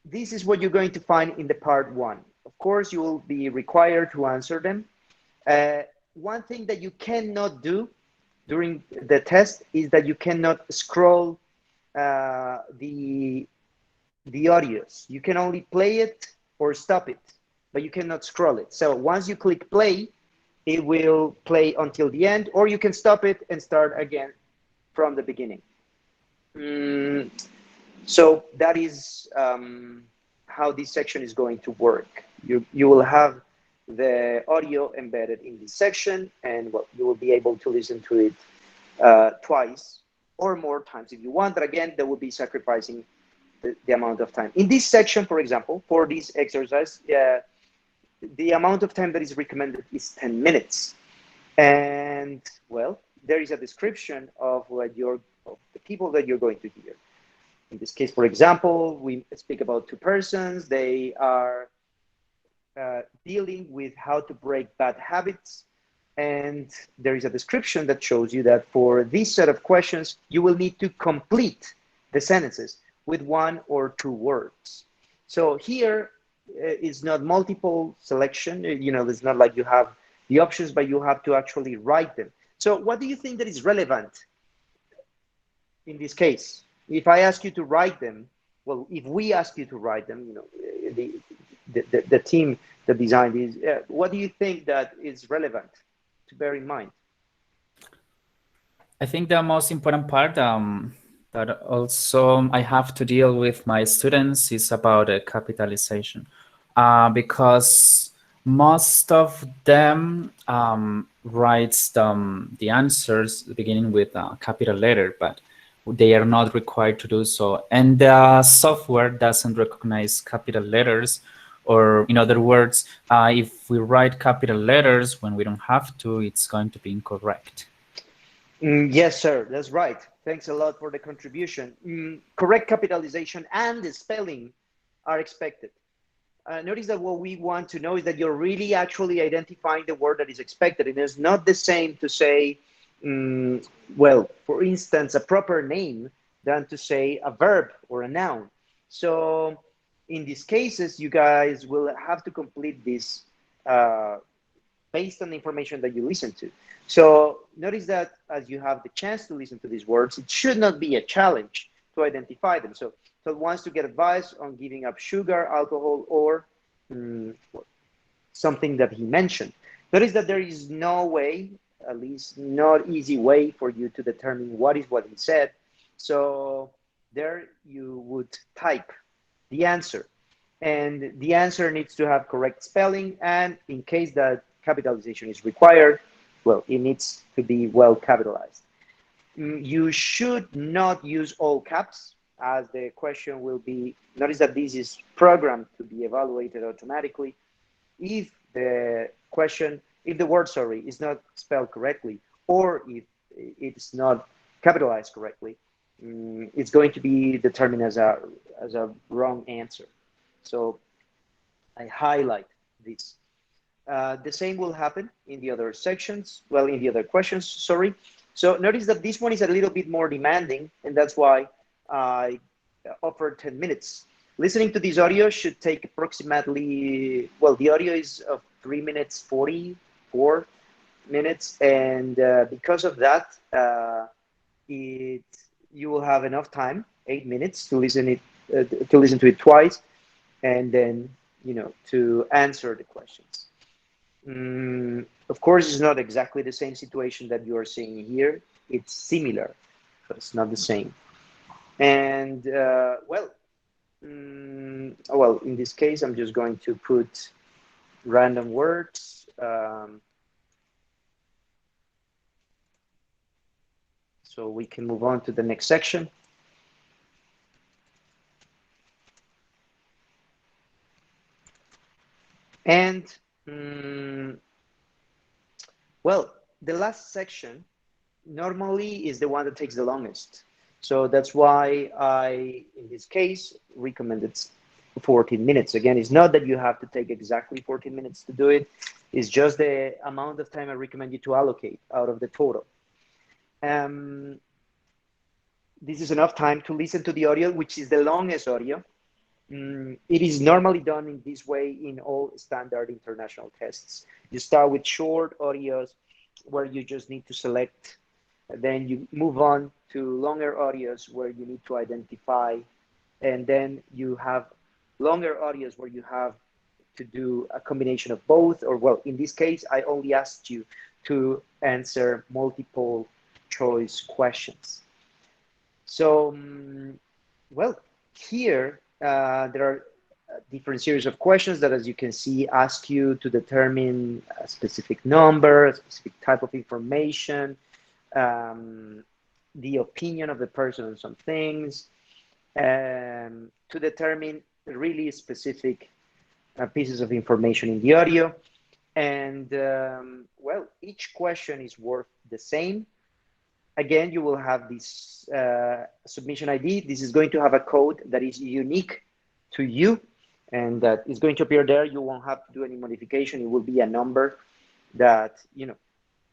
this is what you're going to find in the part 1. Of course, you will be required to answer them. One thing that you cannot do during the test is that you cannot scroll the audios. You can only play it or stop it, but you cannot scroll it. So once you click play, it will play until the end, or you can stop it and start again from the beginning. So that is how this section is going to work. You will have the audio embedded in this section, and well, you will be able to listen to it twice or more times if you want, but again, that will be sacrificing the amount of time. In this section, for example, for this exercise, the amount of time that is recommended is 10 minutes. And well, there is a description of the people that you're going to hear. In this case, for example, we speak about 2 persons. They are dealing with how to break bad habits. And there is a description that shows you that for this set of questions, you will need to complete the sentences with 1 or 2 words. So here is not multiple selection. You know, it's not like you have the options, but you have to actually write them. So what do you think that is relevant in this case? If I ask you to write them, well, if we ask you to write them, you know, the team that designed these, what do you think that is relevant to bear in mind? I think the most important part that also I have to deal with my students is about capitalization, because most of them writes the answers beginning with a capital letter, but they are not required to do so. And the software doesn't recognize capital letters, or in other words, if we write capital letters when we don't have to, it's going to be incorrect. Yes, sir, that's right. Thanks a lot for the contribution. Correct capitalization and the spelling are expected. Notice that what we want to know is that you're really actually identifying the word that is expected. It is not the same to say, well, for instance, a proper name than to say a verb or a noun. So in these cases, you guys will have to complete this based on the information that you listen to. So notice that as you have the chance to listen to these words, it should not be a challenge to identify them. So it wants to get advice on giving up sugar, alcohol, or something that he mentioned. Notice that there is no way, at least not easy way, for you to determine what is what he said. So there you would type the answer, and the answer needs to have correct spelling, and in case that capitalization is required, well, it needs to be well capitalized. You should not use all caps, as the question will be, notice that this is programmed to be evaluated automatically. If the word, sorry, is not spelled correctly, or if it's not capitalized correctly, it's going to be determined as a wrong answer. So I highlight this. The same will happen in the other sections, well, in the other questions, sorry. So notice that this one is a little bit more demanding, and that's why I offered 10 minutes. Listening to this audio should take approximately, well, the audio is of 3 minutes 44 minutes, and because of that, you will have enough time, 8 minutes, to listen to it twice, and then to answer the questions. Of course, it's not exactly the same situation that you are seeing here. It's similar, but it's not the same. And well, in this case, I'm just going to put random words. So we can move on to the next section. And well, the last section normally is the one that takes the longest. So that's why I, in this case, recommended 14 minutes. Again, it's not that you have to take exactly 14 minutes to do it. It's just the amount of time I recommend you to allocate out of the total. This is enough time to listen to the audio, which is the longest audio. It is normally done in this way in all standard international tests. You start with short audios where you just need to select, then you move on to longer audios where you need to identify, and then you have longer audios where you have to do a combination of both, or well, in this case, I only asked you to answer multiple choice questions. So, well, here, there are different series of questions that, as you can see, ask you to determine a specific number, a specific type of information, the opinion of the person on some things, to determine really specific pieces of information in the audio. And, well, each question is worth the same. Again, you will have this submission ID. This is going to have a code that is unique to you, and that is going to appear there. You won't have to do any modification. It will be a number that,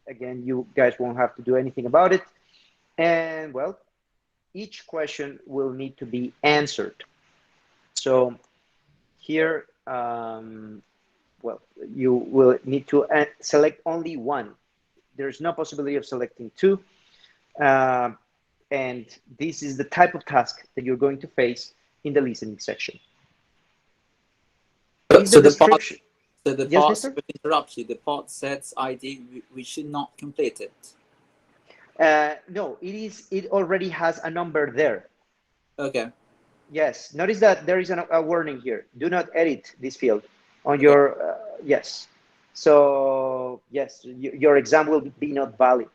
again, you guys won't have to do anything about it. And, well, each question will need to be answered. So here, well, you will need to select only one. There's no possibility of selecting two. And this is the type of task that you're going to face in the listening section. So the part, yes, to interrupt you, the part sets ID, we should not complete it. No, it already has a number there. Okay. Yes, notice that there is a warning here. Do not edit this field on your, yes. So, yes, your exam will be not valid.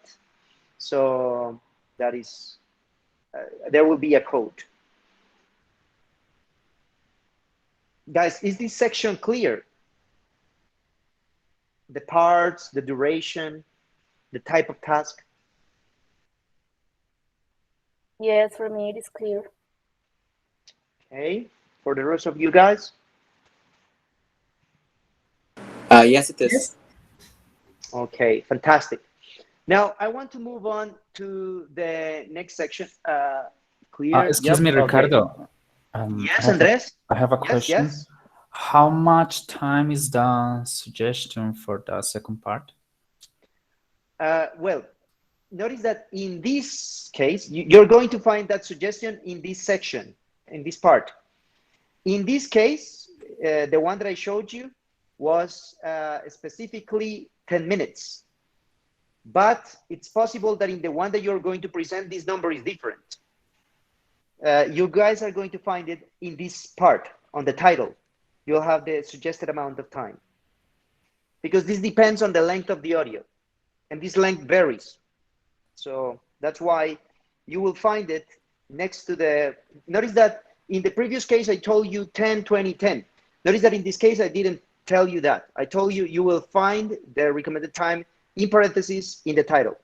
So that is, there will be a code. Guys, is this section clear? The parts, the duration, the type of task? Yes, for me it is clear. Okay, for the rest of you guys? Yes, it is. Okay, fantastic. Now, I want to move on to the next section. Clear? Excuse me, Ricardo. Yes, Andres? I have a question. Yes. How much time is the suggestion for the second part? Well, notice that in this case, you're going to find that suggestion in this section, in this part. In this case, the one that I showed you was specifically 10 minutes. But it's possible that in the one that you're going to present, this number is different. You guys are going to find it in this part on the title. You'll have the suggested amount of time, because this depends on the length of the audio, and this length varies. So that's why you will find it next to the, notice that in the previous case, I told you 10, 20, 10. Notice that in this case, I didn't tell you that. I told you, you will find the recommended time in parentheses in the title.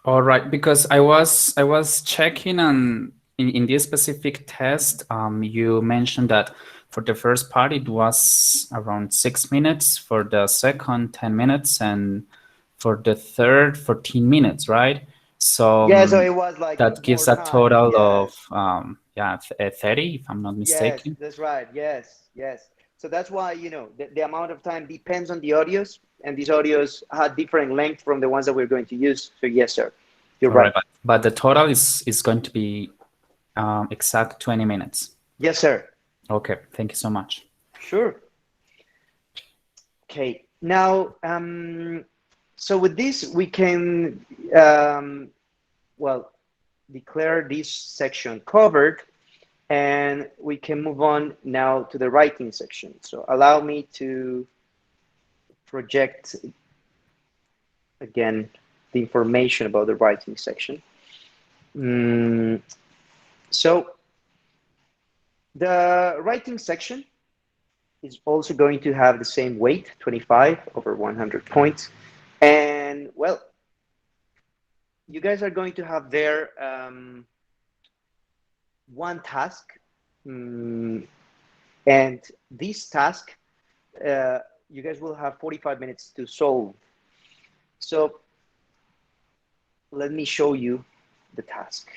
All right, because I was checking on in this specific test, you mentioned that for the first part it was around 6 minutes, for the second 10 minutes, and for the third 14 minutes, right? So yeah, so it was like that gives a total of 30, if I'm not mistaken. Yes, that's right. Yes, yes. So that's why, you know, the amount of time depends on the audios, and these audios had different length from the ones that we're going to use. So yes, sir, you're right. But the total is going to be exact 20 minutes. Yes, sir. Okay, thank you so much. Sure. Okay, now, so with this, we can, well, declare this section covered, and we can move on now to the writing section. So allow me to project again the information about the writing section. So the writing section is also going to have the same weight, 25 over 100 points. And well, you guys are going to have there one task. And this task, you guys will have 45 minutes to solve. So let me show you the task.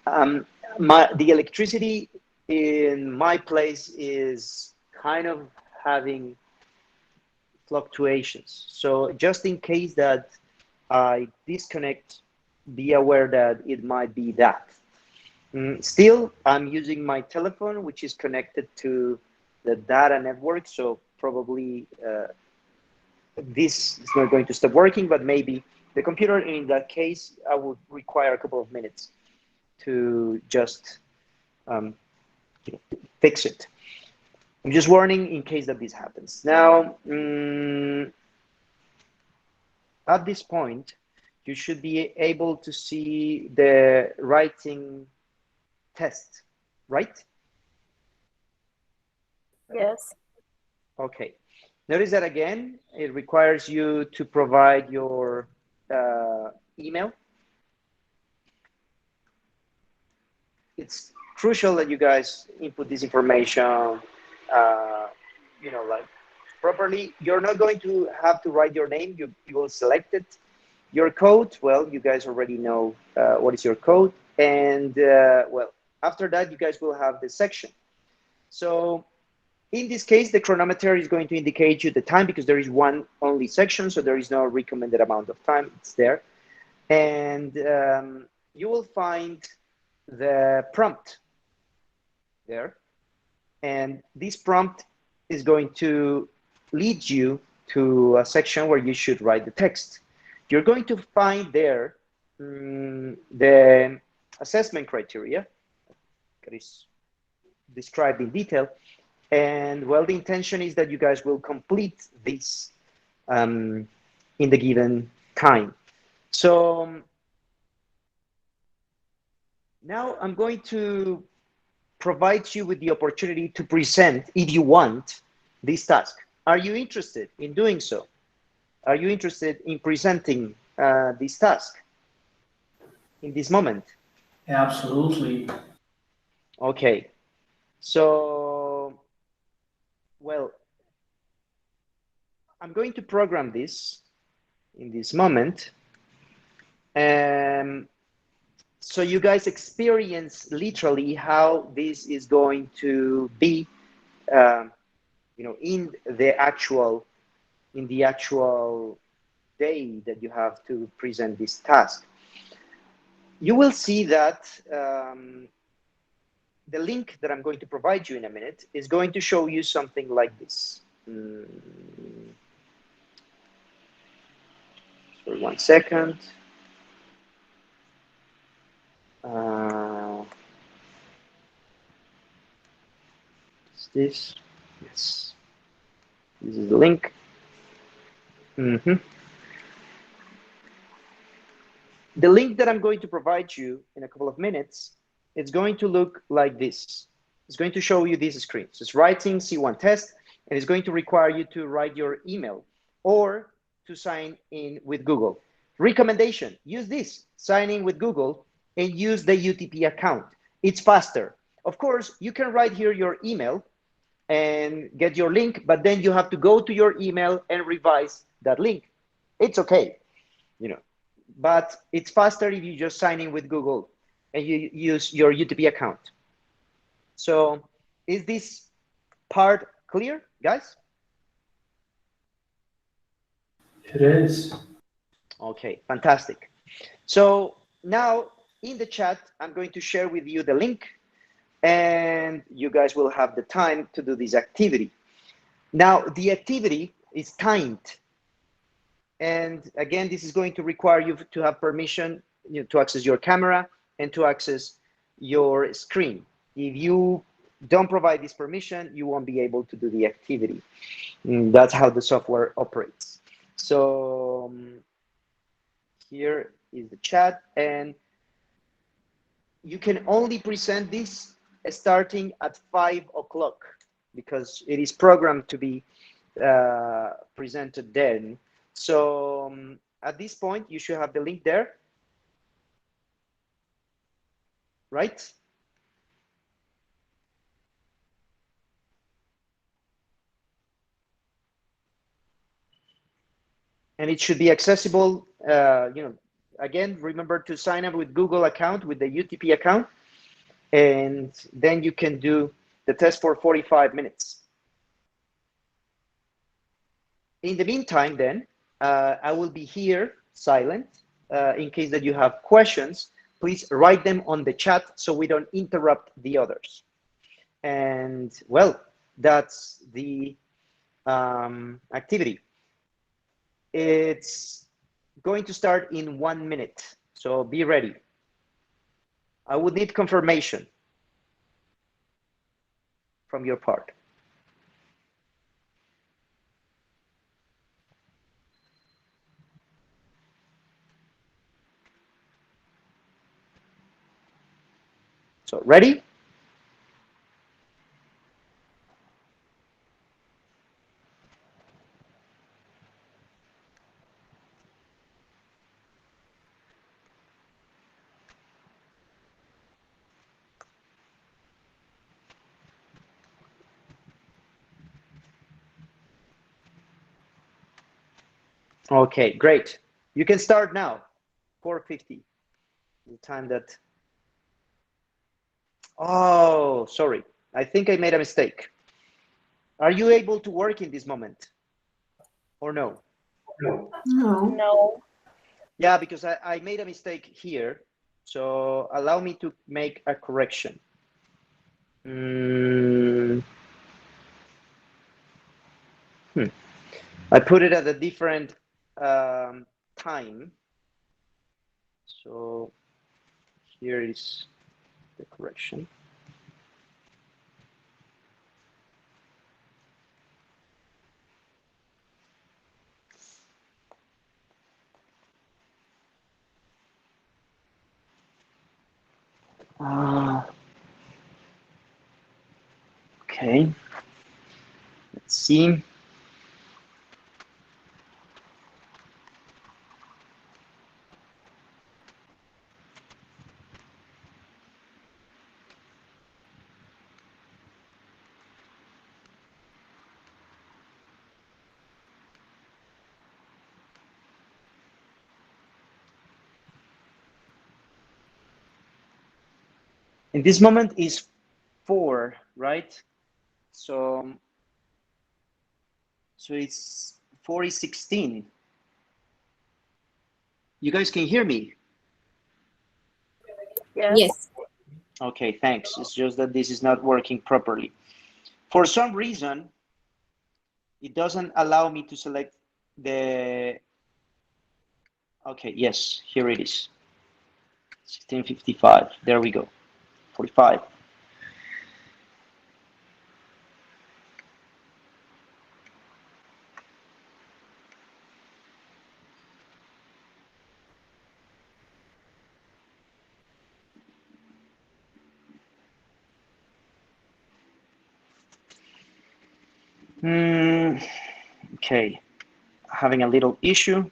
The electricity in my place is kind of having fluctuations. So just in case that I disconnect, be aware that it might be that. Still, I'm using my telephone, which is connected to the data network. So probably this is not going to stop working, but maybe the computer, in that case, I would require a couple of minutes to just fix it. I'm just warning in case that this happens. Now, at this point, you should be able to see the writing test, right? Yes. Okay. Notice that again, it requires you to provide your email. It's crucial that you guys input this information, you know, like properly. You're not going to have to write your name. You will select it. Your code, well, you guys already know what is your code. And well, after that, you guys will have the section. So in this case, the chronometer is going to indicate you the time because there is one only section. So there is no recommended amount of time. It's there. And you will find the prompt there. And this prompt is going to lead you to a section where you should write the text. You're going to find there the assessment criteria that is described in detail. And well, the intention is that you guys will complete this in the given time. So now I'm going to provide you with the opportunity to present, if you want, this task. Are you interested in doing so? Are you interested in presenting this task in this moment? Absolutely. Okay. So, well, I'm going to program this in this moment. So you guys experience literally how this is going to be, you know, in the actual day that you have to present this task. you will see that the link that I'm going to provide you in a minute is going to show you something like this. For 1 second. Is this? Yes. This is the link. The link that I'm going to provide you in a couple of minutes, it's going to look like this. It's going to show you this screen. So it's writing C1 test, and it's going to require you to write your email or to sign in with Google. Recommendation, use this, sign in with Google and use the UTP account. It's faster. Of course, you can write here your email and get your link, but then you have to go to your email and revise that link. It's okay, you know, but it's faster if you just sign in with Google and you use your UTP account. So is this part clear, guys? It is. Okay, fantastic. So now in the chat, I'm going to share with you the link and you guys will have the time to do this activity. Now, the activity is timed. And again, this is going to require you to have permission, you know, to access your camera and to access your screen. If you don't provide this permission, you won't be able to do the activity. That's how the software operates. So here is the chat, and you can only present this starting at 5 o'clock because it is programmed to be presented then. So at this point, you should have the link there, right? And it should be accessible, you know, again, remember to sign up with Google account, with the UTP account, and then you can do the test for 45 minutes. In the meantime, then, I will be here silent. In case that you have questions, please write them on the chat so we don't interrupt the others. And well, that's the activity. It's going to start in 1 minute, so be ready. I would need confirmation from your part. So ready? Okay, great. You can start now, 4:50, the time that, oh, sorry. I think I made a mistake. Are you able to work in this moment or no? No. No. Yeah, because I made a mistake here. So allow me to make a correction. I put it at a different time. So here is the correction. Okay, let's see. In this moment is 4, right? So it's 4:16. You guys can hear me? Yes. Okay, thanks. It's just that this is not working properly. For some reason, it doesn't allow me to select the... Okay, yes, here it is. 1655, there we go, 45. Okay, having a little issue.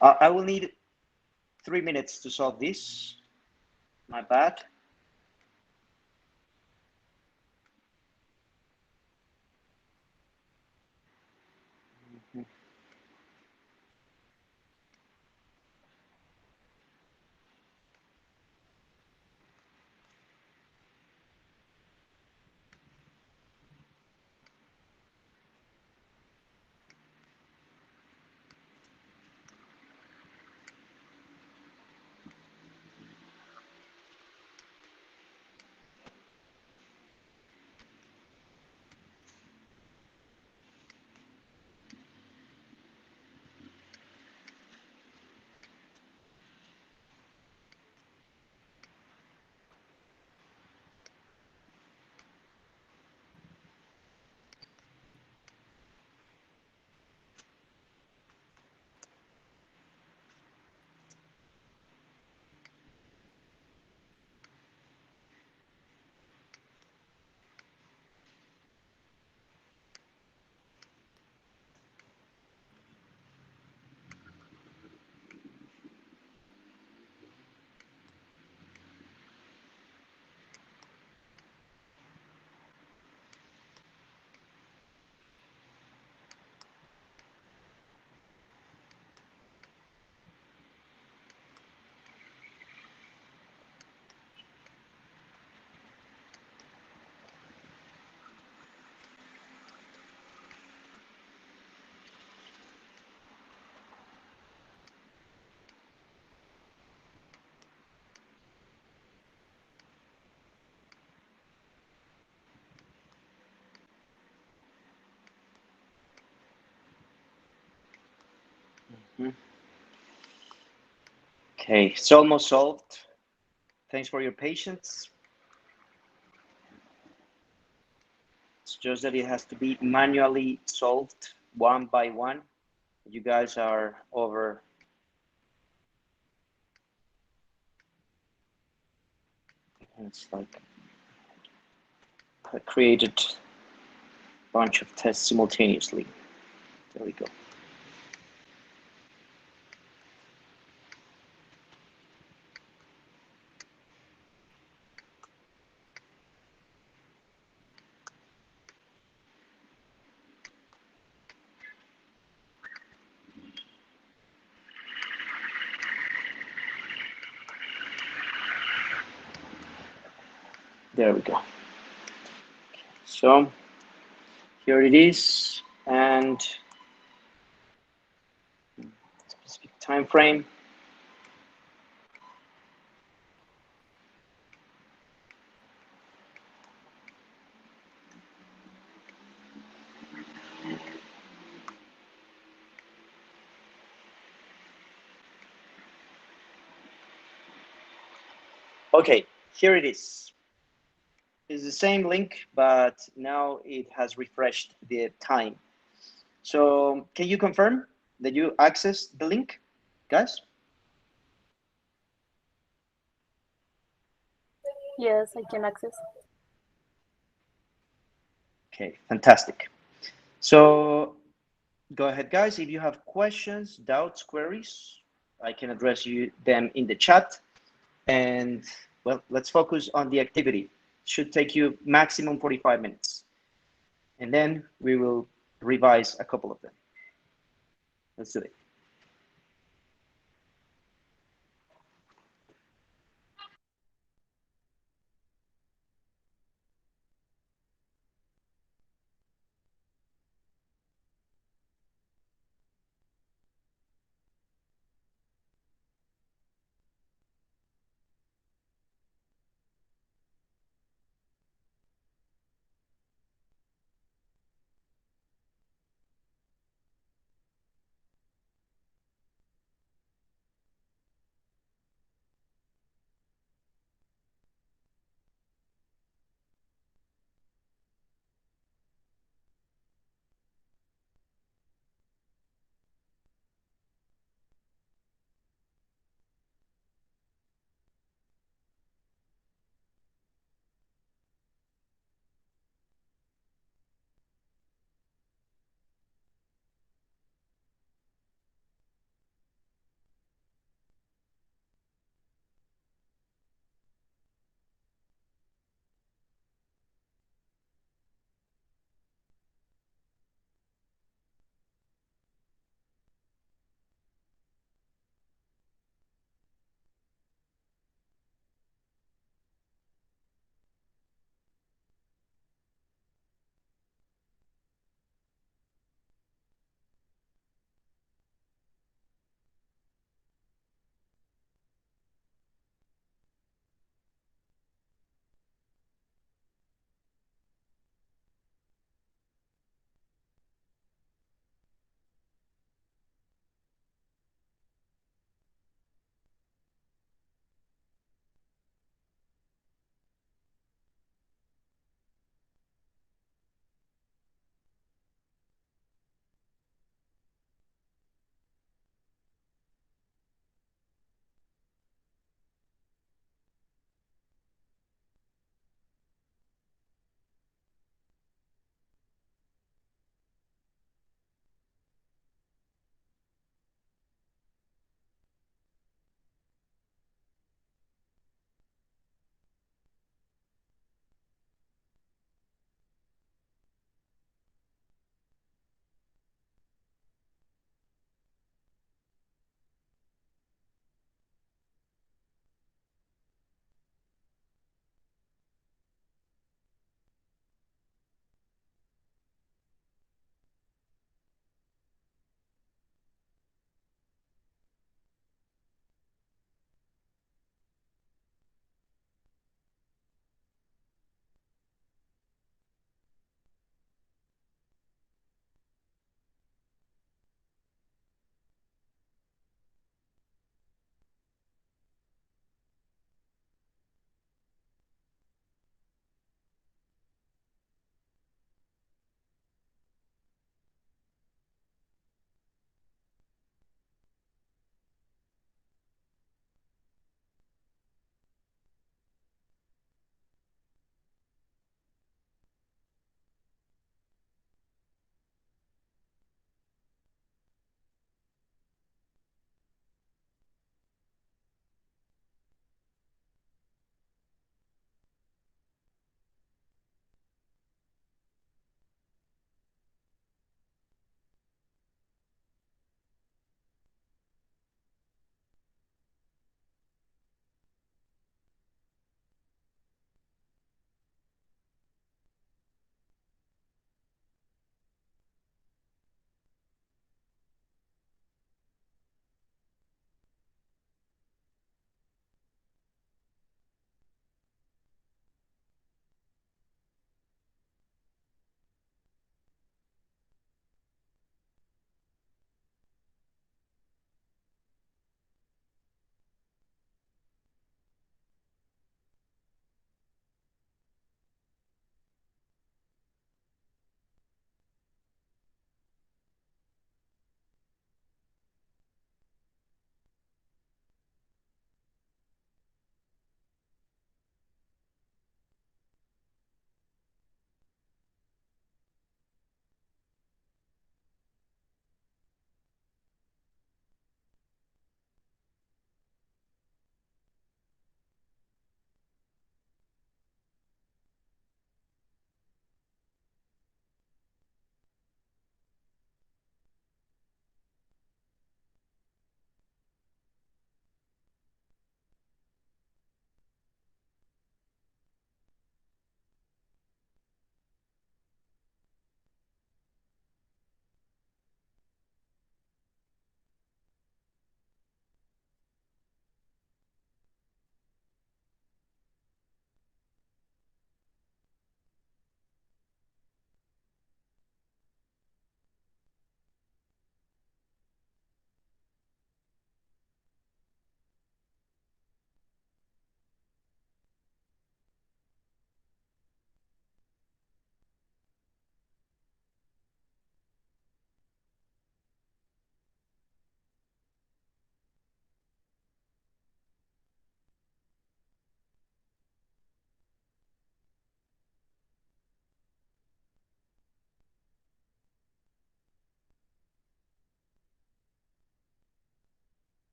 I will need 3 minutes to solve this. My bad. Okay, it's almost solved. Thanks for your patience. It's just that it has to be manually solved one by one. You guys are over. It's like I created a bunch of tests simultaneously. There we go. There we go. So here it is, and specific time frame. Okay, here it is. It's the same link, but now it has refreshed the time. So can you confirm that you accessed the link, guys? Yes, I can access. Okay, fantastic. So go ahead, guys. If you have questions, doubts, queries, I can address them in the chat. And well, let's focus on the activity. It should take you maximum 45 minutes. And then we will revise a couple of them. Let's do it.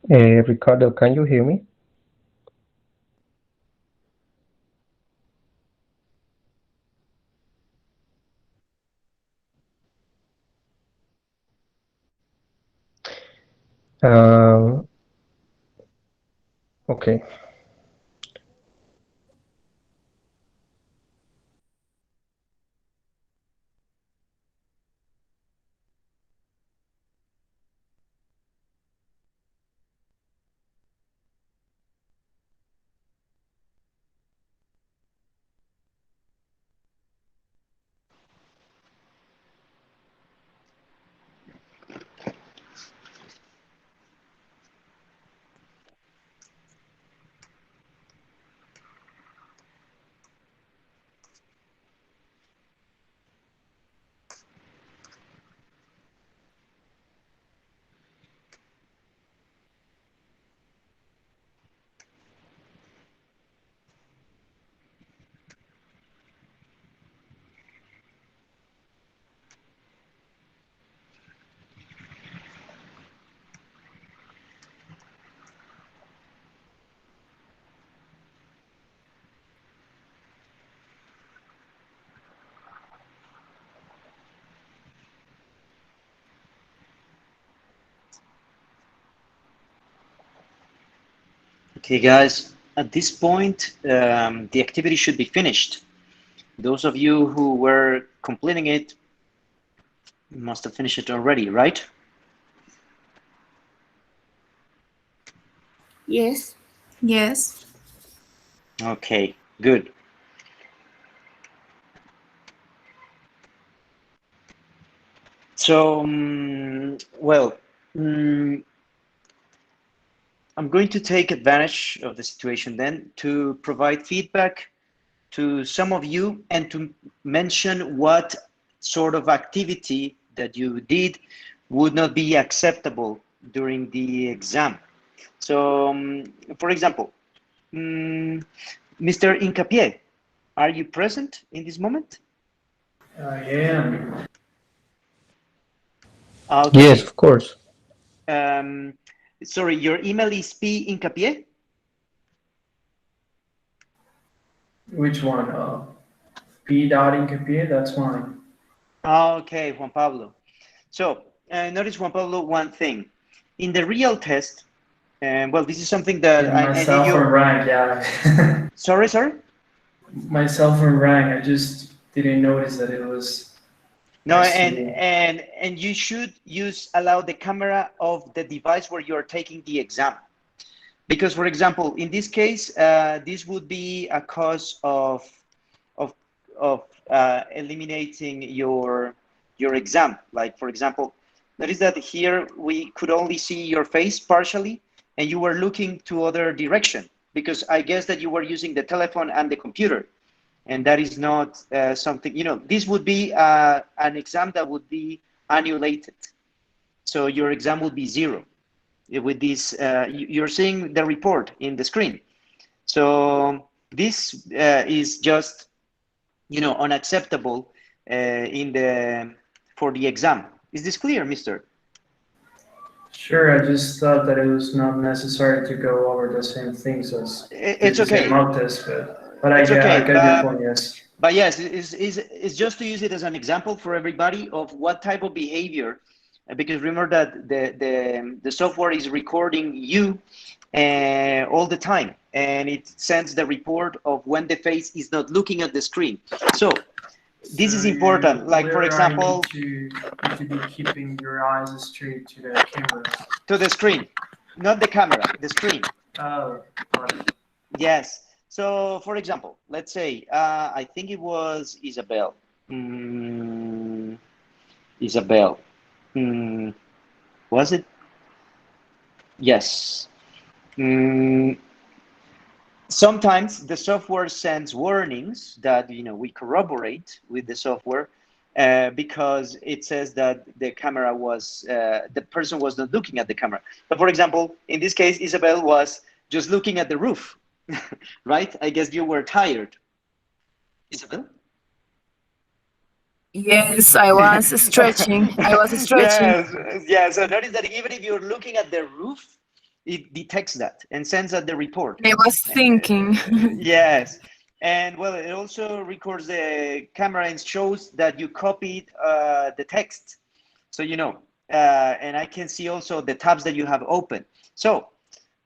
Ricardo, can you hear me? Okay. Okay, guys, at this point, the activity should be finished. Those of you who were completing it must have finished it already, right? Yes. Yes. Okay, good. So, well, I'm going to take advantage of the situation then to provide feedback to some of you and to mention what sort of activity that you did would not be acceptable during the exam. So, for example, Mr. Incapié, are you present in this moment? I am. Okay. Yes, of course. Sorry, your email is P Incapié? Which one? P. Incapié, that's mine. Okay, Juan Pablo. So notice, Juan Pablo, one thing. In the real test, well, this is something that Myself and rank, yeah. Sorry? Myself and rank, I just didn't notice that it was. No, and you should allow the camera of the device where you are taking the exam. Because, for example, in this case, this would be a cause of eliminating your exam. Like, for example, notice that here we could only see your face partially, and you were looking to other direction because I guess that you were using the telephone and the computer, and that is not something, this would be an exam that would be annullated. So your exam would be 0. With this, you're seeing the report in the screen. So this is just, unacceptable for the exam. Is this clear, mister? Sure, I just thought that it was not necessary to go over the same things as it's okay. The same mock test, but I get your point, yes. But yes, it's just to use it as an example for everybody of what type of behavior, because remember that the software is recording you all the time, and it sends the report of when the face is not looking at the screen. So this is important. Like, for example, you need to be keeping your eyes straight to the camera. To the screen, not the camera, the screen. Oh, yes. So, for example, let's say I think it was Isabel. Isabel. Was it? Yes. Sometimes the software sends warnings that we corroborate with the software because it says that the camera was the person was not looking at the camera. But for example, in this case, Isabel was just looking at the roof, right? I guess you were tired, Isabel. Yes, I was stretching. Yes. So notice that even if you're looking at the roof, it detects that and sends out the report. I was thinking. Yes. And well, it also records the camera and shows that you copied the text. So, you know, and I can see also the tabs that you have open. So,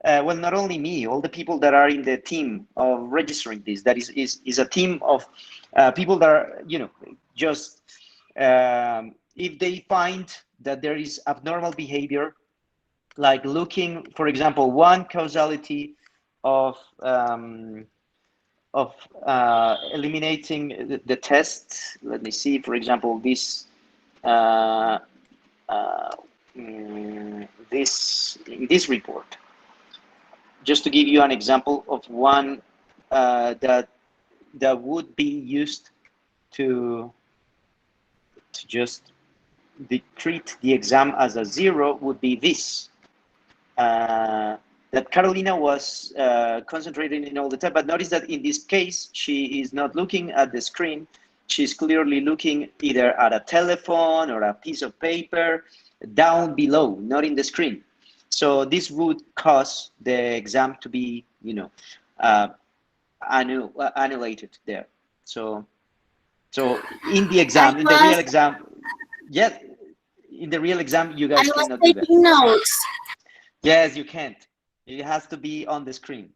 well, not only me, all the people that are in the team of registering this, that is a team of people that are, you know, just if they find that there is abnormal behavior, like looking, for example, one causality of eliminating the test. Let me see, for example, this this report, just to give you an example of one that would be used to just treat the exam as a 0, would be this. That Carolina was concentrating in all the time, but notice that in this case, she is not looking at the screen. She's clearly looking either at a telephone or a piece of paper down below, not in the screen. So this would cause the exam to be, you know, annihilated there. So in the exam, in the real exam, yeah, in the real exam, you guys cannot do that. I was taking notes. Yes, you can't. It has to be on the screen.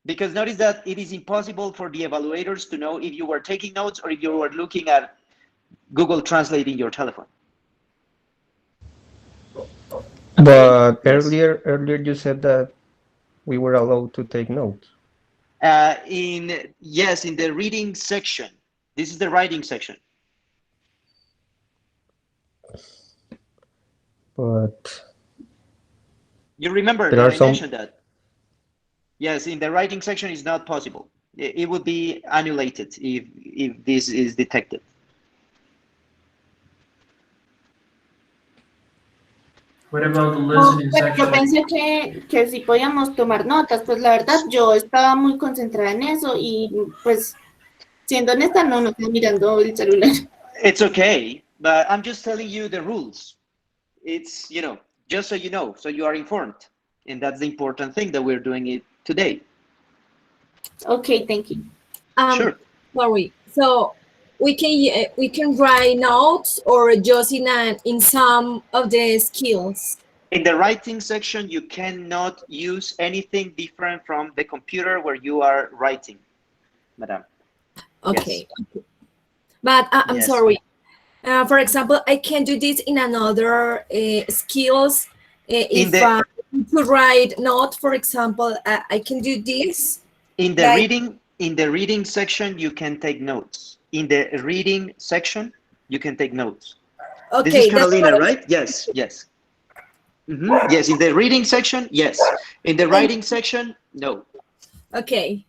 Because notice that it is impossible for the evaluators to know if you were taking notes or if you were looking at Google Translate in your telephone. But earlier you said that we were allowed to take notes. In the reading section. This is the writing section. But you remember that I mentioned that. Yes, in the writing section is not possible. It would be annihilated if this is detected. What about the listening section? Yo pensé que sí podíamos tomar notas, pues la verdad yo estaba muy concentrada en eso y pues siendo honesta no estoy mirando el celular. It's okay, but I'm just telling you the rules. It's, you know, just so you know, so you are informed. And that's the important thing that we're doing it today. Okay, thank you. Sure. Sorry. So we can write notes or just in some of the skills. In the writing section, you cannot use anything different from the computer where you are writing, madam. Okay. Yes. But I'm Yes. sorry. For example, I can do this in another skills. If I to write note, for example, I can do this. In the reading section, you can take notes. In the reading section, you can take notes. Okay, this is Carolina, right? Yes, yes. Mm-hmm. Yes, in the reading section, yes. In the writing section, no. Okay.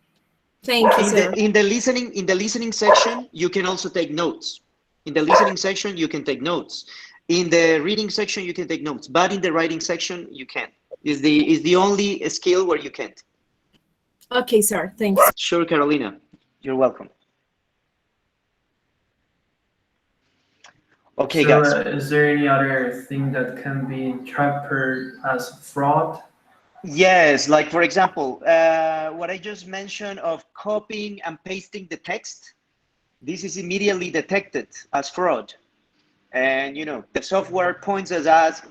Thank you, sir. In the listening section, you can also take notes. In the listening section, you can take notes. In the reading section, you can take notes, but in the writing section, you can't. Is the only skill where you can't. Okay, sir. Thanks. Sure, Carolina. You're welcome. Okay, so, guys. Is there any other thing that can be interpreted as fraud? Yes, like for example, what I just mentioned of copying and pasting the text, this is immediately detected as fraud. And you know, the software points at us,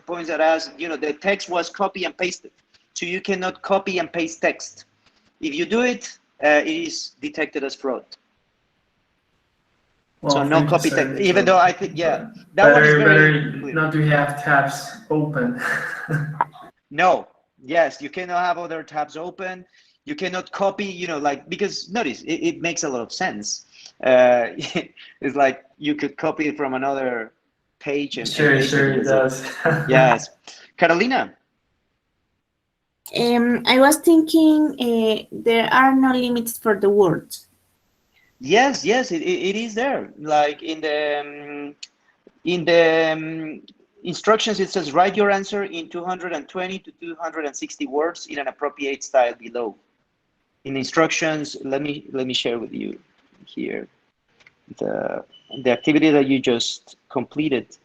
you know, the text was copy and pasted. So you cannot copy and paste text. If you do it, it is detected as fraud. Well, so no copy text, even though I think, yeah, that better, one is very better clear. not to have tabs open. No, yes, you cannot have other tabs open. You cannot copy, you know, like, because notice, it makes a lot of sense. It's like you could copy it from another page and sure, it does. Yes. Carolina. I was thinking there are no limits for the words. Yes, it is there. Like in the instructions, it says write your answer in 220 to 260 words in an appropriate style below. In instructions, let me share with you here the activity that you just completed.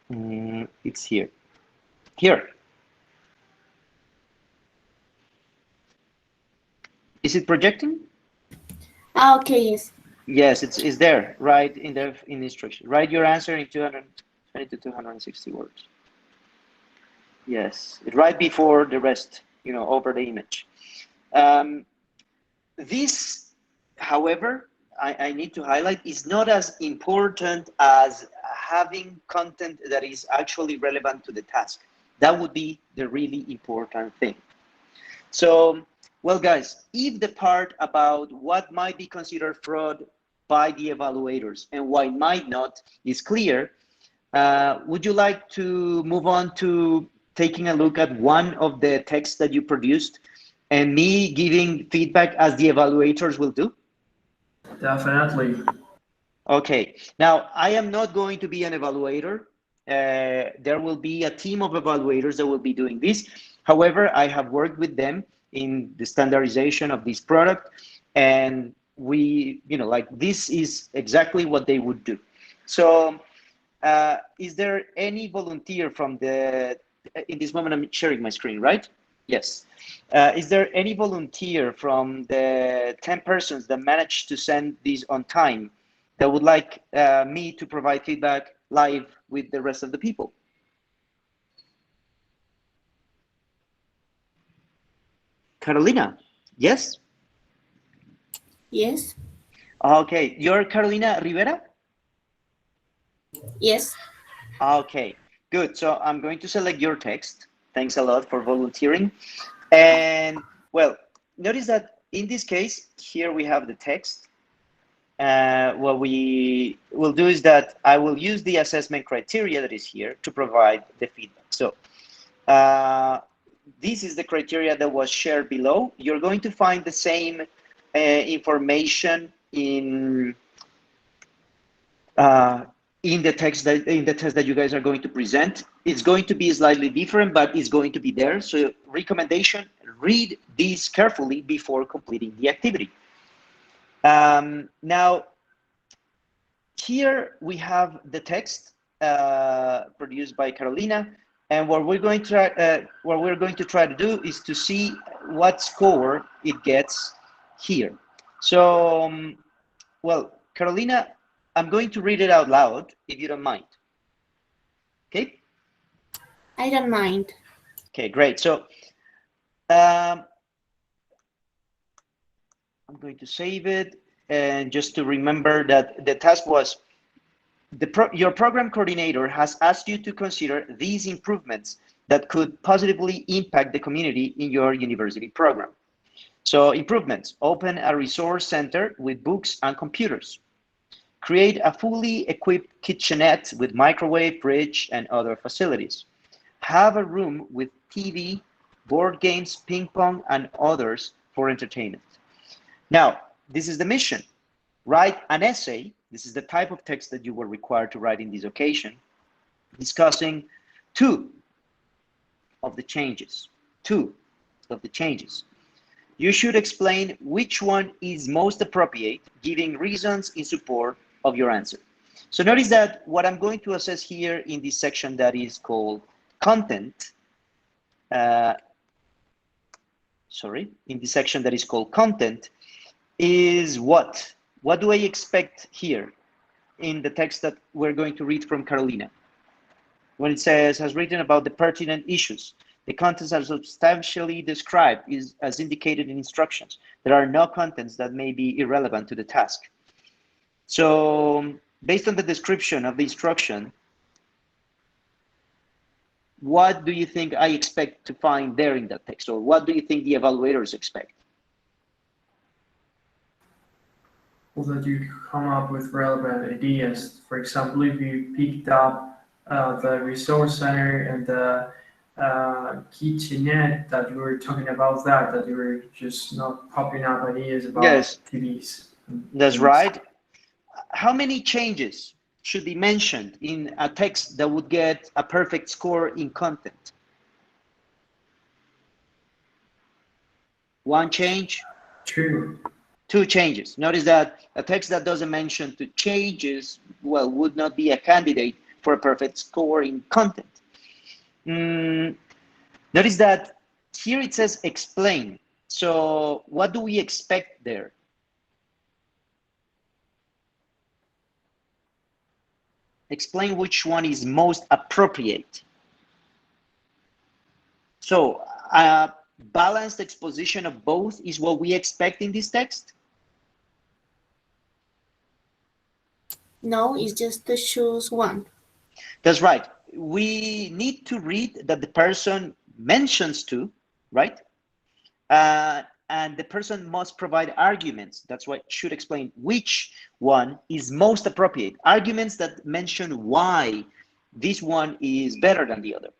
It's here. Is it projecting? Okay, yes. Yes, it's there, right in the instruction. Write your answer in 220 to 260 words. Yes, right before the rest, over the image. This, however, I need to highlight, is not as important as having content that is actually relevant to the task. That would be the really important thing. So, well, guys, if the part about what might be considered fraud by the evaluators and why might not is clear, would you like to move on to taking a look at one of the texts that you produced and me giving feedback as the evaluators will do? Definitely. Okay, now I am not going to be an evaluator. There will be a team of evaluators that will be doing this. However, I have worked with them in the standardization of this product, and we, this is exactly what they would do. So is there any volunteer from in this moment I'm sharing my screen, right? Yes. Is there any volunteer from the 10 persons that managed to send these on time that would like me to provide feedback live with the rest of the people? Carolina, yes? Yes. Okay, you're Carolina Rivera? Yes. Okay, good. So I'm going to select your text. Thanks a lot for volunteering. And well, notice that in this case, here we have the text. What we will do is that I will use the assessment criteria that is here to provide the feedback. So this is the criteria that was shared below. You're going to find the same information in the text that you guys are going to present. It's going to be slightly different, but it's going to be there. So recommendation, read these carefully before completing the activity. Now, here we have the text produced by Carolina, and what we're going to try to do is to see what score it gets here. So, well, Carolina, I'm going to read it out loud, if you don't mind. Okay? I don't mind. Okay, great. So, I'm going to save it. And just to remember that the task was, your program coordinator has asked you to consider these improvements that could positively impact the community in your university program. So improvements: open a resource center with books and computers. Create a fully equipped kitchenette with microwave, fridge, and other facilities. Have a room with TV, board games, ping pong, and others for entertainment. Now, this is the mission. Write an essay. This is the type of text that you were required to write in this occasion, discussing two of the changes. You should explain which one is most appropriate, giving reasons in support of your answer. So notice that what I'm going to assess here in this section that is called content, in this section that is called content, is what? What do I expect here in the text that we're going to read from Carolina? When it says, has written about the pertinent issues, the contents are substantially described as indicated in instructions. There are no contents that may be irrelevant to the task. So based on the description of the instruction, what do you think I expect to find there in that text? Or what do you think the evaluators expect? Well, that you come up with relevant ideas. For example, if you picked up the resource center and the kitchenette that you were talking about, that you were just not popping up ideas about TVs. That's right. How many changes should be mentioned in a text that would get a perfect score in content? One change? Two changes. Notice that a text that doesn't mention two changes, well, would not be a candidate for a perfect score in content. Notice that here it says explain. So what do we expect there? Explain which one is most appropriate. So balanced exposition of both is what we expect in this text? No, it's just to choose one. That's right. We need to read that the person mentions to, right? And the person must provide arguments. That's why it should explain which one is most appropriate. Arguments that mention why this one is better than the other.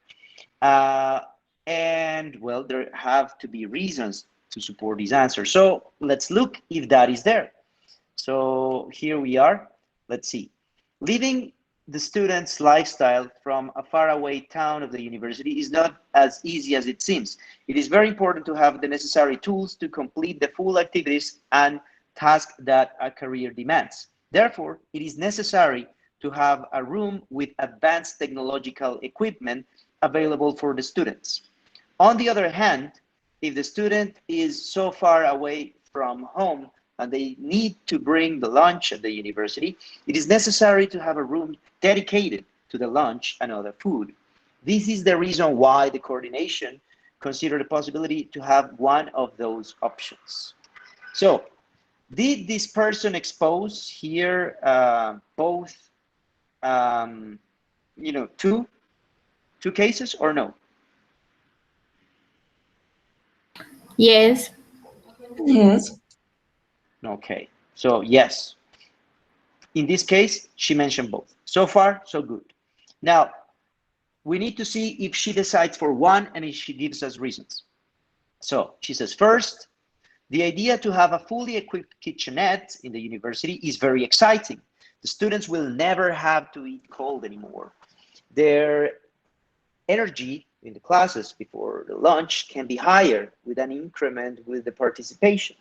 And well, there have to be reasons to support this answer. So let's look if that is there. So here we are. Let's see. Living the student's lifestyle from a faraway town of the university is not as easy as it seems. It is very important to have the necessary tools to complete the full activities and tasks that a career demands. Therefore, it is necessary to have a room with advanced technological equipment available for the students. On the other hand, if the student is so far away from home and they need to bring the lunch at the university, it is necessary to have a room dedicated to the lunch and other food. This is the reason why the coordination considered the possibility to have one of those options. So, did this person expose here both, two cases or no? Yes. Yes. Okay, so yes. In this case, she mentioned both. So far, so good. Now, we need to see if she decides for one and if she gives us reasons. So she says, first, the idea to have a fully equipped kitchenette in the university is very exciting. The students will never have to eat cold anymore. Their energy in the classes before the lunch can be higher with an increment with the participation.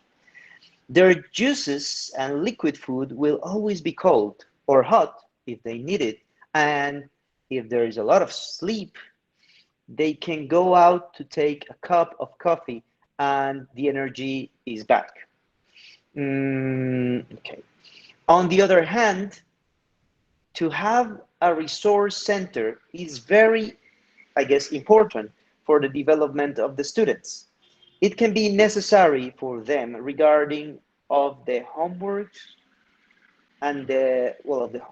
Their juices and liquid food will always be cold or hot if they need it. And if there is a lot of sleep, they can go out to take a cup of coffee and the energy is back. Okay. On the other hand, to have a resource center is very, I guess, important for the development of the students. It can be necessary for them regarding of the homework and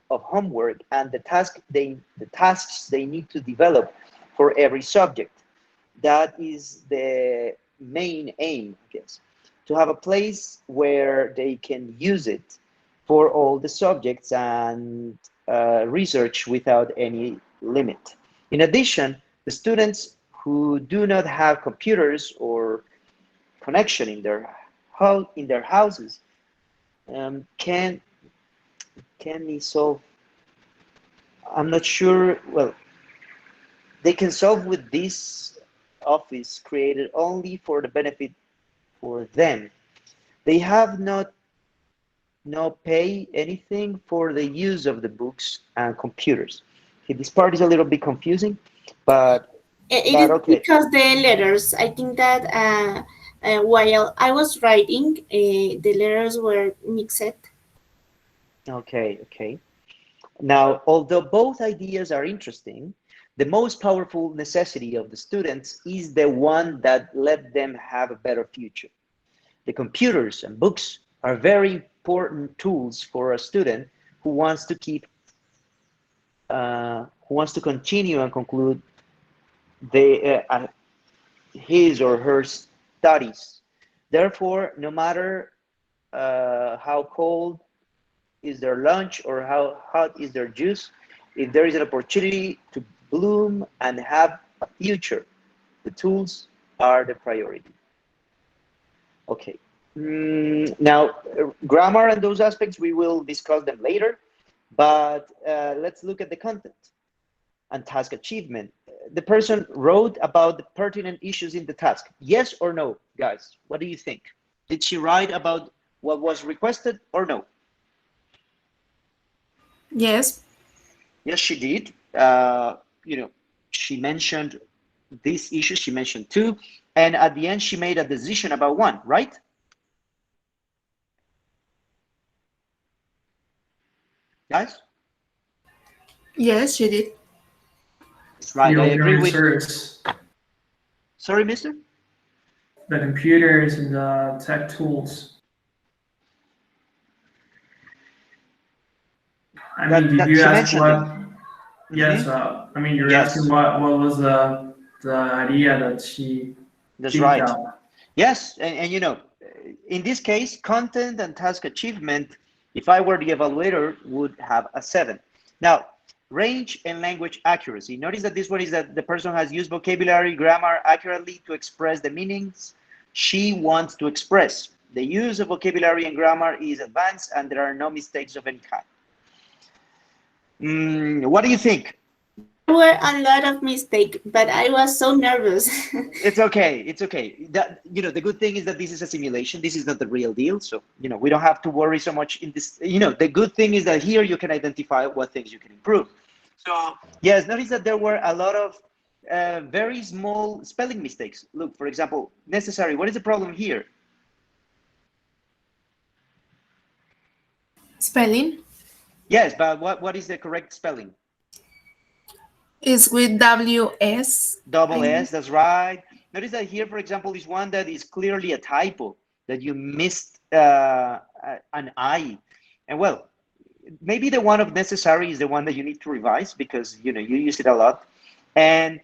homework and the tasks they need to develop for every subject. That is the main aim, I guess, to have a place where they can use it for all the subjects and research without any limit. In addition, the students who do not have computers or connection in their houses can solve. I'm not sure. Well, they can solve with this office created only for the benefit for them. They have not pay anything for the use of the books and computers. Okay, this part is a little bit confusing, but It is okay. because the letters, I think that while I was writing, the letters were mixed. Okay. Now, although both ideas are interesting, the most powerful necessity of the students is the one that let them have a better future. The computers and books are very important tools for a student who wants to continue and conclude his or her studies. Therefore, no matter how cold is their lunch or how hot is their juice, if there is an opportunity to bloom and have a future, the tools are the priority. Okay. Now, grammar and those aspects, we will discuss them later, but let's look at the content and task achievement. The person wrote about the pertinent issues in the task. Yes or no, guys? What do you think? Did she write about what was requested or no? Yes. Yes, she did. She mentioned these issues. She mentioned two. And at the end, she made a decision about one, right? Guys? Yes, she did. Right, The I other agree with... answer is Sorry, mister? the computers and the tech tools. I mean, did you ask what? Yes, I mean, you're asking what was the idea that she That's picked right. out. Yes, and you know, in this case, content and task achievement, if I were the evaluator, would have a 7. Now, range and language accuracy. Notice that this one is that the person has used vocabulary, grammar accurately to express the meanings she wants to express. The use of vocabulary and grammar is advanced and there are no mistakes of any kind. What do you think? There were a lot of mistakes, but I was so nervous. It's okay. It's okay. That, you know, the good thing is that this is a simulation. This is not the real deal. So, you know, we don't have to worry so much in this. You know, the good thing is that here you can identify what things you can improve. So, yes, notice that there were a lot of very small spelling mistakes. Look, for example, necessary. What is the problem here? Spelling? Yes, but what is the correct spelling? Is with WS. Double S, that's right. Notice that here, for example, is one that is clearly a typo, that you missed an I. And well, maybe the one of necessary is the one that you need to revise because, you know, you use it a lot. And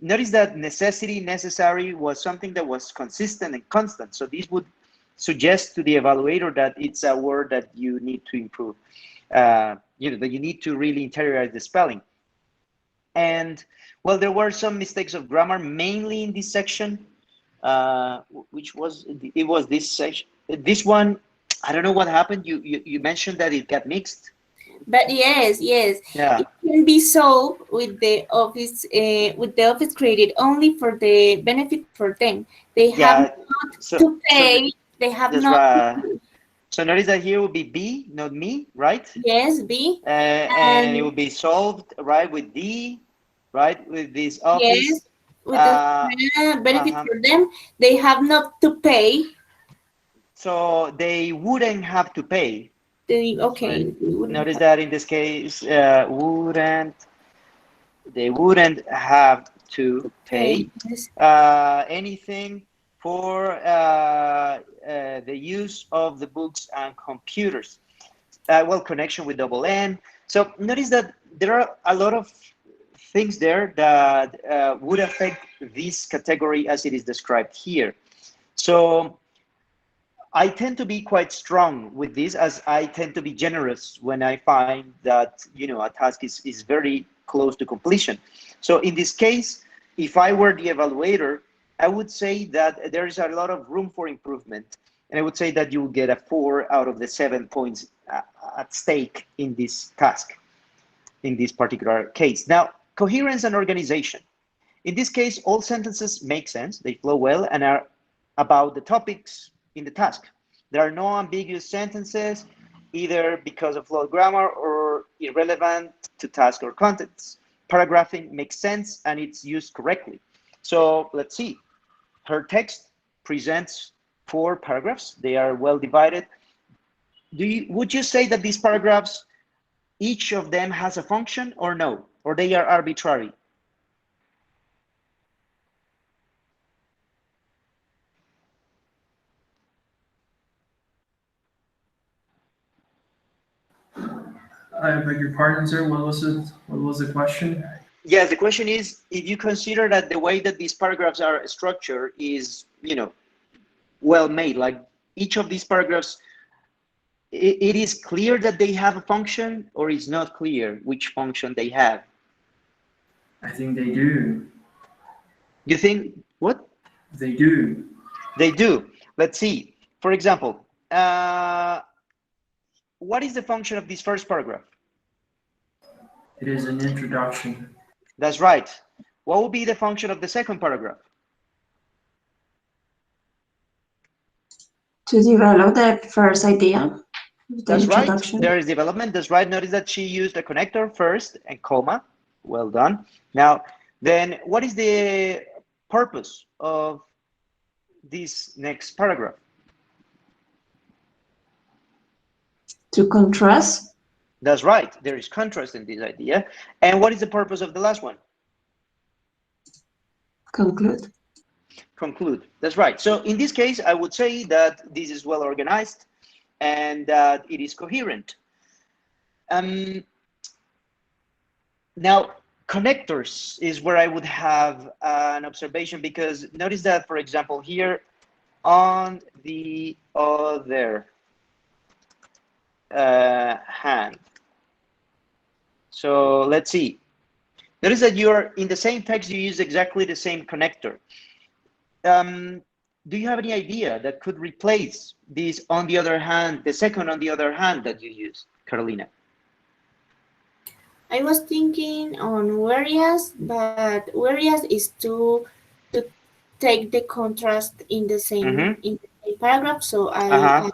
notice that necessary was something that was consistent and constant. So this would suggest to the evaluator that it's a word that you need to improve. You know, that you need to really interiorize the spelling. And well, there were some mistakes of grammar, mainly in this section, which was, it was this section. This one, I don't know what happened. You mentioned that it got mixed. But yes, Yeah. it can be solved with the office created only for the benefit for them. They have not to pay. They have not. So notice that here will be B, not me, right? Yes, B. And it will be solved, right, with D, right, with this office. Yes, with the benefit for them. They have not to pay. So they wouldn't have to pay. Okay. Notice that in this case, they wouldn't have to pay anything for the use of the books and computers. Well, connection with double N. So notice that there are a lot of things there that would affect this category as it is described here. So I tend to be quite strong with this, as I tend to be generous when I find that, you know, a task is very close to completion. So in this case, if I were the evaluator, I would say that there is a lot of room for improvement. And I would say that you will get a 4 out of the 7 points at stake in this task, in this particular case. Now, coherence and organization. In this case, all sentences make sense, they flow well, and are about the topics in the task. There are no ambiguous sentences, either because of flawed grammar or irrelevant to task or contents. Paragraphing makes sense and it's used correctly. So let's see. Her text presents 4 paragraphs. They are well divided. Would you say that these paragraphs, each of them has a function or no? Or they are arbitrary? I beg your pardon, sir. What was it? What was the question? Yes, the question is, if you consider that the way that these paragraphs are structured is, you know, well made, like each of these paragraphs, it is clear that they have a function, or it's not clear which function they have? I think they do. You think what? They do. They do. Let's see. For example, what is the function of this first paragraph? It is an introduction. That's right. What will be the function of the second paragraph? To develop the first idea. That's right. There is development. That's right. Notice that she used a connector first and comma. Well done. Now, then what is the purpose of this next paragraph? To contrast? That's right. There is contrast in this idea. And what is the purpose of the last one? Conclude. Conclude. That's right. So in this case, I would say that this is well organized and that it is coherent. Now, connectors is where I would have an observation, because notice that, for example, here on the other hand. So let's see. Notice that you're in the same text, you use exactly the same connector. Do you have any idea that could replace this on the other hand, the second on the other hand that you use, Carolina? I was thinking on whereas, but whereas is to take the contrast in the same in the same paragraph. So I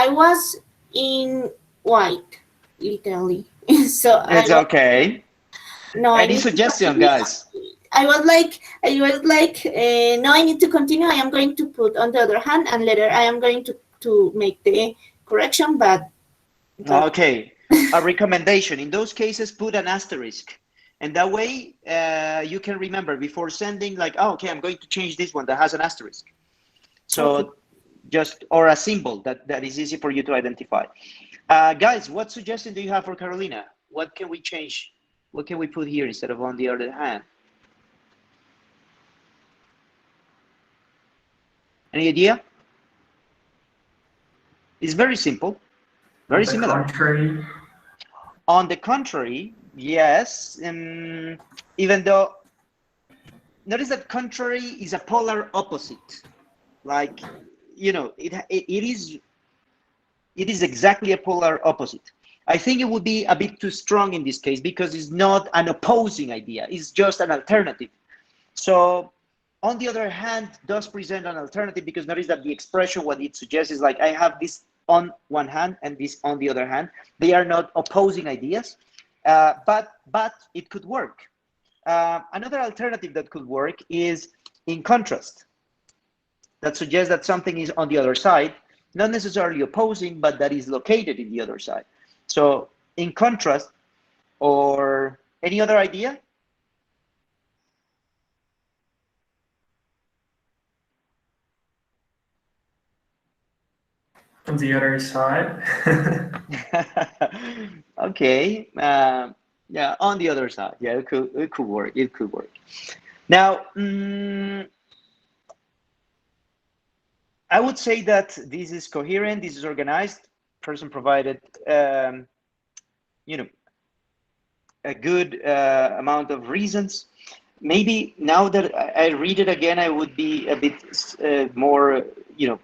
was in white, literally. So It's okay. No, Any suggestion, guys? I was like, no, I need to continue. I am going to put on the other hand, and later I am going to make the correction, but okay. A recommendation. In those cases, put an asterisk. And that way, you can remember before sending, like, oh, okay, I'm going to change this one that has an asterisk. So just, or a symbol that is easy for you to identify. Guys, what suggestion do you have for Carolina? What can we change? What can we put here instead of on the other hand? Any idea? It's very simple, very similar. Contrary. On the contrary, yes. Even though, notice that contrary is a polar opposite. Like, you know, it is exactly a polar opposite. I think it would be a bit too strong in this case because it's not an opposing idea. It's just an alternative. So, on the other hand, does present an alternative, because notice that the expression, what it suggests is like, I have this on one hand and this on the other hand. They are not opposing ideas, but it could work. Another alternative that could work is in contrast. That suggests that something is on the other side, not necessarily opposing, but that is located in the other side. So in contrast, or any other idea? On the other side. Okay. Yeah, on the other side. Yeah, it could work. It could work. Now, I would say that this is coherent. This is organized. Person provided, you know, a good amount of reasons. Maybe now that I read it again, I would be a bit more, you know,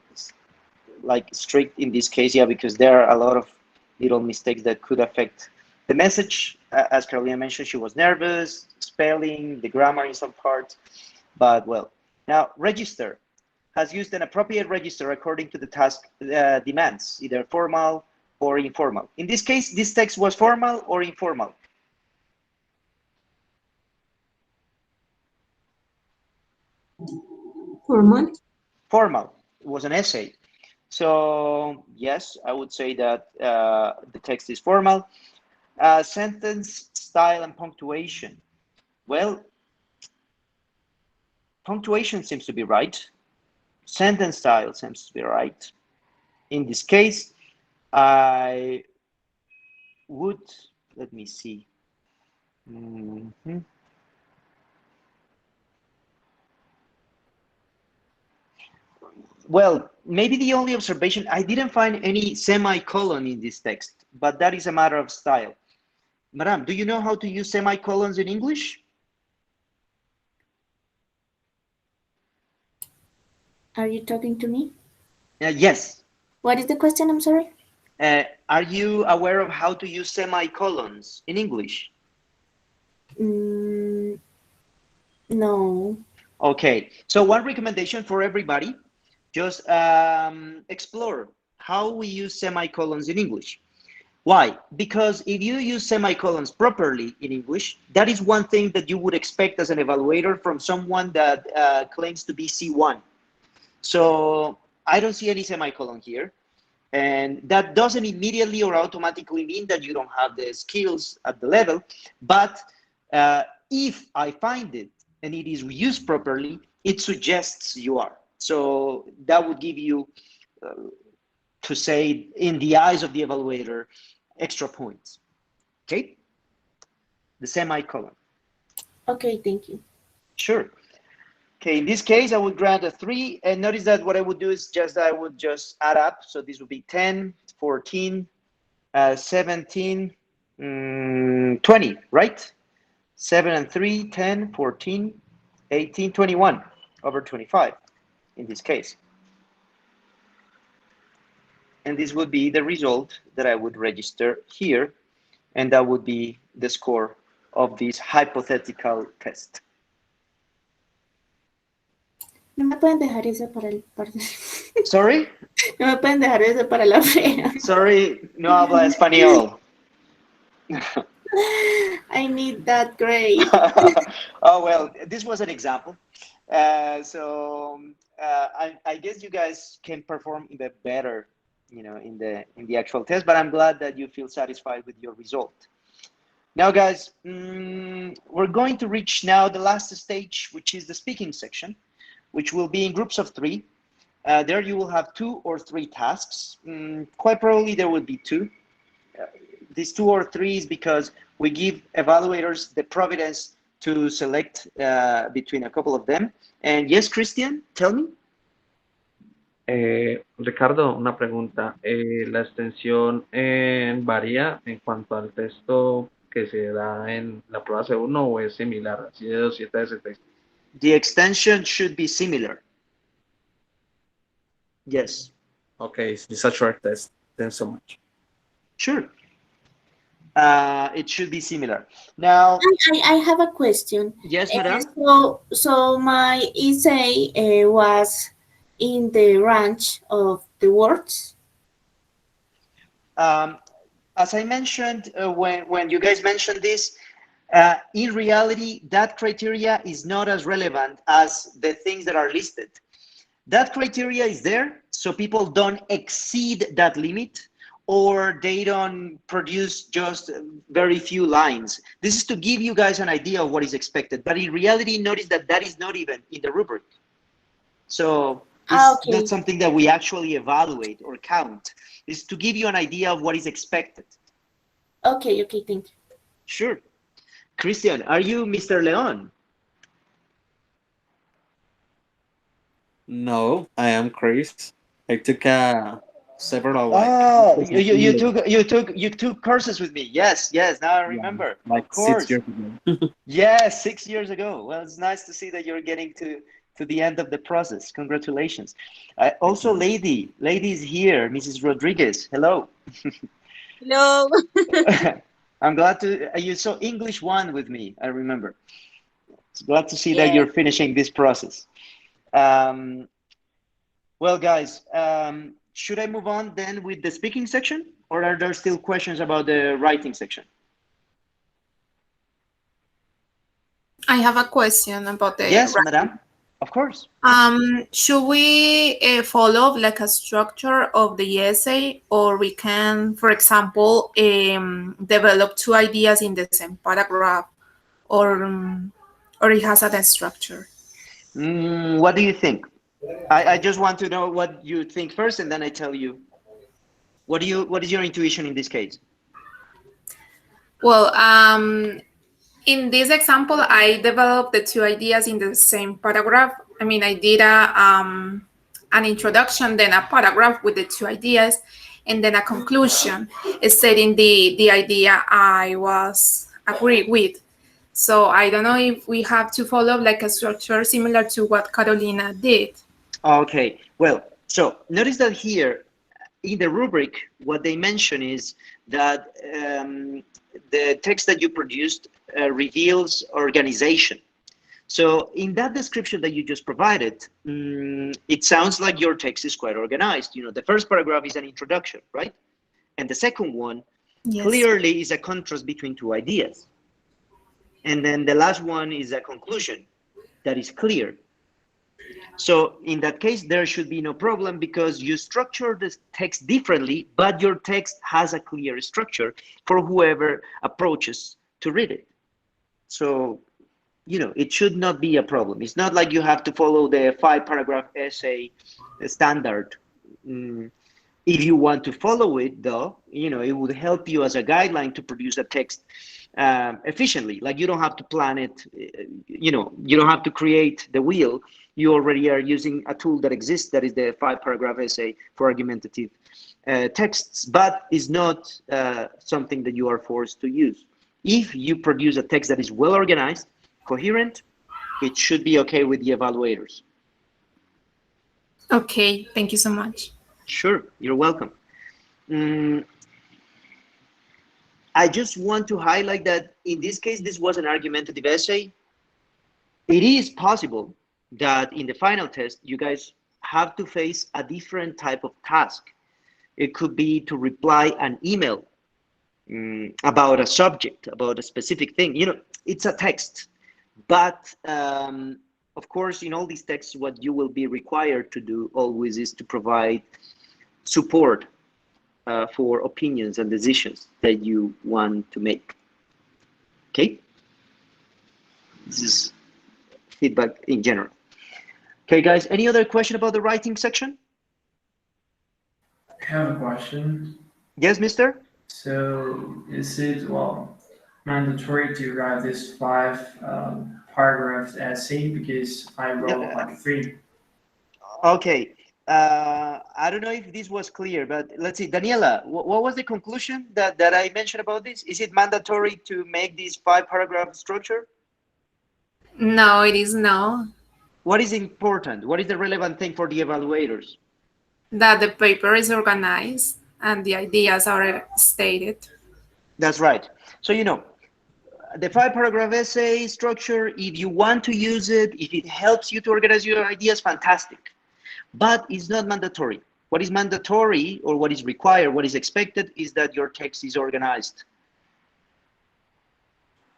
like strict in this case, yeah, because there are a lot of little mistakes that could affect the message. As Carolina mentioned, she was nervous, spelling, the grammar in some parts, but well. Now, register has used an appropriate register according to the task demands, either formal or informal. In this case, this text was formal or informal? Formal. Formal. It was an essay. So yes, I would say that the text is formal. Sentence, style, and punctuation. Well, punctuation seems to be right. Sentence style seems to be right. In this case, I would, let me see. Well, maybe the only observation, I didn't find any semicolon in this text, but that is a matter of style. Madam, do you know how to use semicolons in English? Are you talking to me? Yes. What is the question? I'm sorry. Are you aware of how to use semicolons in English? No. Okay. So one recommendation for everybody, just explore how we use semicolons in English. Why? Because if you use semicolons properly in English, that is one thing that you would expect as an evaluator from someone that claims to be C1. So I don't see any semicolon here. And that doesn't immediately or automatically mean that you don't have the skills at the level. But if I find it and it is used properly, it suggests you are. So that would give you, to say, in the eyes of the evaluator, extra points. Okay? The semicolon. Okay, thank you. Sure. Okay, in this case, I would grant a 3. And notice that what I would do is I would just add up. So this would be 10, 14, 17, 20, right? 7 and 3, 10, 14, 18, 21 over 25 in this case. And this would be the result that I would register here. And that would be the score of this hypothetical test. No me pueden dejar eso para Sorry? No me pueden dejar eso para la prueba. Sorry, no habla español. I need that grade. Oh, well, this was an example. I guess you guys can perform even better, in the actual test, but I'm glad that you feel satisfied with your result. Now, guys, we're going to reach now the last stage, which is the speaking section, which will be in groups of 3. There you will have 2 or 3 tasks. Quite probably there will be 2. These 2 or 3 is because we give evaluators the providence to select between a couple of them. And yes, Christian, tell me. Ricardo, una pregunta. ¿La extensión varía en cuanto al texto que se da en la prueba C1 o es similar, así de 200 a 76? The extension should be similar. Yes. Okay, it's a short test. Thanks so much. Sure. It should be similar. Now, I have a question. Yes, madam. So my essay was in the range of the words. As I mentioned, when you guys mentioned this, in reality, that criteria is not as relevant as the things that are listed. That criteria is there so people don't exceed that limit, or they don't produce just very few lines. This is to give you guys an idea of what is expected. But in reality, notice that that is not even in the rubric. So it's not something that we actually evaluate or count. It's to give you an idea of what is expected. Okay, thank you. Sure. Christian, are you Mr. Leon? No, I am Chris. I took several you took courses with me. Yes, now I remember. Like of course. 6 years ago. Yes, 6 years ago. Well, it's nice to see that you're getting to the end of the process. Congratulations. Also, lady is here, Mrs. Rodriguez. Hello. Hello. I'm glad you saw English 1 with me, I remember. It's glad to see that you're finishing this process. Well, guys, should I move on then with the speaking section, or are there still questions about the writing section? I have a question about the Yes, madam. Of course. Should we follow like a structure of the essay, or we can, for example, develop 2 ideas in the same paragraph, or it has a structure? What do you think? I just want to know what you think first, and then I tell you. What is your intuition in this case? Well, in this example, I developed the 2 ideas in the same paragraph. I mean, I did an introduction, then a paragraph with the 2 ideas, and then a conclusion stating the idea I was agreed with. So I don't know if we have to follow like a structure similar to what Carolina did. Okay, well, so notice that here in the rubric, what they mention is that the text that you produced reveals organization. So in that description that you just provided, it sounds like your text is quite organized. The first paragraph is an introduction, right? And the second one Yes. Clearly is a contrast between two ideas. And then the last one is a conclusion that is clear. So in that case, there should be no problem because you structure the text differently, but your text has a clear structure for whoever approaches to read it. So, you know, it should not be a problem. It's not like you have to follow the 5-paragraph essay standard. If you want to follow it, though, you know, it would help you as a guideline to produce a text efficiently. Like you don't have to plan it, you know, you don't have to create the wheel. You already are using a tool that exists, that is the 5-paragraph essay for argumentative texts, but is not something that you are forced to use. If you produce a text that is well organized, coherent, it should be okay with the evaluators. Okay, thank you so much. Sure, you're welcome. I just want to highlight that in this case, this was an argumentative essay. It is possible that in the final test, you guys have to face a different type of task. It could be to reply an email about a subject, about a specific thing. You know, it's a text. But of course, in all these texts, what you will be required to do always is to provide support for opinions and decisions that you want to make. Okay? This is feedback in general. Okay, guys, any other question about the writing section? I have a question. Yes, mister? So is it, well, mandatory to write this 5 paragraphs essay because I wrote like 3? Okay. I don't know if this was clear, but let's see. Daniela, what was the conclusion that I mentioned about this? Is it mandatory to make this 5-paragraph structure? No, it is no. What is important? What is the relevant thing for the evaluators? That the paper is organized and the ideas are stated. That's right. So, you know, the 5-paragraph essay structure, if you want to use it, if it helps you to organize your ideas, fantastic. But it's not mandatory. What is mandatory or what is required, what is expected is that your text is organized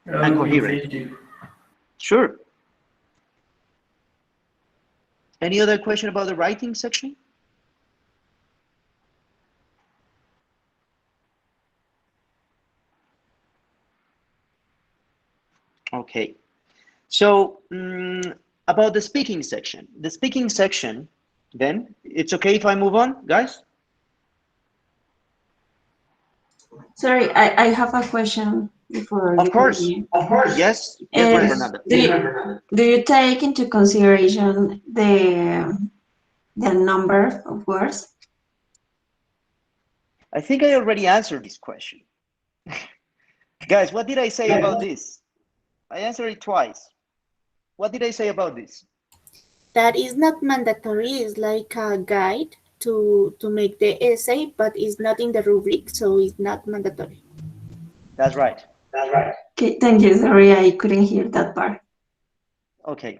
and coherent. Thank you. Sure. Any other question about the writing section? Okay. So about the speaking section. The speaking section, then, it's okay if I move on, guys? Sorry, I have a question before Of you course. continue. Of course. Yes. Yes, Fernanda. Do you take into consideration the number of words? I think I already answered this question. Guys, what did I say about this? I answered it twice. What did I say about this? That is not mandatory. It's like a guide to make the essay, but it's not in the rubric, so it's not mandatory. That's right. That's right. Okay, thank you. Sorry, I couldn't hear that part. Okay.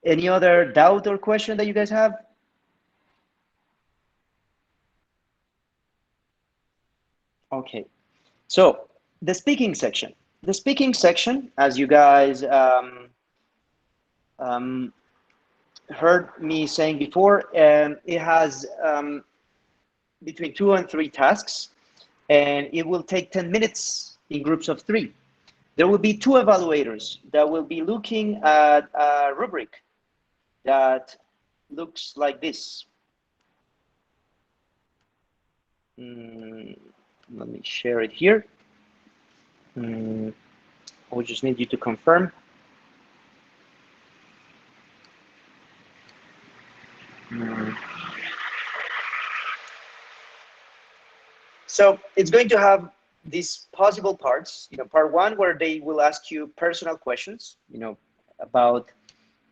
Any other doubt or question that you guys have? Okay. So the speaking section. The speaking section, as you guys heard me saying before, it has between 2 and 3 tasks, and it will take 10 minutes in groups of 3. There will be 2 evaluators that will be looking at a rubric that looks like this. Let me share it here. I just need you to confirm. So it's going to have these possible parts, you know, part 1 where they will ask you personal questions, you know, about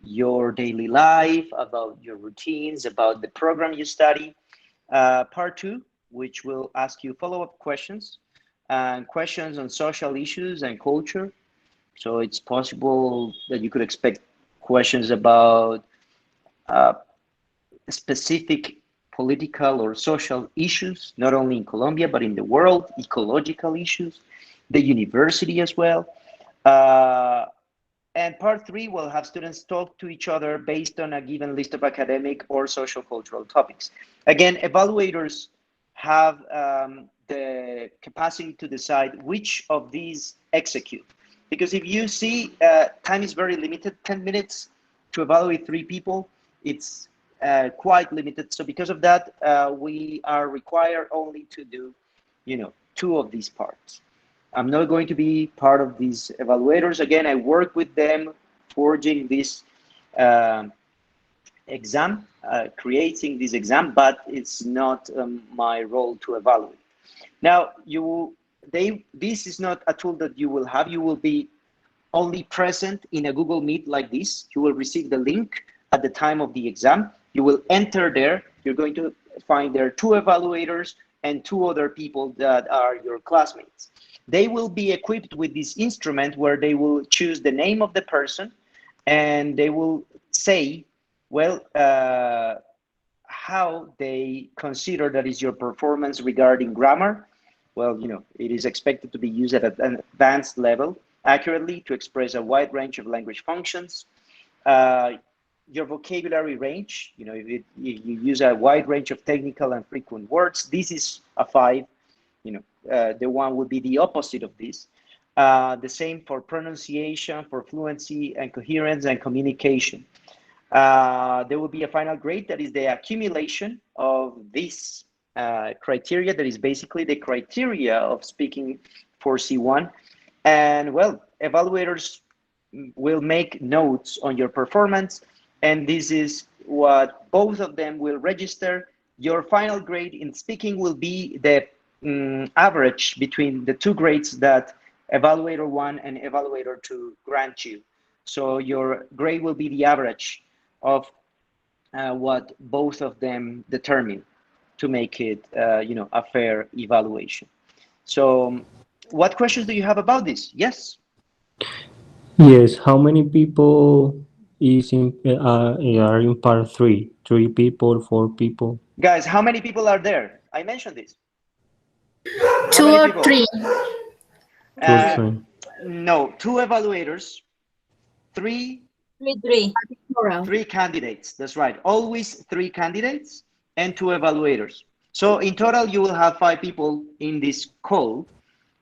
your daily life, about your routines, about the program you study. Part 2, which will ask you follow-up questions and questions on social issues and culture. So it's possible that you could expect questions about specific political or social issues, not only in Colombia, but in the world, ecological issues, the university as well. And part 3 will have students talk to each other based on a given list of academic or social cultural topics. Again, evaluators have the capacity to decide which of these execute. Because if you see, time is very limited, 10 minutes to evaluate 3 people, it's quite limited. So because of that, we are required only to do, 2 of these parts. I'm not going to be part of these evaluators. Again, I work with them forging this exam, creating this exam, but it's not my role to evaluate. Now, this is not a tool that you will have. You will be only present in a Google Meet like this. You will receive the link at the time of the exam. You will enter there. You're going to find there 2 evaluators and 2 other people that are your classmates. They will be equipped with this instrument where they will choose the name of the person and they will say, well, how they consider that is your performance regarding grammar. Well, it is expected to be used at an advanced level accurately to express a wide range of language functions. Your vocabulary range, if you use a wide range of technical and frequent words, this is a 5. The one would be the opposite of this. The same for pronunciation, for fluency and coherence and communication. There will be a final grade that is the accumulation of this criteria, that is basically the criteria of speaking for C1. And well, evaluators will make notes on your performance, and this is what both of them will register. Your final grade in speaking will be the average between the 2 grades that evaluator 1 and evaluator 2 grant you. So your grade will be the average of what both of them determine to make it a fair evaluation. So what questions do you have about this? Yes. Yes, how many people are in part 3? 3 people, 4 people? Guys, how many people are there? I mentioned this. 2 or 3. No, 2 evaluators, 3 candidates. That's right. Always 3 candidates and 2 evaluators. So in total, you will have 5 people in this call.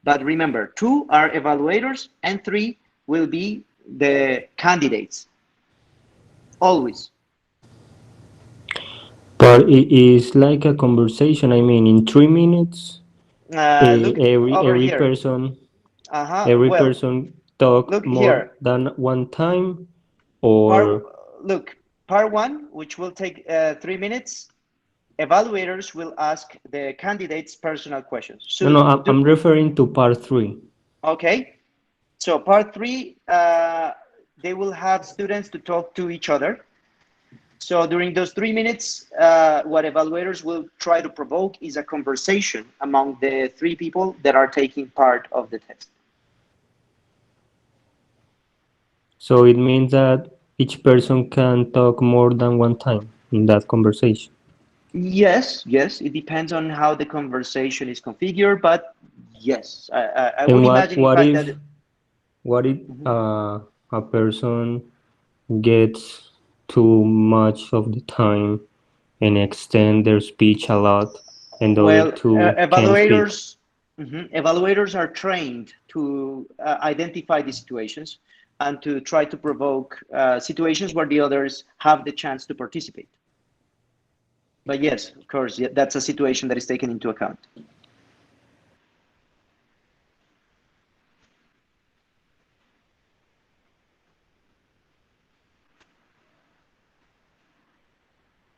But remember, 2 are evaluators and 3 will be the candidates. Always. But it is like a conversation. I mean, in 3 minutes, every person, person talk more than one time, or part 1, which will take 3 minutes. Evaluators will ask the candidates personal questions. So no, I'm referring to part 3. Okay. So part 3, they will have students to talk to each other. So during those 3 minutes, what evaluators will try to provoke is a conversation among the 3 people that are taking part of the test. So it means that each person can talk more than one time in that conversation. Yes, it depends on how the conversation is configured, but yes, I would imagine what if a person gets too much of the time and extend their speech a lot, and the other 2 evaluators evaluators are trained to identify the situations and to try to provoke situations where the others have the chance to participate. But yes, of course, that's a situation that is taken into account.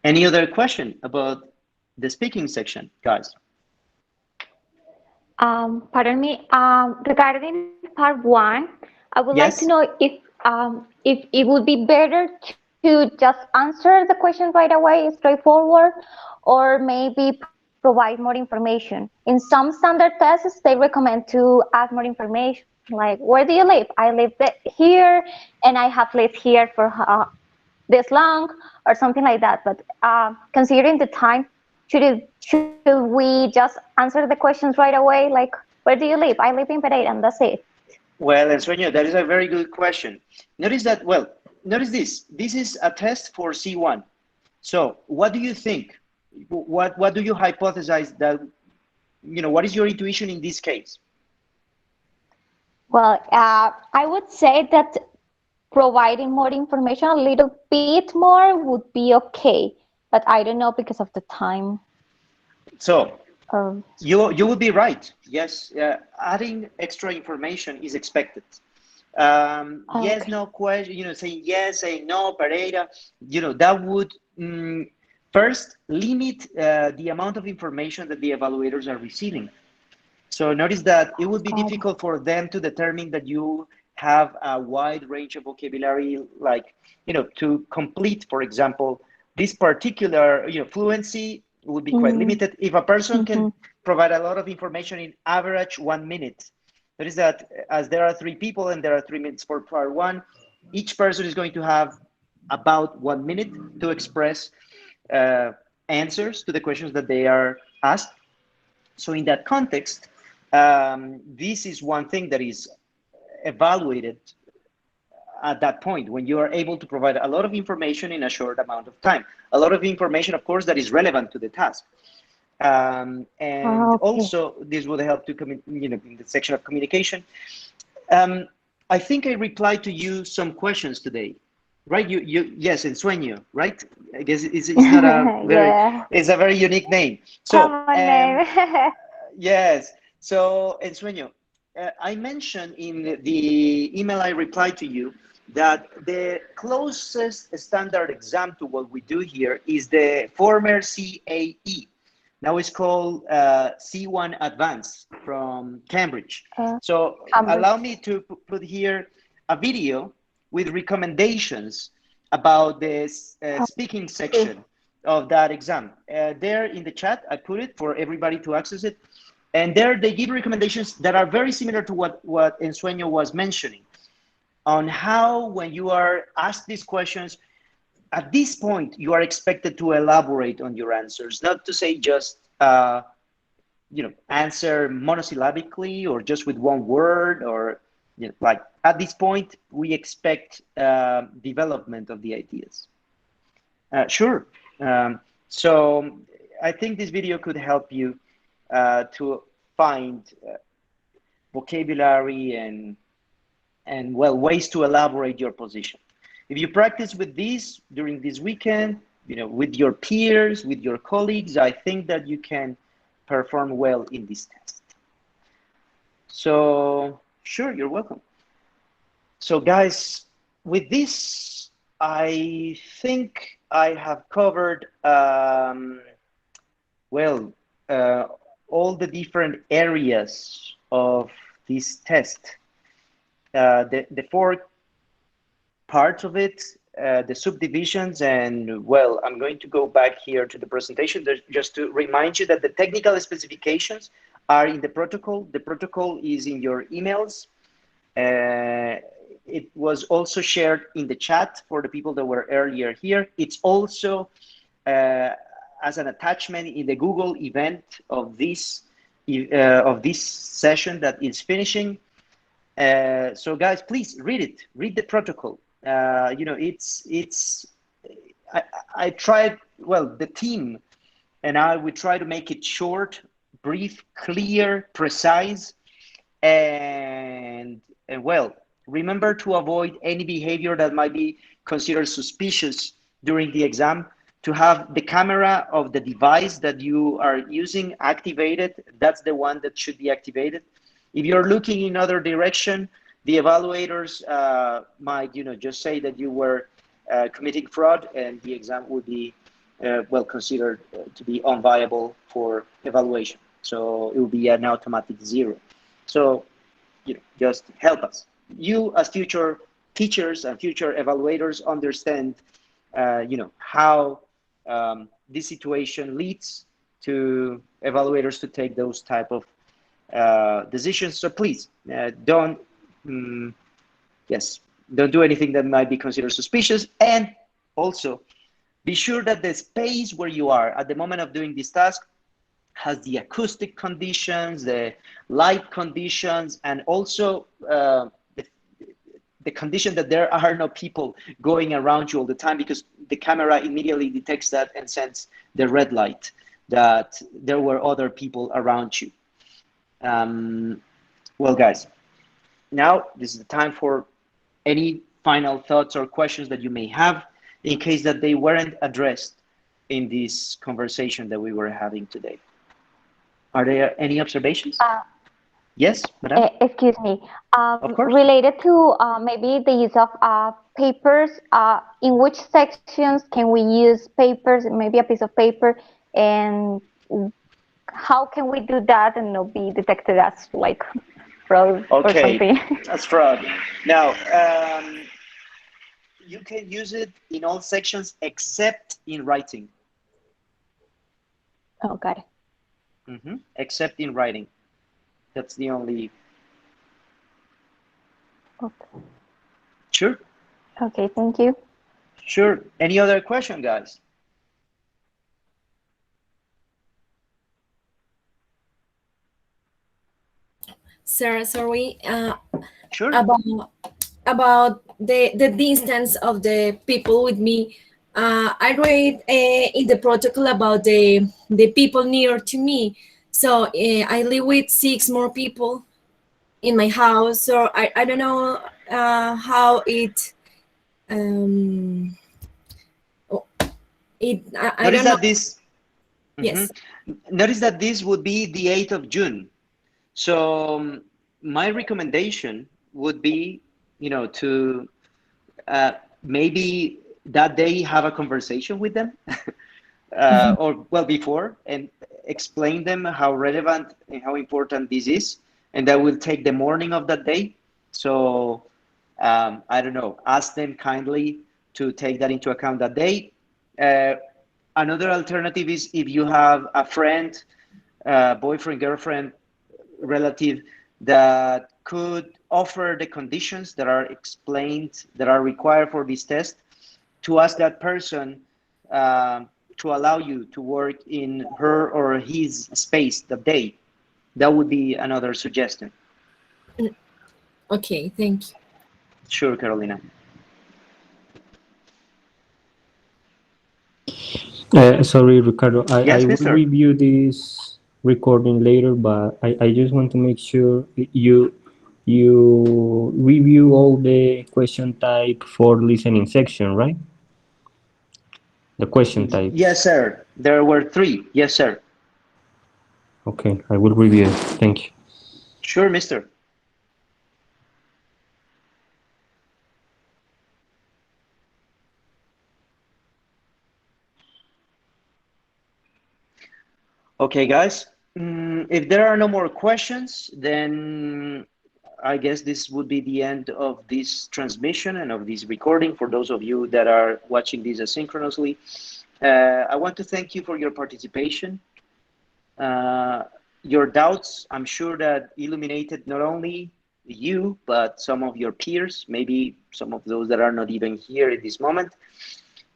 Any other question about the speaking section, guys? Pardon me. Regarding part 1, I would like to know if it would be better to just answer the question right away, straightforward, or maybe provide more information. In some standard tests, they recommend to add more information, like, where do you live? I live here, and I have lived here for this long, or something like that. But considering the time should we just answer the questions right away? Like, where do you live? I live in Pereira, and that's it. Well, Ensueño, that is a very good question. Notice that, well, notice this. This is a test for C1. So what do you think? What do you hypothesize that, what is your intuition in this case? Well, I would say that providing more information, a little bit more, would be okay. But I don't know because of the time. So you would be right. Yes, adding extra information is expected. Yes, no question, saying yes, saying no, Pereira, that would first limit the amount of information that the evaluators are receiving. So notice that it would be difficult for them to determine that you have a wide range of vocabulary, like, to complete, for example, this particular, fluency would be quite limited. If a person can provide a lot of information in average 1 minute, that is that as there are 3 people and there are 3 minutes for part 1, each person is going to have about 1 minute to express answers to the questions that they are asked. So in that context, this is one thing that is evaluated at that point, when you are able to provide a lot of information in a short amount of time. A lot of information, of course, that is relevant to the task. Also, this would help to, in the section of communication. I think I replied to you some questions today, right? Yes, Ensueño, right? I guess it's not a very, it's a very unique name. So, yes. So, Ensueño, I mentioned in the email I replied to you that the closest standard exam to what we do here is the former CAE. Now it's called C1 Advanced from Cambridge. So allow me to put here a video with recommendations about this speaking section of that exam. There in the chat, I put it for everybody to access it. And there they give recommendations that are very similar to what Ensueño was mentioning on how, when you are asked these questions, at this point, you are expected to elaborate on your answers, not to say just, answer monosyllabically or just with one word, or like at this point, we expect development of the ideas. Sure. So I think this video could help you to find vocabulary and well, ways to elaborate your position. If you practice with this during this weekend, with your peers, with your colleagues, I think that you can perform well in this test. So, sure, you're welcome. So guys, with this, I think I have covered, all the different areas of this test. The 4 parts of it, the subdivisions, and well, I'm going to go back here to the presentation just to remind you that the technical specifications are in the protocol. The protocol is in your emails. It was also shared in the chat for the people that were earlier here. It's also as an attachment in the Google event of this session that is finishing. So guys, please read it. Read the protocol. I tried. Well, the team and we try to make it short, brief, clear, precise, and well, remember to avoid any behavior that might be considered suspicious during the exam. To have the camera of the device that you are using activated. That's the one that should be activated. If you're looking in other direction, the evaluators might, just say that you were committing fraud, and the exam would be, well, considered to be unviable for evaluation. So it will be an automatic 0. So, just help us. You, as future teachers and future evaluators, understand, how this situation leads to evaluators to take those type of decisions. So please don't do anything that might be considered suspicious, and also Be sure that the space where you are at the moment of doing this task has the acoustic conditions, the light conditions, and also the condition that there are no people going around you all the time, because the camera immediately detects that and sends the red light that there were other people around you. Well, guys, now this is the time for any final thoughts or questions that you may have in case that they weren't addressed in this conversation that we were having today. Are there any observations? Yes, madam? Excuse me. Of course. Related to maybe the use of papers, in which sections can we use papers, maybe a piece of paper, and how can we do that and not be detected as like fraud or something? That's fraud. Now, you can use it in all sections except in writing. Oh, got it. Except in writing. That's the only. Okay. Sure. Okay, thank you. Sure. Any other question, guys? Sarah, sorry. Sure. About the distance of the people with me. I read in the protocol about the people near to me. So I live with 6 more people in my house. So I don't know how it I Notice don't that know. this. Yes. Notice that this would be the 8th of June. So my recommendation would be, to maybe that day have a conversation with them, or well before, and explain them how relevant and how important this is, and that will take the morning of that day. So I don't know, ask them kindly to take that into account that day. Another alternative is if you have a friend, boyfriend, girlfriend, relative that could offer the conditions that are explained, that are required for this test, to ask that person to allow you to work in her or his space that day. That would be another suggestion. Okay, thank you. Sure, Carolina. Sorry, Ricardo. Yes, I will mister. review this recording later, but I just want to make sure you review all the question type for listening section, right? The question types. Yes, sir. There were 3. Yes, sir. Okay, I will review it. Thank you. Sure, mister. Okay, guys. If there are no more questions, then I guess this would be the end of this transmission and of this recording for those of you that are watching this asynchronously. I want to thank you for your participation. Your doubts, I'm sure that illuminated not only you, but some of your peers, maybe some of those that are not even here at this moment.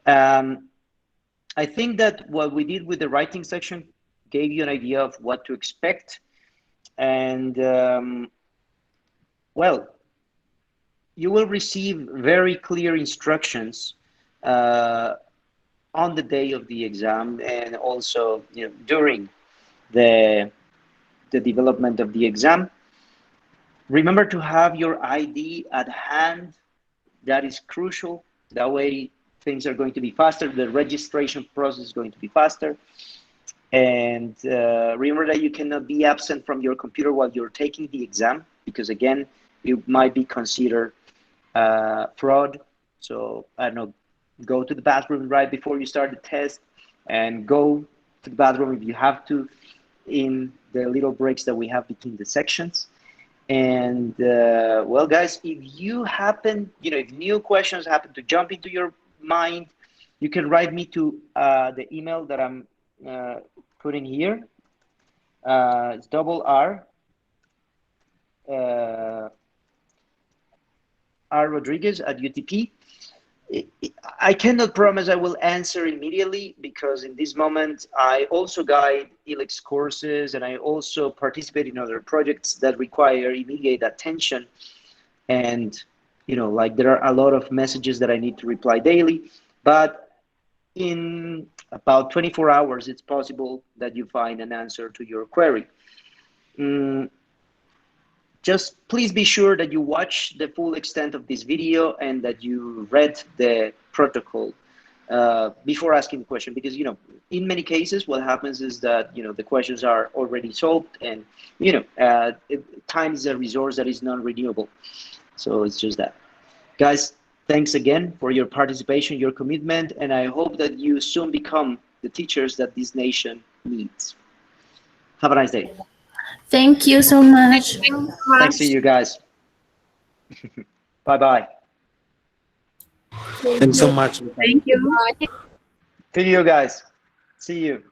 I think that what we did with the writing section gave you an idea of what to expect. And well, you will receive very clear instructions on the day of the exam, and also during the development of the exam. Remember to have your ID at hand. That is crucial. That way things are going to be faster. The registration process is going to be faster. And remember that you cannot be absent from your computer while you're taking the exam, because again, it might be considered fraud. So I don't know, go to the bathroom right before you start the test, and go to the bathroom if you have to in the little breaks that we have between the sections. And well, guys, if you happen, if new questions happen to jump into your mind, you can write me to the email that I'm putting here. It's R Rodriguez at UTP. I cannot promise I will answer immediately, because in this moment I also guide ILEX courses and I also participate in other projects that require immediate attention. And, you know, like there are a lot of messages that I need to reply daily, but in about 24 hours, it's possible that you find an answer to your query. Just please be sure that you watch the full extent of this video and that you read the protocol before asking the question, because, you know, in many cases, what happens is that, you know, the questions are already solved, and, you know, time is a resource that is non-renewable. So it's just that. Guys, thanks again for your participation, your commitment, and I hope that you soon become the teachers that this nation needs. Have a nice day. Thank you so much. Thanks to you guys. Bye-bye. Thanks so much. Thank you. See you guys. See you.